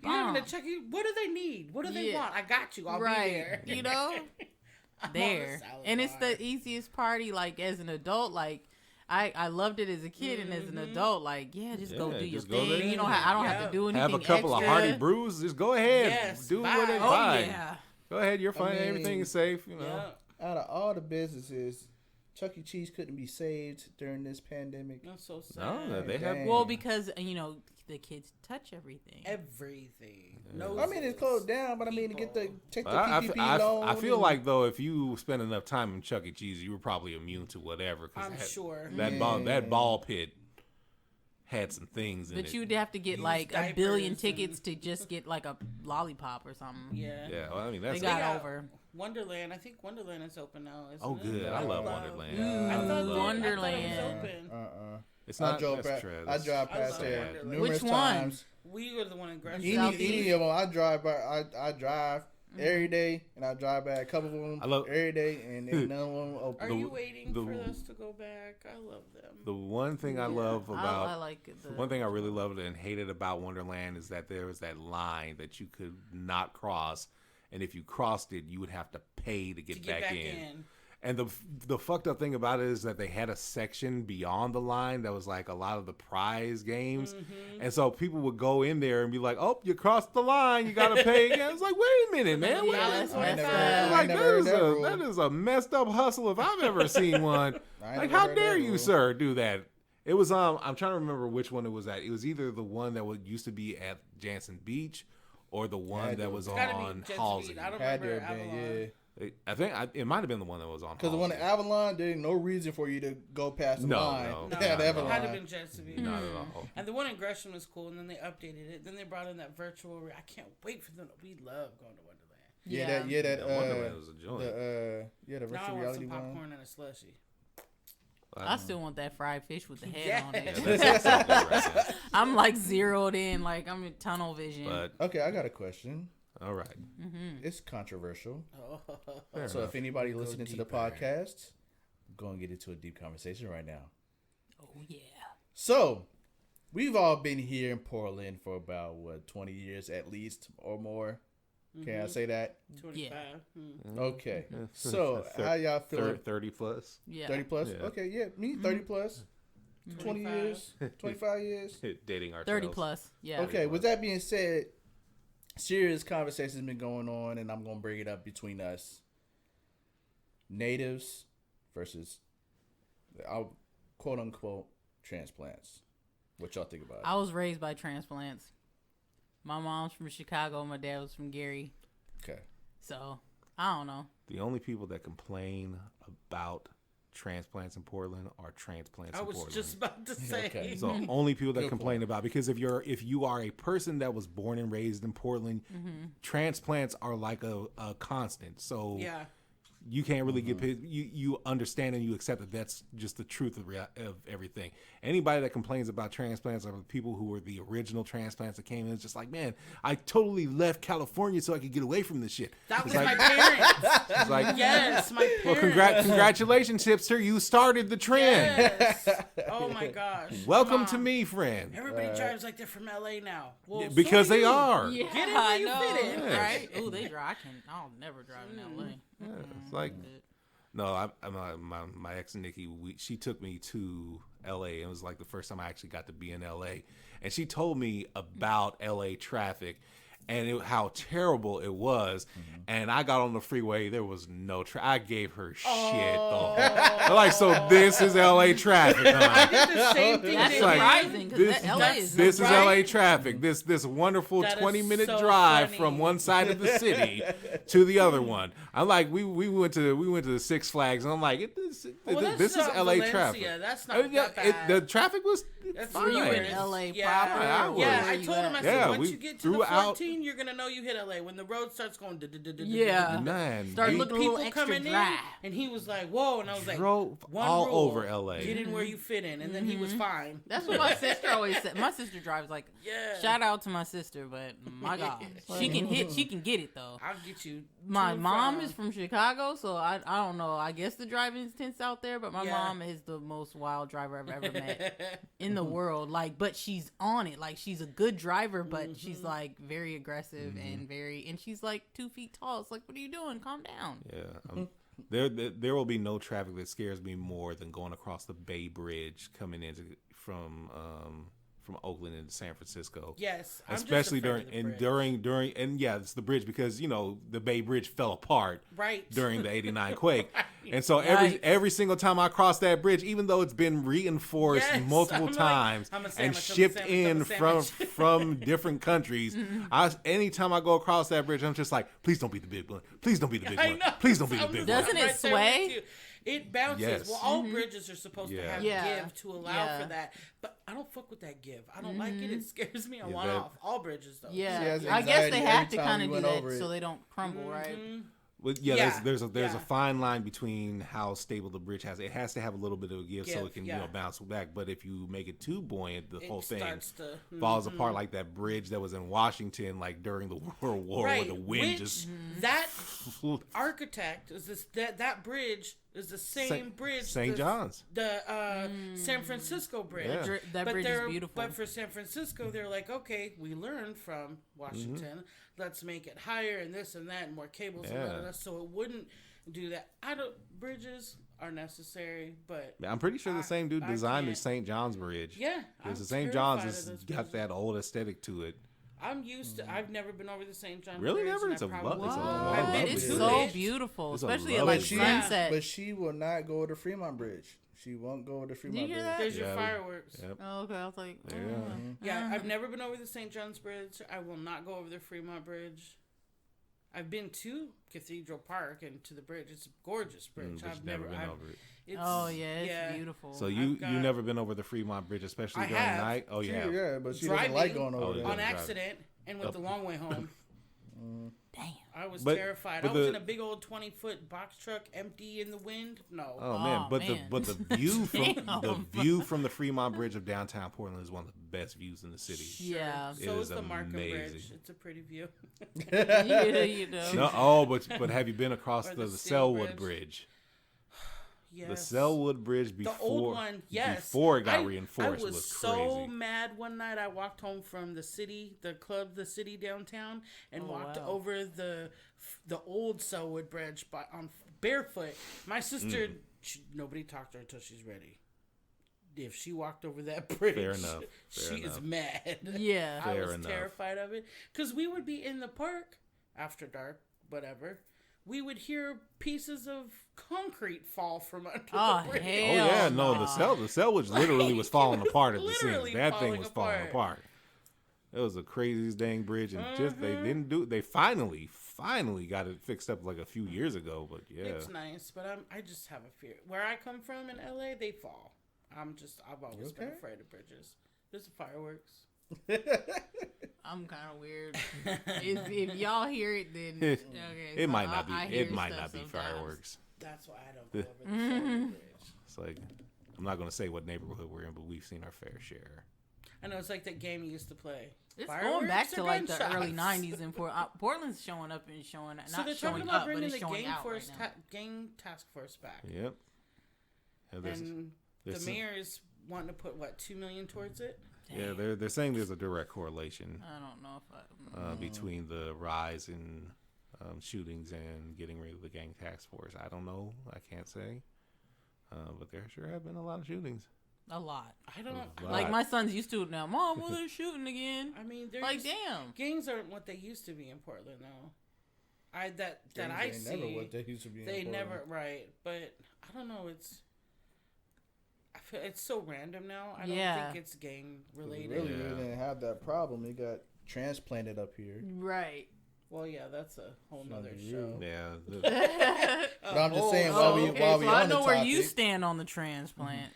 having a Chuck E. What do they need? What do they Yeah. want? I got you. I'll be Right. there. You know? I'm on the There. salad And it's bar. the easiest party, like, as an adult, like, I loved it as a kid, and as an adult, like, yeah, just go Yeah, do your just go thing. there. You don't I don't have Yeah. to do anything Have a couple extra. of hearty brews. Just go ahead. Yes, Do bye. what it Oh, fine. Yeah. Go ahead. You're fine. mean, Everything is safe. You know. Yeah. Out of all the businesses, Chuck E. Cheese couldn't be saved during this pandemic. That's so sad. No, they have. Dang. Well, because, the kids touch everything. Everything. I mean, it's closed down, but I mean, to get the take the But PPP loan. I feel and- like though, if you spend enough time in Chuck E. Cheese, you were probably immune to whatever. 'Cause I'm sure. that ball pit had some things in But it. you'd have to get, Used like, a billion diapers tickets and- to just get, like, a lollipop or something. Yeah. Yeah, well, I mean They that's got got- over. Wonderland. I think Wonderland is open now. Isn't Oh, it? good. I love Wonderland. I thought that- Wonderland. I thought it was open. it's I not. drove That's past. true. I That's- drive I past love there Wonderland. numerous Which one? times. We were the one in Gresham. Any Southeast. of them, I drive by. I drive every day, and I drive by a couple of them I love- every day, and then none of them Are open. you waiting the- for us to go back? I love them. The one thing I love about I like the one thing I really loved and hated about Wonderland is that there was that line that you could not cross, and if you crossed it, you would have to pay to get, back, in. And the fucked up thing about it is that they had a section beyond the line that was like a lot of the prize games, and so people would go in there and be like, "Oh, you crossed the line, you gotta pay again." It's like, wait a minute, man. Wait a Yeah, minute. that's I ain't messed never- up. I Like ain't never that heard is that a rule. that is a messed up hustle if I've ever seen one. I ain't Like, never how heard dare that you, rule. sir, do that? It was I'm trying to remember which one it was at. It was either the one that used to be at Jansen Beach, or the one Had that to- was It's gotta on be Jet Halsey. Speed. I don't Had to remember have been, Avalon. yeah. I think it might have been the one that was on. Because the one at Avalon, there ain't no reason for you to go past the line. No, No, not at at all. it Avalon. had to have been Chesapeake. Not at all. And the one in Gresham is cool, and then they updated it. Then they brought in that virtual. I can't wait for them. We love going to Wonderland. That Wonderland was a joint. the Now I virtual want reality some one. popcorn and a slushie. I still want that fried fish with the head Yes. on Yeah, it. that's something right there. I'm like zeroed in, like I'm in tunnel vision. But Okay, I got a question. all right. It's controversial. Oh. Fair So enough. if anybody listening to the deeper. podcast, I'm going to get into a deep conversation right now. Oh yeah. So, we've all been here in Portland for about, 20 years at least or more. Can I say that? 25. Okay. So, how y'all feel? 30 plus. Yeah. 30 plus? Yeah. Okay, yeah. Me, 30 plus. 20 years? 25 years? Dating ourselves. 30 plus. Yeah. Okay, with that being said, serious conversations been going on, and I'm going to bring it up between us. Natives versus, I'll quote unquote, transplants. What y'all think about it? I was raised by transplants. My mom's from Chicago. My dad was from Gary. Okay. So I don't know. The only people that complain about transplants in Portland are transplants I in was Portland. just about to say. Okay. So only people that Good complain point. about, because if you are a person that was born and raised in Portland, transplants are like a constant. So Yeah. you can't really get pissed. You understand and you accept that that's just the truth of everything. Anybody that complains about transplants are the people who were the original transplants that came in. It's just like, man, I totally left California so I could get away from this shit. That It's was like, my parents. it's like, Yes, my well, parents. congratulations, hipster. You started the trend. Yes. Oh my gosh. Welcome Mom, to me, friend. Everybody drives like they're from LA now. Well, Because so do they you. are. Yeah, Get in where I you know, fit in. Yeah. right? Ooh, they drive. I'll never drive in LA. Yeah, it's like, no, my ex Nikki, she took me to LA. It was like the first time I actually got to be in LA, and she told me about LA traffic and how terrible it was. And I got on the freeway. There was no traffic. I gave her shit. I'm like, so this is LA traffic, I huh? did the same thing. That's to like, him. surprising this- because LA is This is Right? LA traffic. This wonderful That is 20-minute so drive funny. from one side of the city to the other one. I'm like, we went to the Six Flags, and I'm like, this Well, is not LA Valencia. traffic. That's I not mean, that bad. the traffic was That's fine. Were you in Yes. LA Yeah. proper? I or was. where Yeah, were I you told him, I at? said, Yeah, once we you get to threw the out- 14, you're going to know you hit LA. When the road starts going, Yeah. Man, Start we looking a little people extra coming in, dry. and he was like, whoa. And I was like, drove one all rule, over LA. Get in where you fit in. And then he was fine. That's what my sister always said. My sister drives like. Yeah. Shout out to my sister, but my God, she can get it though. I'll get you. My to and mom from. is from Chicago, so I don't know. I guess the driving is tense out there, but my Yeah. mom is the most wild driver I've ever met in the world. Like, but she's on it. Like, she's a good driver, but she's like very aggressive and she's like 2 feet tall. It's like, what are you doing? Calm down. Yeah. There will be no traffic that scares me more than going across the Bay Bridge coming into from Oakland into San Francisco. Yes. I'm just Especially afraid of the bridge. during it's the bridge because the Bay Bridge fell apart Right. during the '89 quake, Right. and so Yikes. every single time I cross that bridge, even though it's been reinforced Yes, multiple I'm like, times I'm a and sandwich, I'm a shipped sandwich, I'm a in sandwich. from different countries, anytime I go across that bridge, I'm just like, please don't be the big one, please don't be the big I one, know. please don't be the I'm big just- one. Doesn't I'm it right there sway? with you. It bounces. Yes. Well, all bridges are supposed to have Yeah. give to allow Yeah. for that, but I don't fuck with that give. I don't like it. It scares me. I Yeah, want that- off all bridges though. Yeah, She has I guess anxiety they have every to time kind we of do went that over it. so they don't crumble, right? Well, Yeah. there's a Yeah. fine line between how stable the bridge has. It has to have a little bit of a give so Give, it can yeah. bounce back. But if you make it too buoyant, the It whole thing starts to- falls apart. Like that bridge that was in Washington, like during the World War, Right. where the wind Which just that architect is this that bridge is the same bridge. St. John's. The San Francisco bridge. Yeah. That bridge is beautiful. But for San Francisco, they're like, okay, we learned from Washington. Let's make it higher and this and that and more cables and Yeah. that. So it wouldn't do that. Bridges are necessary, but I'm pretty sure the same dude I designed the can't. St. John's Bridge. yeah, Because the I'm St. John's terrified has of those got bridges. that old aesthetic to it. I'm used to. I've never been over the St. John. Really? Bridge, Never? and It's I a probably it's a will. lovely I've been It's to so it. beautiful, It's a especially at lovely like bridge. sunset. But she will not go to Fremont Bridge. She won't go to Fremont hear Bridge. that? There's your Yeah. fireworks. Yep. Oh, okay, I was like, Yeah. Yeah, I've never been over the St. John's Bridge. I will not go over the Fremont Bridge. I've been to Cathedral Park and to the bridge. It's a gorgeous bridge. But you've never been over it. Oh yeah, it's beautiful. So you never been over the Fremont Bridge, especially during the night? Oh yeah. Yeah, but she Driving doesn't like going over there. on accident and went the long way home. Damn. I was But- terrified. but I was the- in a big old 20-foot box truck, empty in the wind. No. Oh man, but man. the view from Damn. the view from the Fremont Bridge of downtown Portland is one of the best views in the city. Yeah. So It is is the Markham Bridge. amazing. It's a pretty view. Yeah, you know. No, but have you been across Or the the Steel Selwood Bridge. Bridge? Yes. The Selwood Bridge The old one, yes. before it got I reinforced was was so crazy. mad one night. I walked home from the city, the city downtown, and walked wow. over the old Selwood Bridge on barefoot. My sister, nobody talked to her until she's ready. If she walked over that bridge, Fair enough. she is enough. mad. Yeah. I Fair was enough. terrified of it because we would be in the park after dark, whatever. We would hear pieces of concrete fall from under Oh, the bridge. Oh hell. yeah, no, nah. the Selwood literally was falling It was apart at the literally seams. That thing falling was falling apart. It was the craziest dang bridge, and just they finally got it fixed up like a few years ago. But yeah, It's nice, but I just have a fear. Where I come from in LA, they fall. I've always been okay? afraid of bridges. There's fireworks. I'm kind of weird. if y'all hear it, then okay. it so might not I be. hear It might stuff not be sometimes. fireworks. That's why I don't go over the Selwood Bridge. It's like I'm not gonna say what neighborhood we're in, but we've seen our fair share. I know it's like that game you used to play. It's Fireworks going back or to like the gunshots? early '90s, and Portland's showing up and showing So not they're showing talking up, about but bringing it's the showing out right now. gang task force back, Yep. Yeah, and the mayor is wanting to put what, $2 million towards it. yeah, they're saying there's a direct correlation I don't know if I. between the rise in shootings and getting rid of the gang task force. I don't know. I can't say. But there sure have been a lot of shootings. A lot. I don't. Wow. Like my son's used to it now. Mom, well, they're shooting again. I mean, they're Like, just- damn. gangs aren't what they used to be in Portland now. That Gangs I ain't see. never what they used to be in They Portland. never right, but I don't know. I feel it's so random now. I don't Yeah. think it's gang related. Really, Yeah. we didn't have that problem. It got transplanted up here. Right. Well, yeah, that's a whole nother you. show. Yeah. But I'm just saying, Oh, while we Okay, while so we I on the know where you topic, stand on the transplant.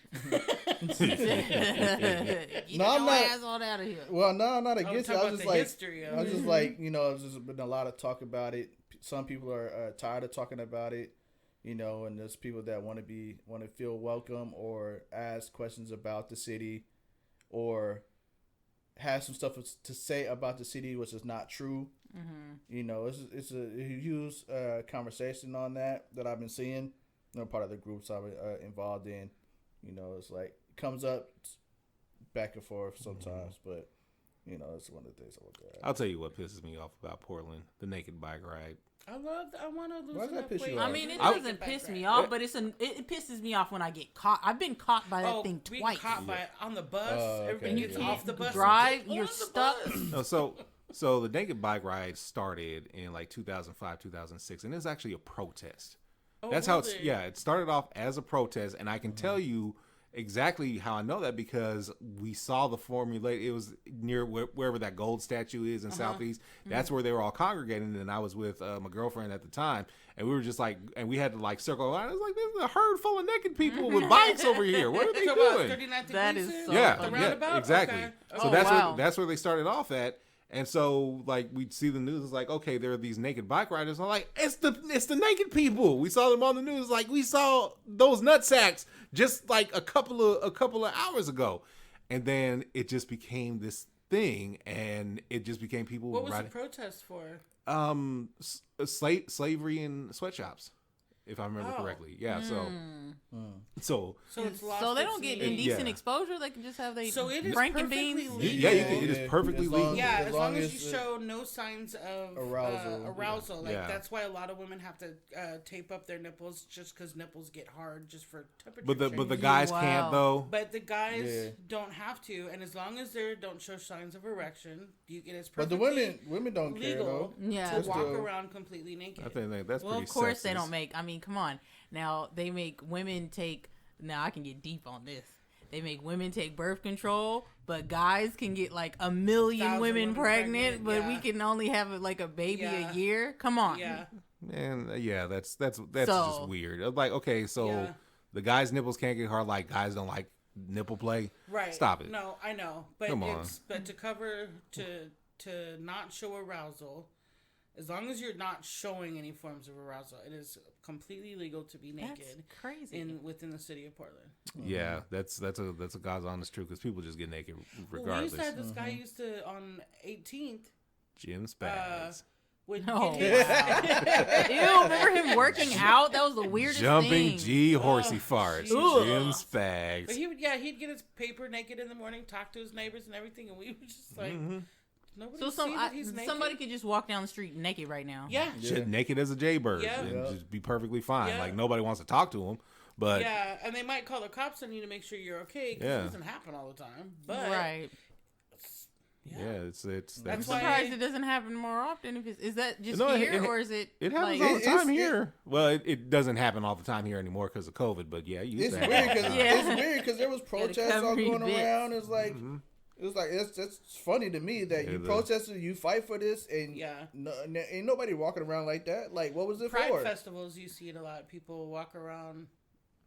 Get No, your I'm not- ass on out of here. well, no, I'm not I'm against it. talking I about was the just like, history of I was it. just like, there's just been a lot of talk about it. Some people are tired of talking about it, and there's people that want to feel welcome or ask questions about the city, or have some stuff to say about the city which is not true. It's a huge conversation on that I've been seeing. Part of the groups I've been involved in. It's like it comes up back and forth sometimes, but it's one of the things I look at. I'll tell you what pisses me off about Portland: the naked bike ride. I want to lose Why does that enough piss you weight. off? I mean, it I- doesn't piss me off, but it pisses me off when I get caught. I've been caught by that thing we twice. caught by on the bus. okay. Everybody And you gets can't off the bus. and drive, get you're on the stuck. bus. No, so the naked bike ride started in like 2005, 2006, and it's actually a protest. Oh, That's how it's. really? Yeah, it started off as a protest, and I can tell you exactly how I know that because we saw the formulate. It was near wherever that gold statue is in Southeast. That's where they were all congregating, and I was with my girlfriend at the time, and we were just like, and we had to like circle around. It was like there's a herd full of naked people with bikes over here. What are they Talk about doing? 39th That is Gleason? so Yeah, The funny. roundabout? exactly. Okay. So Oh, that's wow. where they started off at. And so like we'd see the news, it's like, okay, there are these naked bike riders. I'm like, it's the naked people. We saw them on the news, like we saw those nutsacks just like a couple of hours ago. And then it just became this thing, and it just became people What was the riding protest for? slavery in sweatshops, if I remember Oh. correctly. Yeah, so So it's lost So they its don't get meaning. indecent Yeah. exposure. They can just have they So it is Frankenbeans. perfectly legal. yeah, it is perfectly As long- legal. Yeah, As as long long as as you it- show no signs of Arousal. arousal. Like Yeah. that's why a lot of women have to tape up their nipples just because nipples get hard just for temperature. But the change. guys Wow. can't though. But the guys Yeah. don't have to, and as long as they don't show signs of erection, it is But the perfectly women don't care legal though. Yeah. to Just walk the- around completely naked. I think that's Well, pretty of course they sexist. don't make. I mean, come on. Now they make women take. Now I can get deep on this. They make women take birth control, but guys can get like 1 million 1,000 women women pregnant, but pregnant, we yeah. can only have like a baby Yeah. a year. Come on. Yeah. And yeah, that's just So- weird. Like, okay, so Yeah. the guys' nipples can't get hard. Like, guys don't like nipple play. Right. Stop it. No, I know. But Come on. but to cover to not show arousal, as long as you're not showing any forms of arousal, it is completely legal to be That's naked crazy. within the city of Portland. Yeah, that's a God's honest truth because people just get naked Well, we regardless. used to have this guy used to on 18th Jim Spags. would Oh, get his, Ew, remember him working out? That was the weirdest Jumping thing. G horsey Oh, farts. Jesus. Jim But Spags. he'd get his paper naked in the morning, talk to his neighbors and everything, and we were just like, nobody So see that he's naked. somebody could just walk down the street naked right now. yeah. Shit, naked as a jaybird Yeah. and Yeah. just be perfectly fine. Yeah. Like nobody wants to talk to him, but Yeah, and they might call the cops on you to make sure you're okay because Yeah. it doesn't happen all the time. But Right. yeah, it's I'm That's why- surprised it doesn't happen more often. Is that just No, here, it- or is it? it happens like, all the time It- here. Well, it doesn't happen all the time here anymore because of COVID. But yeah, it used It's to weird happen. because Yeah. there was protests cover all your going bits. around. It's like that's funny to me that you the- protested, you fight for this, and Yeah. ain't nobody walking around like that. Like, what was it Pride for? festivals, you see it a lot. People walk around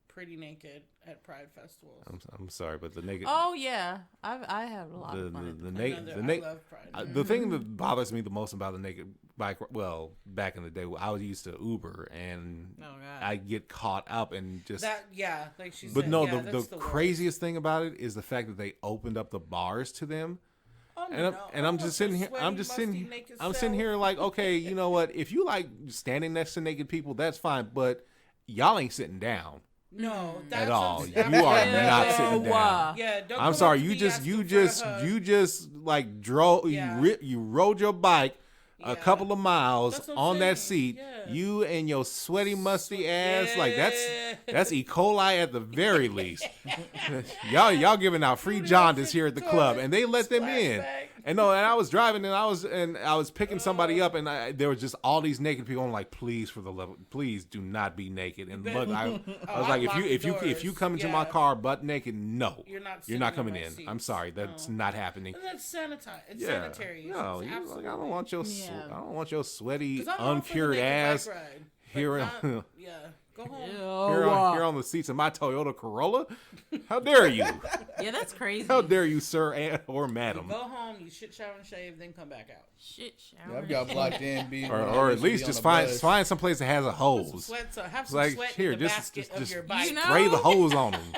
pretty naked at Pride festivals. I'm sorry, but the naked. Oh yeah, I have a lot the of fun. the, at the, that. na- I the na- love Pride. the thing that bothers me the most about the naked bike, well, back in the day, I was used to Uber and Oh, God. I get caught up and just. Like she But said. no, yeah, the that's worst. craziest thing about it is the fact that they opened up the bars to them. Oh, And I'm, no. and I'm Oh, just sitting the here. I'm sweaty, just musty, sitting. naked I'm sitting self. here like, okay, you know what? If you like standing next to naked people, that's fine. But y'all ain't sitting down No, that's at all. what You I'm are saying. not sitting Ew. down. Yeah, don't I'm come sorry. up to You me just asking you for just a hug. you just like drove. Yeah. You rode your bike a Yeah. couple of miles That's what I'm on that saying. seat. Yeah. You and your sweaty, musty ass. Like Yeah. that's E. coli at the very least. y'all giving out free jaundice here at the club, and they let them in. Splashback. And no, and I was driving, and I was picking somebody up, and there was just all these naked people. I'm like, please, for the love, please do not be naked. And Bet- look, I was I like, locked if you doors. come into my Yeah. car butt naked, no, You're not you're not sitting in coming my in. seats. I'm sorry, that's No. not happening. And that's sanitized. It's Yeah, sanitary. no, It's you, like, absolutely. I don't want your Yeah. I don't want your sweaty, 'Cause I'm all for the uncured naked ass bike ride, but here not- on- yeah, go home. here on the seats of my Toyota Corolla. How dare you? Yeah, that's crazy. How dare you, sir or You madam? go home, you shit, shower, and shave, then come back out. Shit, shower. Yeah, I've got blocked in, being Or at least just find some place that has a Put some hose. sweat, have It's some like, sweat here, in the just- basket just- of just your bike. You know? Spray the hose on them.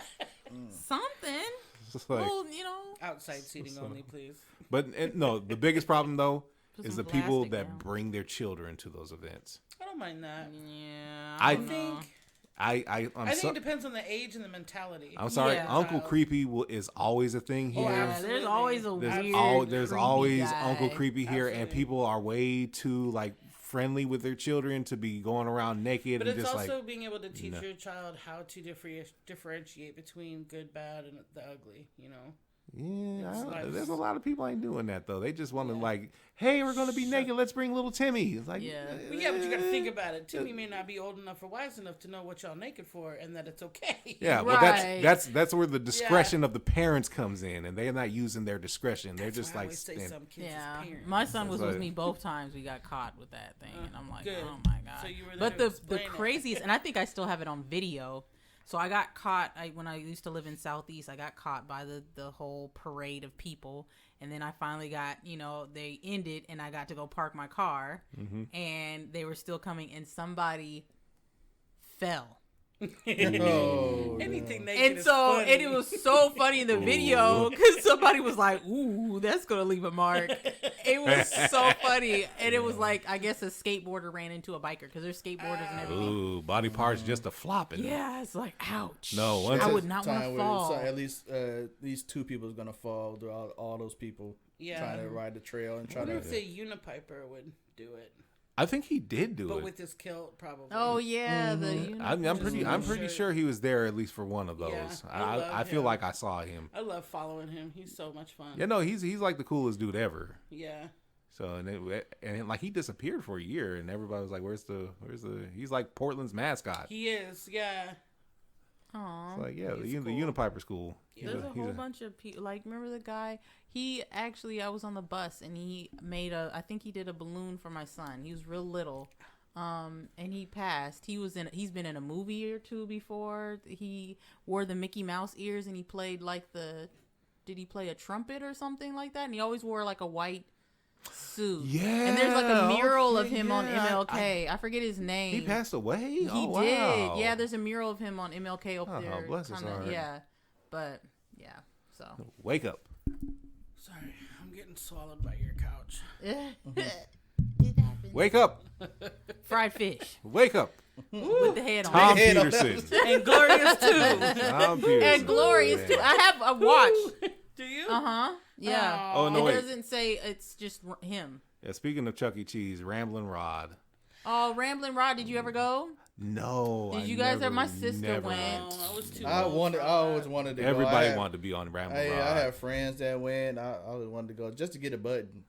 something. It's like- Well, you know, Outside seating only, please. but no, the biggest problem though Put is some the people plastic that down. bring their children to those events. I don't mind that. yeah. I I don't know. think I'm I think so, it depends on the age and the mentality. I'm sorry, Yeah. Uncle Creepy is always a thing Oh, here. Yeah, absolutely. there's always a There's weird, always creepy guy. Uncle Creepy here, and Absolutely. people are way too like friendly with their children to be going around naked But and it's just also like being able to teach no. your child how to differentiate between good, bad, and the ugly. You know. yeah. It's like- There's a lot of people ain't doing that though. They just want to like, hey, we're gonna be naked. Let's bring little Timmy. It's like, Yeah. Well, yeah, but you got to think about it. Timmy may not be old enough or wise enough to know what y'all naked for, and that it's okay. Yeah, well, Right. that's where the discretion of the parents comes in, and they're not using their discretion. They're That's just why I like, always say stand- some kids Yeah, as parents. my son was It's with like- me both times. We got caught with that thing, and I'm like, good. oh my god. So you were there but to the explain it. craziest, and I think I still have it on video. So I got caught when I used to live in Southeast. I got caught by the whole parade of people, and then I finally got, they ended, and I got to go park my car, and they were still coming, and somebody fell. Oh, Anything naked And is so, funny. and it was so funny in the video because somebody was like, "Ooh, that's gonna leave a mark." It was so funny, and it was like, I guess a skateboarder ran into a biker because there's skateboarders and everything. ooh, body parts just a flopping. Yeah, it's like, ouch. No, once I it's would not want to where fall. at least two people is gonna fall through all those people Yeah. trying to ride the trail and I try wonder to. if the Unipiper would do it, I think he did do but it. with his kilt, probably. Oh yeah, I'm pretty shirt. sure he was there at least for one of those. Yeah, I love I feel him. like I saw him. I love following him. He's so much fun. Yeah, no, he's like the coolest dude ever. Yeah. So and like he disappeared for a year, and everybody was like, "Where's the?" He's like Portland's mascot. He is. Yeah. Aw. It's like, yeah, He's the cool. Unipiper School. There's a whole bunch of people. Like, remember the guy? He actually, I was on the bus and he made I think he did a balloon for my son. He was real little. And he passed. He's been in a movie or two before. He wore the Mickey Mouse ears and he played did he play a trumpet or something like that? And he always wore like a white suit. Yeah. And there's like a mural of okay, him on yeah. MLK. I forget his name. He passed away? He Oh, did. wow. Yeah, there's a mural of him on MLK up Oh, there. bless his heart. Yeah. But yeah. So Wake up. Sorry, I'm getting swallowed by your couch. it happened. Wake up. Fried fish Wake up. with the head on Tom it. Head on Peterson. And Glorious too. Tom Peterson. And glorious too. I have a watch. Do you? Uh-huh. Yeah. Oh, no, It wait. doesn't say it's just him. Yeah, speaking of Chuck E. Cheese, Ramblin' Rod. Oh, Ramblin' Rod, did you ever go? No. Did I you guys never, ever- my sister never went. No, I was too I old for always that. wanted to go. Everybody wanted to be on Ramblin' Rod. I have friends that went. I always wanted to go just to get a button.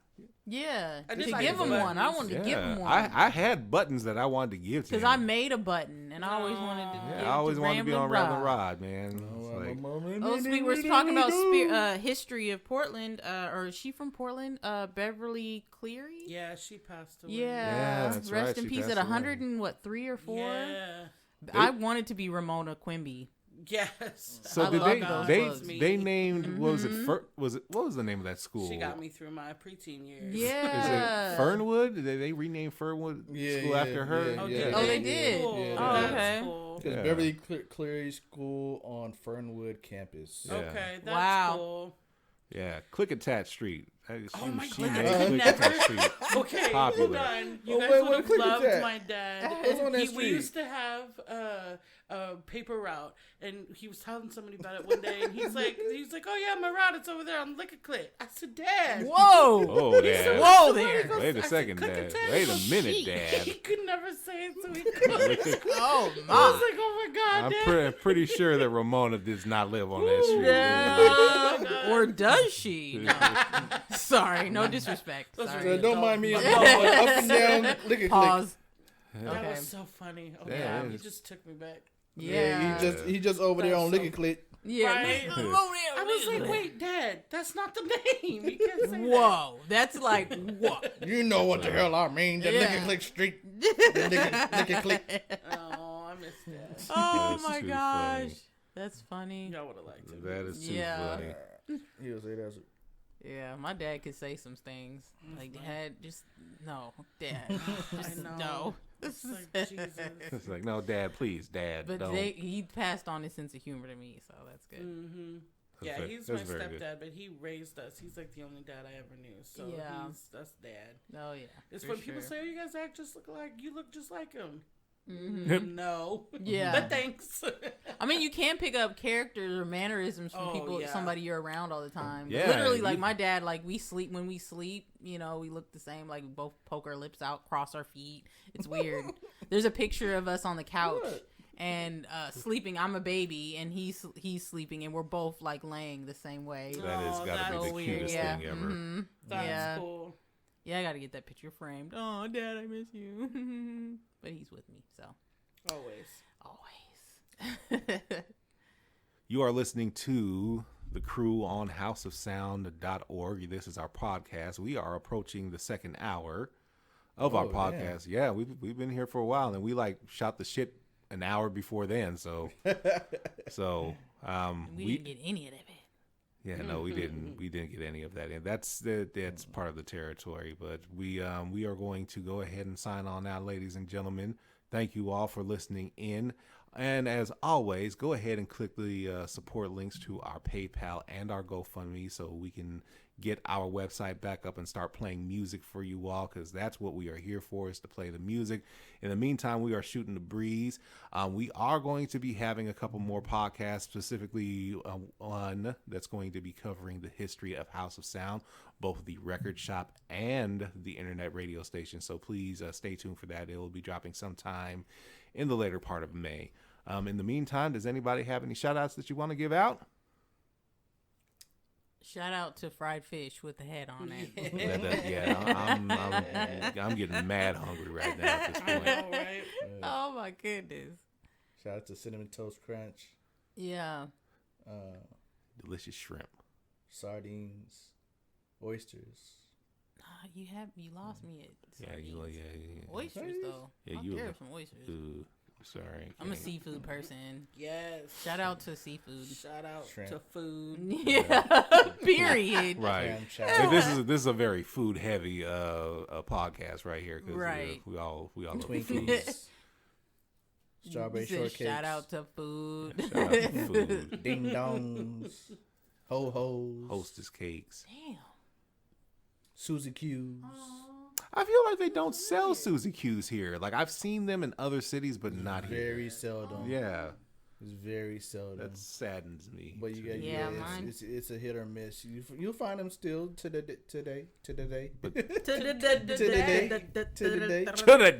Yeah. I To did like give the him one. I buttons. wanted to Yeah, give him one. I had buttons that I wanted to give to Because him. I made a button and I always wanted to Yeah, give I always to wanted to be on Ramblin' Ramblin' Rod, man. It's like, Oh, we were talking about history of Portland. Or is she from Portland? Beverly Cleary? Yeah, she passed away. Yeah. Yeah, that's Rest right, in she peace passed at away. 100 and what, 3 or 4? Yeah. I wanted to be Ramona Quimby. Yes. so I did love they? those They books. they named what was it? Mhm. What was the name of that school? She got me through my preteen years. Is Yeah. it Fernwood? Did they rename Fernwood Yeah, School yeah, after her? yeah, Oh, yeah. did Oh, they did? Cool. Yeah, Oh, That's okay. cool. Because Yeah. Beverly Cleary School on Fernwood campus. Yeah. Okay, that's Wow. cool. Yeah, Click Attach Street. Oh my She God, made I Click never- Attach Street. Okay, Popular. hold on. You Oh, guys wait, would have click at loved that. my dad. What's on that We street? used to have a paper route, and he was telling somebody about it one day, and he's like, "Oh yeah, my route, it's over there on Lickaclit." I said, "Dad." Whoa. Oh, Dad. Whoa "Where there. it goes?" Wait a I said, second, "Click Dad. attach." Wait a He- minute, He Dad. could never say it, so he could. Oh, I was my. like, "Oh my God, I'm Dad." pretty sure that Ramona does not live on that street. Yeah. Or does she? No. Sorry, no disrespect. Those Sorry. were So don't mind me Up up and down, lick it, Pause. That Okay. was so funny. Oh Yeah, yeah, it he is. just took me back. Yeah. he just over there on That's lick so- it. Yeah. Right? I was like, "Wait, Dad, that's not the name. You can't say that." Whoa. That's like, what? You know what the hell I mean? The Yeah. lick it street. The lick it click. Oh, I missed that. Oh That's my too gosh. funny. That's funny. Y'all would have liked it. That is too Yeah. funny. He'll say that's Yeah, my dad could say some things. Like, Dad, just, no. Dad, I just, know. no. It's like, Jesus. It's like, no, Dad, please, Dad, But don't. he passed on his sense of humor to me, so that's good. Mm-hmm. That's Yeah, ve- he's my that's very good. stepdad, but he raised us. He's like the only dad I ever knew. So Yeah. that's dad. Oh, yeah. It's for when people sure. say, "Oh, you guys act just look alike. You look just like him." Mhm. No. Yeah. But thanks. I mean, you can pick up characters or mannerisms from Oh, people, yeah. somebody you're around all the time. Yeah, Literally, like you- my dad, like when we sleep, you know, we look the same. Like we both poke our lips out, cross our feet. It's weird. There's a picture of us on the couch and sleeping. I'm a baby and he's sleeping, and we're both like laying the same way. That has Oh, got to that's be the so weird. cutest Yeah. thing ever. Mhm. That's Yeah. cool. Yeah, I got to get that picture framed. Oh, Dad, I miss you. But he's with me, so Always. always. You are listening to the crew on houseofsound.org. This is our podcast. We are approaching the second hour of our Oh, podcast. Yeah, we've been here for a while, and we like shot the shit an hour before then. So We didn't get any of it. yeah, no, we didn't. We didn't get any of that in. That's part of the territory. But we are going to go ahead and sign on now, ladies and gentlemen. Thank you all for listening in. And as always, go ahead and click the support links to our PayPal and our GoFundMe so we can get our website back up and start playing music for you all, because that's what we are here for, is to play the music. In the meantime, we are shooting the breeze. We are going to be having a couple more podcasts, specifically one that's going to be covering the history of House of Sound, both the record shop and the internet radio station. So please stay tuned for that. It will be dropping sometime in the later part of May. In the meantime, does anybody have any shout outs that you want to give out? Shout out to fried fish with the head on it. I'm getting mad hungry right now at this I point. know, right? Oh my goodness. Shout out to Cinnamon Toast Crunch. Yeah. Delicious shrimp. Sardines, oysters. You lost me at Yeah, sardines. Oysters though. Yeah, I you care were- some oysters. Ooh, sorry. I'm a seafood person. Yes. Shout out to seafood. Shout out Shrimp. to food. Yeah. Period. Right. Clam chowder. This is a very food heavy podcast right here because Right. we all love food. Twinkies. Strawberry You said shortcakes. shout out to food. Shout out to food. Ding dongs. Ho hos. Hostess cakes. Damn. Suzy Q's. I feel like they don't sell Suzy Q's here. Like I've seen them in other cities, but not here. Very seldom. Yeah, It's very seldom. that saddens me. But you got Yeah, yeah, mine- it's a hit or miss. You'll find them still to the day. To the To the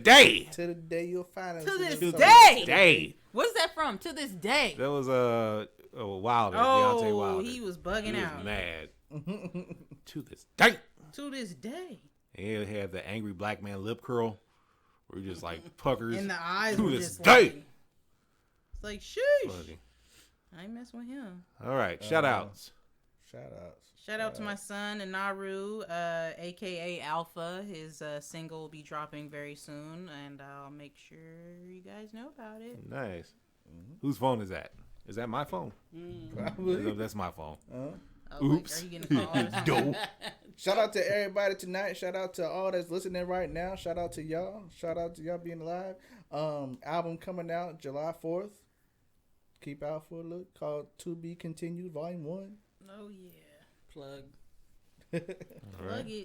day. To the day you'll find them. To this Some- day. Day. What's that from? To this day. That was Wilder. Deontay Oh, Wilder. he was bugging He was out. mad. To this day. To this day. And he had the angry black man lip curl, where he just like puckers. And the eyes To were this just day. like, it's like, sheesh. Funny. I ain't messing with him. All right, shout outs. Shout outs. Shout out to my son, Inaru, aka Alpha. His single will be dropping very soon, and I'll make sure you guys know about it. Nice. Whose phone is that? Is that my phone? Probably. That's my phone. Oh, Oops. Like, are you getting calls? Dope. Shout out to everybody tonight. Shout out to all that's listening right now. Shout out to y'all. Shout out to y'all being alive. Album coming out July 4th. Keep out for a look. Called To Be Continued Volume 1. Oh, yeah. Plug. All right. Plug it.